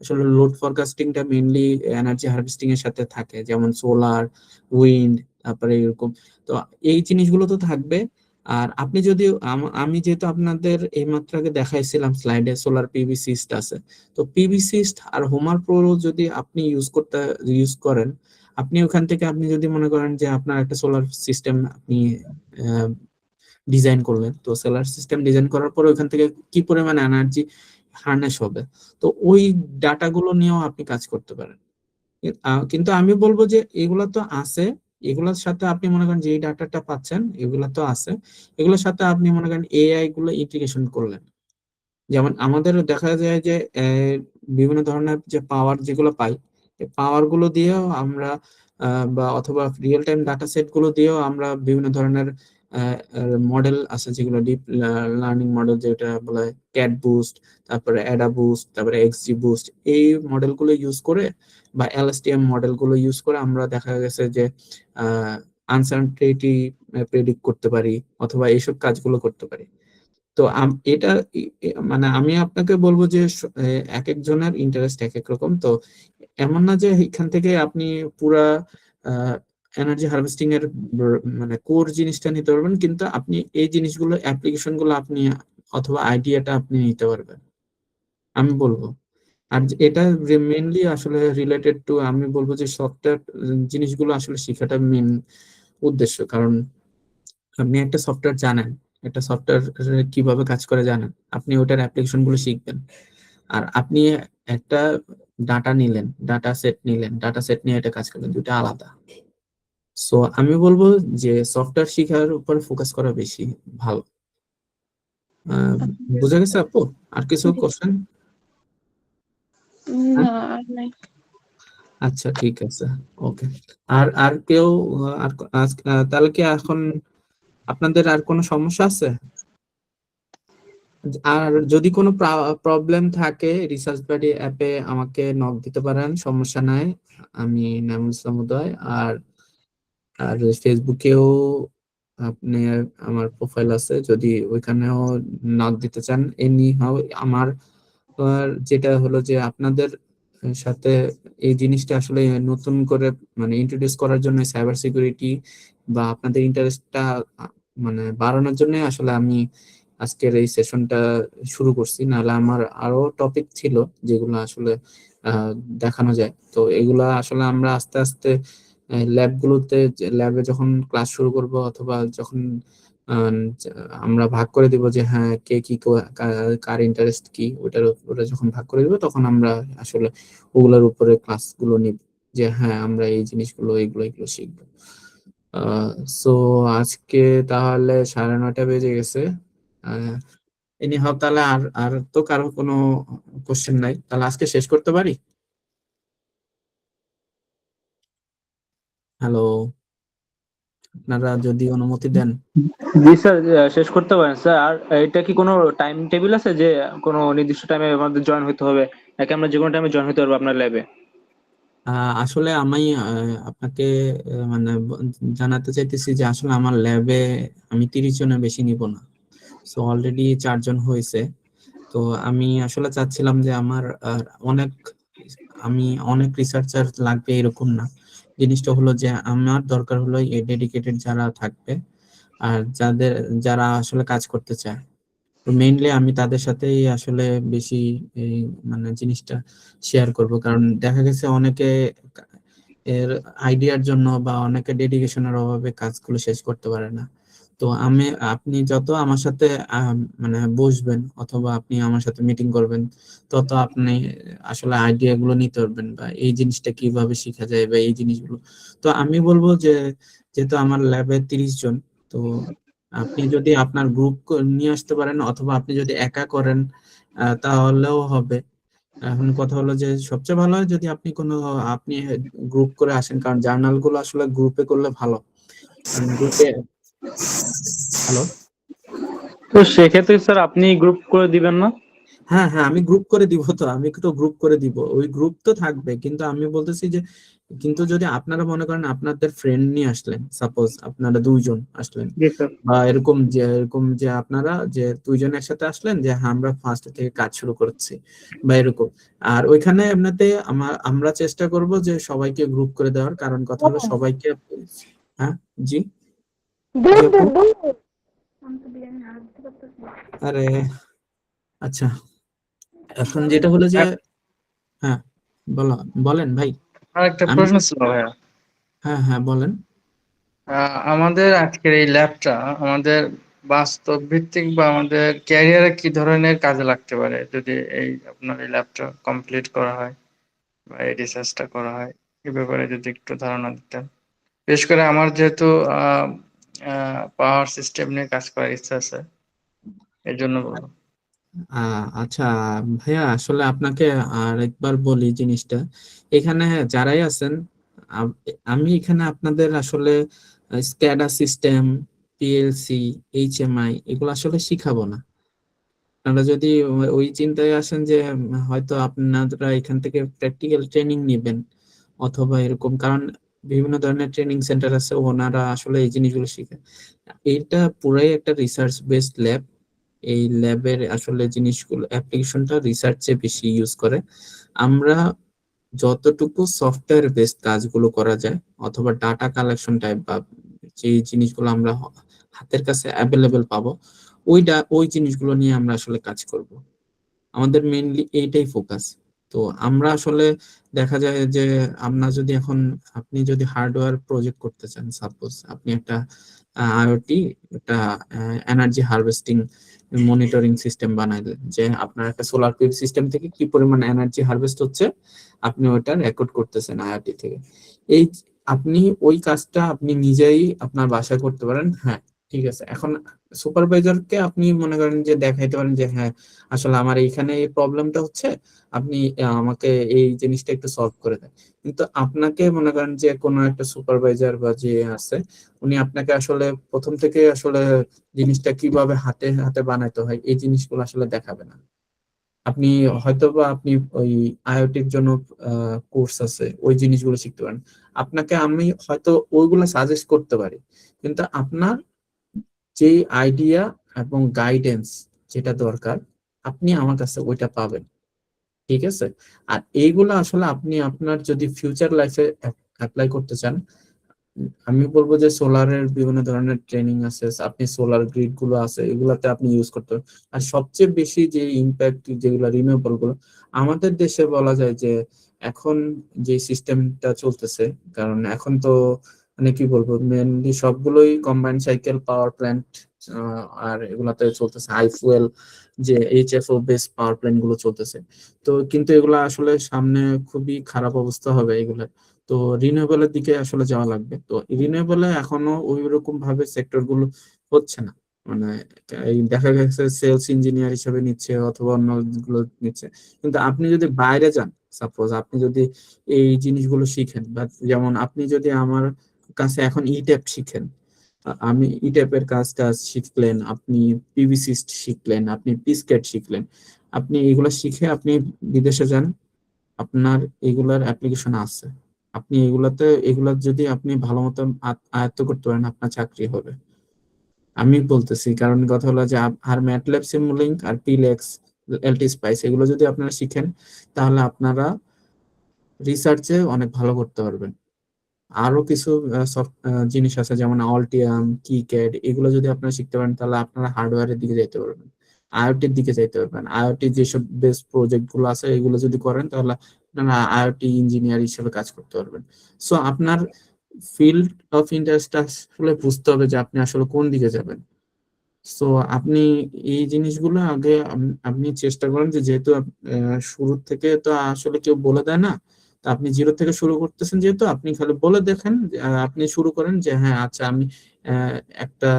আসলে লোড ফরকাস্টিংটা মেইনলি এনার্জি হারভেস্টিং এর সাথে থাকে, যেমন সোলার, উইন্ড, তারপরে এরকম। তো এই জিনিসগুলো তো থাকবে। আর আপনি যদি আমি যেহেতু আপনাদের এইমাত্র আগে দেখাইছিলাম স্লাইডে সোলার পিভি সিস্ট আছে, তো পিভি সিস্ট আর হোমার প্রো যদি আপনি ইউজ করেন, আপনি ওখান থেকে আপনি যদি মনে করেন যে আপনার একটা সোলার সিস্টেম আপনি ডিজাইন করলেন, তো সোলার সিস্টেম ডিজাইন করার পরে ওখান থেকে কি পরিমাণ এনার্জি হার্নেস হবে, তো ওই ডাটাগুলো নিয়েও আপনি কাজ করতে পারেন। কিন্তু আমি বলবো যে এগুলা তো আছে, এগুলোর সাথে আপনি মনে করেন যে এই ডাটাটা পাচ্ছেন, এগুলা তো আছে, এগুলোর সাথে আপনি মনে করেন এআই গুলো ইন্টিগ্রেশন করলেন। যেমন আমাদের দেখা যায় যে বিভিন্ন ধরনের যে পাওয়ার যেগুলো পাই, এই পাওয়ার গুলো দিয়েও আমরা বা অথবা রিয়েল টাইম ডাটা সেট গুলো দিয়েও আমরা বিভিন্ন ধরনের মডেল আছে, যেগুলো ডিপ লার্নিং মডেল যেটা বলা হয় ক্যাট বুস্ট, তারপরে অ্যাডা বুস্ট, তারপরে এক্সজি বুস্ট, এই মডেলগুলো ইউজ করে বা এলএসটিএম মডেলগুলো ইউজ করে আমরা দেখা গেছে যে আনসার্টেনিটি প্রেডিক্ট করতে পারি অথবা এইসব কাজগুলো করতে পারি। তো এটা মানে আমি আপনাকে বলবো যে এক একজনের ইন্টারেস্ট এক এক রকম। তো এমন না যে এখান থেকে আপনি পুরা এনার্জি হারভেস্টিং এর মানে কোর জিনিসটা নিতে পারবেন, কিন্তু আপনি এই জিনিসগুলো অ্যাপ্লিকেশন গুলো আপনি অথবা আইডিয়াটা আপনি নিতে পারবেন, আমি বলবো। আর এটা মেইনলি আসলে রিলেটেড টু, আমি বলবো যে সফটওয়্যার জিনিসগুলো আসলে শেখাটা মেইন উদ্দেশ্য। কারণ আপনি একটা সফটওয়্যার জানেন, একটা সফটওয়্যার কিভাবে কাজ করে জানেন, আপনি ওটার অ্যাপ্লিকেশন গুলো শিখবেন। আর আপনি একটা ডাটা নিলেন, ডাটা সেট নিলেন, ডাটা সেট নিয়ে এটা কাজ করবেন, দুটো আলাদা। সো আমি বলবো যে সফটওয়্যার শেখার উপর ফোকাস করা বেশি ভালো। বুঝা গেছে আপু? আর কিছু কোশ্চেন? না আর নাই। আচ্ছা, ঠিক আছে, ওকে। আর আর কেউ আর তাহলে কি এখন আপনাদের আর কোনো সমস্যা আছে? আর যদি কোনো প্রবলেম থাকে রিসার্চ বাডি অ্যাপে আমাকে নক দিতে পারেন, সমস্যা নাই। আমি নামুল ইসলাম উদয়। আর আর ফেসবুকেও আপনি আমার প্রোফাইল আছে, যদি ওইখানেও নক দিতে চান এনি হাউ। আমার যেটা হলো যে আপনাদের সাথে এই জিনিসটা আসলে নতুন করে মানে ইন্ট্রোডিউস করার জন্য সাইবার সিকিউরিটি বা আপনাদের ইন্টারেস্টটা মানে বাড়ানোর জন্য আসলে আমি আজকের এই সেশনটা শুরু করছি। নাহলে আমার আরো টপিক ছিল যেগুলো আসলে দেখানো যায়। তো এগুলা আসলে আমরা আস্তে আস্তে ল্যাবে যখন ক্লাস শুরু করব অথবা যখন আমরা ভাগ করে দিব যে হ্যাঁ কে কি কার ইন্টারেস্ট কি, ওটার উপরে যখন ভাগ করে দিব তখন আমরা আসলে ওগুলোর উপরে ক্লাসগুলো নিব যে হ্যাঁ আমরা এই জিনিসগুলো এগুলো এগুলো শিখবো। সো আজকে তাহলে 9:30 বেজে গেছে। এনি হোক, তাহলে আর আর তো কারো কোনো কোশ্চেন নাই, তাহলে আজকে শেষ করতে পারি? হ্যালো, আপনারা যদি অনুমতি দেন। জি স্যার, শেষ করতে পারেন স্যার। আর এটা কি কোনো টাইম টেবিল আছে যে কোনো নির্দিষ্ট টাইমে আমাদের জয়েন হতে হবে, নাকি আমরা যে কোনো টাইমে জয়েন হতে পারবো আপনার ল্যাবে? আসলে আমি আপনাকে মানে জানাতে চাইতেছি যে আসলে আমার ল্যাবে আমি 30 জনের বেশি নিব না। সো অলরেডি 4 জন হয়েছে। তো আমি আসলে চাচ্ছিলাম যে আমার অনেক আমি অনেক রিসার্চার লাগবে এরকম না। জিনিসটা হলো যে আমার দরকার হলো এই ডেডিকেটেড যারা থাকবে আর যারা আসলে কাজ করতে চায়। তো মেইনলি আমি তাদের সাথেই আসলে বেশি এই মানে জিনিসটা শেয়ার করব, কারণ দেখা গেছে অনেকে এর আইডিয়ার জন্য বা অনেকে ডেডিকেশনের অভাবে কাজগুলো শেষ করতে পারে না। তো আপনি যত আমার সাথে মানে বসবেন অথবা আপনি আমার সাথে মিটিং করবেন, তত আপনি আসলে আইডিয়া গুলো নিতে পারবেন বা এই জিনিসটা কিভাবে শেখা যায় বা এই জিনিসগুলো। তো আমি বলবো যে যেহেতু আমার ল্যাবে 30 জন, তো আপনি যদি আপনার গ্রুপ নিয়ে আসতে পারেন অথবা আপনি যদি একা করেন তাহলেও হবে। এখন কথা হলো যে সবচেয়ে ভালো হয় যদি আপনি গ্রুপ করে আসেন, কারণ জার্নাল গুলো আসলে গ্রুপে করলে ভালো। কারণ গ্রুপে হ্যালো তো সেক্ষেত্রে স্যার আপনি গ্রুপ করে দিবেন না? হ্যাঁ হ্যাঁ আমি গ্রুপ করে দিব, তো আমি তো গ্রুপ করে দিব, ওই গ্রুপ তো থাকবে, কিন্তু আমি বলতেছি যে কিন্তু যদি আপনারা মনে করেন আপনাদের ফ্রেন্ড নিয়ে আসলেন, সাপোজ আপনারা 2 জন আসলেন জি স্যার। বা এরকম যে আপনারা যে 2 জন একসাথে আসলেন যে হ্যাঁ আমরা ফার্স্ট থেকে কাজ শুরু করছি বা এরকম। আর ওইখানে এমনিতে আমরা চেষ্টা করব যে সবাইকে গ্রুপ করে দেওয়ার, কারণ কথা হলো সবাইকে হ্যাঁ জি জি আপু? আরে আচ্ছা, এখন যেটা হলো যে হ্যাঁ বলেন ভাই। আর একটা আমি প্রশ্ন ছিল ভাইয়া। হ্যাঁ হ্যাঁ বলেন। আমাদের আজকের এই ল্যাবটা আমাদের বাস্তব ভিত্তিক বা আমাদের ক্যারিয়ারে কি ধরনের কাজে লাগতে পারে যদি এই আপনার এই ল্যাবটা কমপ্লিট করা হয় বা এই রিসার্চটা করা হয়, এই ব্যাপারে যদি একটু ধারণা দিতেন। বিশেষ করে আমার যেহেতু পাওয়ার সিস্টেম নিয়ে কাজ করার ইচ্ছা আছে, এর জন্য বলবো। আচ্ছা ভাইয়া, আসলে আপনাকে আরেকবার বলি জিনিসটা। এখানে যারাই আছেন আমি এখানে আপনাদের আসলে স্ক্যাডা সিস্টেম, পিএলসি, এইচএমআই এগুলো আসলে শিখাবো না। আপনারা যদি ওই চিন্তায় আসেন যে হয়তো আপনারা এখান থেকে প্র্যাকটিক্যাল ট্রেনিং নেবেন অথবা এরকম, কারণ বিভিন্ন ধরনের ট্রেনিং সেন্টার আছে, ওনারা আসলে এই জিনিসগুলো শিখায়। এটা পুরাই একটা রিসার্চ বেসড ল্যাব। এই ল্যাবের আসলে জিনিসগুলো অ্যাপ্লিকেশনটা রিসার্চে বেশি ইউজ করে। আমরা যতটুকু সফটওয়্যার বেসড কাজগুলো করা যায় অথবা ডাটা কালেকশন টাইপ বা যে জিনিসগুলো আমরা হাতের কাছে অ্যাভেলেবেল পাবো, ওই জিনিসগুলো নিয়ে আমরা আসলে কাজ করব। আমাদের মেইনলি এইটাই ফোকাস। তো আমরা আসলে দেখা যায় যে আপনি যদি হার্ডওয়্যার প্রজেক্ট করতে চান, সাপোজ আপনি একটা আইওটি একটা এনার্জি হারভেস্টিং মনিটরিং সিস্টেম বানাইলেন, যে আপনার একটা সোলার পিভি সিস্টেম থেকে কি পরিমাণ এনার্জি হারভেস্ট হচ্ছে আপনি ওটা রেকর্ড করতেছেন আইওটি থেকে। এই আপনি ওই কাজটা আপনি নিজেই আপনার বাসায় করতে পারেন, হ্যাঁ ঠিক আছে। এখন সুপারভাইজারকে আপনি মনে করেন যে দেখাইতে পারেন যে হ্যাঁ আসলে আমার এইখানে এই প্রবলেমটা হচ্ছে, আপনি আমাকে এই জিনিসটা একটু সলভ করে দেন। কিন্তু আপনাকে মনে করেন যে কোনো একটা সুপারভাইজার বা যে আছে, উনি আপনাকে আসলে প্রথম থেকে আসলে জিনিসটা কিভাবে হাতে হাতে বানাইতে হয় এই জিনিসগুলো আসলে দেখাবে না। আপনি হয়তোবা আপনি ওই আইওটির জন্য কোর্স আছে, ওই জিনিসগুলো শিখতে পারেন। আপনাকে আমি হয়তো ওইগুলো সাজেস্ট করতে পারি, কিন্তু আপনার যে আইডিয়া এবং গাইডেন্স যেটা দরকার আপনি আমার কাছে ওইটা পাবেন, ঠিক আছে? আর এইগুলো আসলে আপনি আপনার যদি ফিউচার লাইফে অ্যাপ্লাই করতে চান, আমি বলবো যে সোলারের বিভিন্ন ধরনের ট্রেনিং আছে, আপনি সোলার গ্রিড গুলো আছে এগুলাতে আপনি ইউজ করতে পারেন। আর সবচেয়ে বেশি যে ইম্প্যাক্ট যেগুলো রিনিউয়েবল গুলো আমাদের দেশে বলা যায় যে এখন যে সিস্টেমটা চলতেছে, কারণ এখন তো মানে কি বলবো মেনলি সবগুলোই কম্বাইন্ড সাইকেল পাওয়ার প্ল্যান্ট আর এগুলাতে চলতেছে হাই ফুয়েল যে এইচএফও বেস পাওয়ার প্ল্যান্ট গুলো চলতেছে। তো কিন্তু এগুলা আসলে সামনে খুবই খারাপ অবস্থা হবে এগুলা। তো রিনিউয়েবলের দিকে আসলে যাওয়া লাগবে। তো রিনিউয়েবলে এখনো ওই রকম ভাবে সেক্টর গুলো হচ্ছে না, মানে এই দেখা গেছে সেলস ইঞ্জিনিয়ার হিসেবে নিচ্ছে অথবা অন্য গুলো নিচ্ছে। কিন্তু আপনি যদি বাইরে যান, সাপোজ আপনি যদি এই জিনিসগুলো শিখেন বা যেমন আপনি যদি আমার কাছে এখন ইট্যাপ শিখেন, আমি ইট্যাপের কাজ শিখলেন, আপনি পিভিসি শিখলেন, আপনি পিসকেট শিখলেন, আপনি এগুলো শিখে আপনি বিদেশে যান, আপনার এগুলার অ্যাপ্লিকেশন আছে, আপনি এগুলা যদি আপনি ভালো মতো আয়ত্ত করতে পারেন আপনার চাকরি হবে। আমি বলতেছি, কারণ কথা হলো যে আর ম্যাটল্যাব সিমুলিংক আর পিলেক্স এলটি স্পাইস এগুলো যদি আপনারা শিখেন তাহলে আপনারা রিসার্চে অনেক ভালো করতে পারবেন। আরো কিছু জিনিস আছে যেমন অল্টিয়াম, কিক্যাড, এগুলো যদি আপনারা শিখতে পারেন তাহলে আপনারা হার্ডওয়্যারের দিকে যেতে পারবেন, আইওটির দিকে যেতে পারবেন। আইওটি যেসব বেস্ট প্রজেক্ট গুলো আছে এগুলো যদি করেন তাহলে আপনারা আইওটি ইঞ্জিনিয়ার হিসেবে কাজ করতে পারবেন। সো আপনার ফিল্ড অফ ইন্টারেস্ট আসলে বুঝতে হবে যে আপনি আসলে কোন দিকে যাবেন। সো আপনি এই জিনিসগুলো আগে আপনি চেষ্টা করেন যে, যেহেতু শুরু থেকে তো আসলে কেউ বলে দেয় না, তা আপনি জিরো থেকে শুরু করতেছেন, যেহেতু আপনি খালি বলে দেখেন, আপনি শুরু করেন যে হ্যাঁ আচ্ছা আমি একটা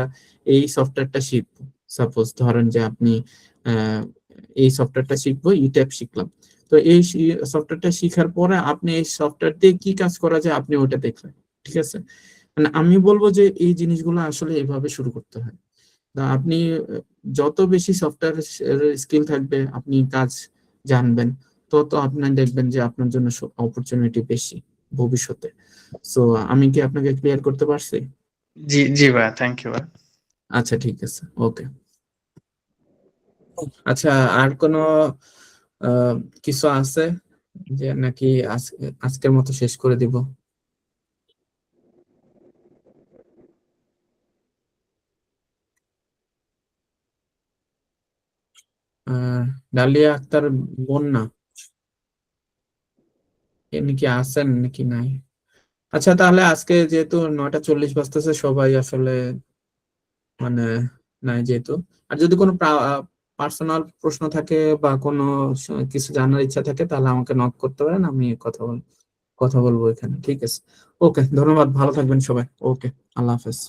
এই সফটওয়্যারটা শিখবো। সাপোজ ধরেন যে আপনি এই সফটওয়্যারটা শিখবো, ইট্যাপ শিখলাম, তো এই সফটওয়্যারটা শিখার পরে আপনি এই সফটওয়্যার দিয়ে কি কাজ করা যায় আপনি ওইটা দেখলেন, ঠিক আছে? মানে আমি বলবো যে এই জিনিসগুলো আসলে এভাবে শুরু করতে হয়। আপনি যত বেশি সফটওয়্যার স্কিল থাকবে, আপনি কাজ জানবেন, তত আপনি দেখবেন যে আপনার জন্য অপরচুনিটি বেশি ভবিষ্যতে। সো আমি কি আপনাকে ক্লিয়ার করতে পারছি? জি জি ভাই, থ্যাংক ইউ ভাই। আচ্ছা ঠিক আছে, ওকে। আচ্ছা, আর কোনো কিছু আছে যে নাকি আজকের মতো শেষ করে দিব? ডালিয়া আক্তার বোন না, এমনি কি আছেন নাকি নাই? আচ্ছা তাহলে আজকে যেহেতু 9:40 বাজতেছে, সবাই আসলে মানে নাই যেহেতু, আর যদি কোনো পার্সোনাল প্রশ্ন থাকে বা কোনো কিছু জানার ইচ্ছা থাকে তাহলে আমাকে নক করতে পারেন, আমি কথা বলবো এখানে, ঠিক আছে? ওকে, ধন্যবাদ, ভালো থাকবেন সবাই। ওকে, আল্লাহ হাফেজ।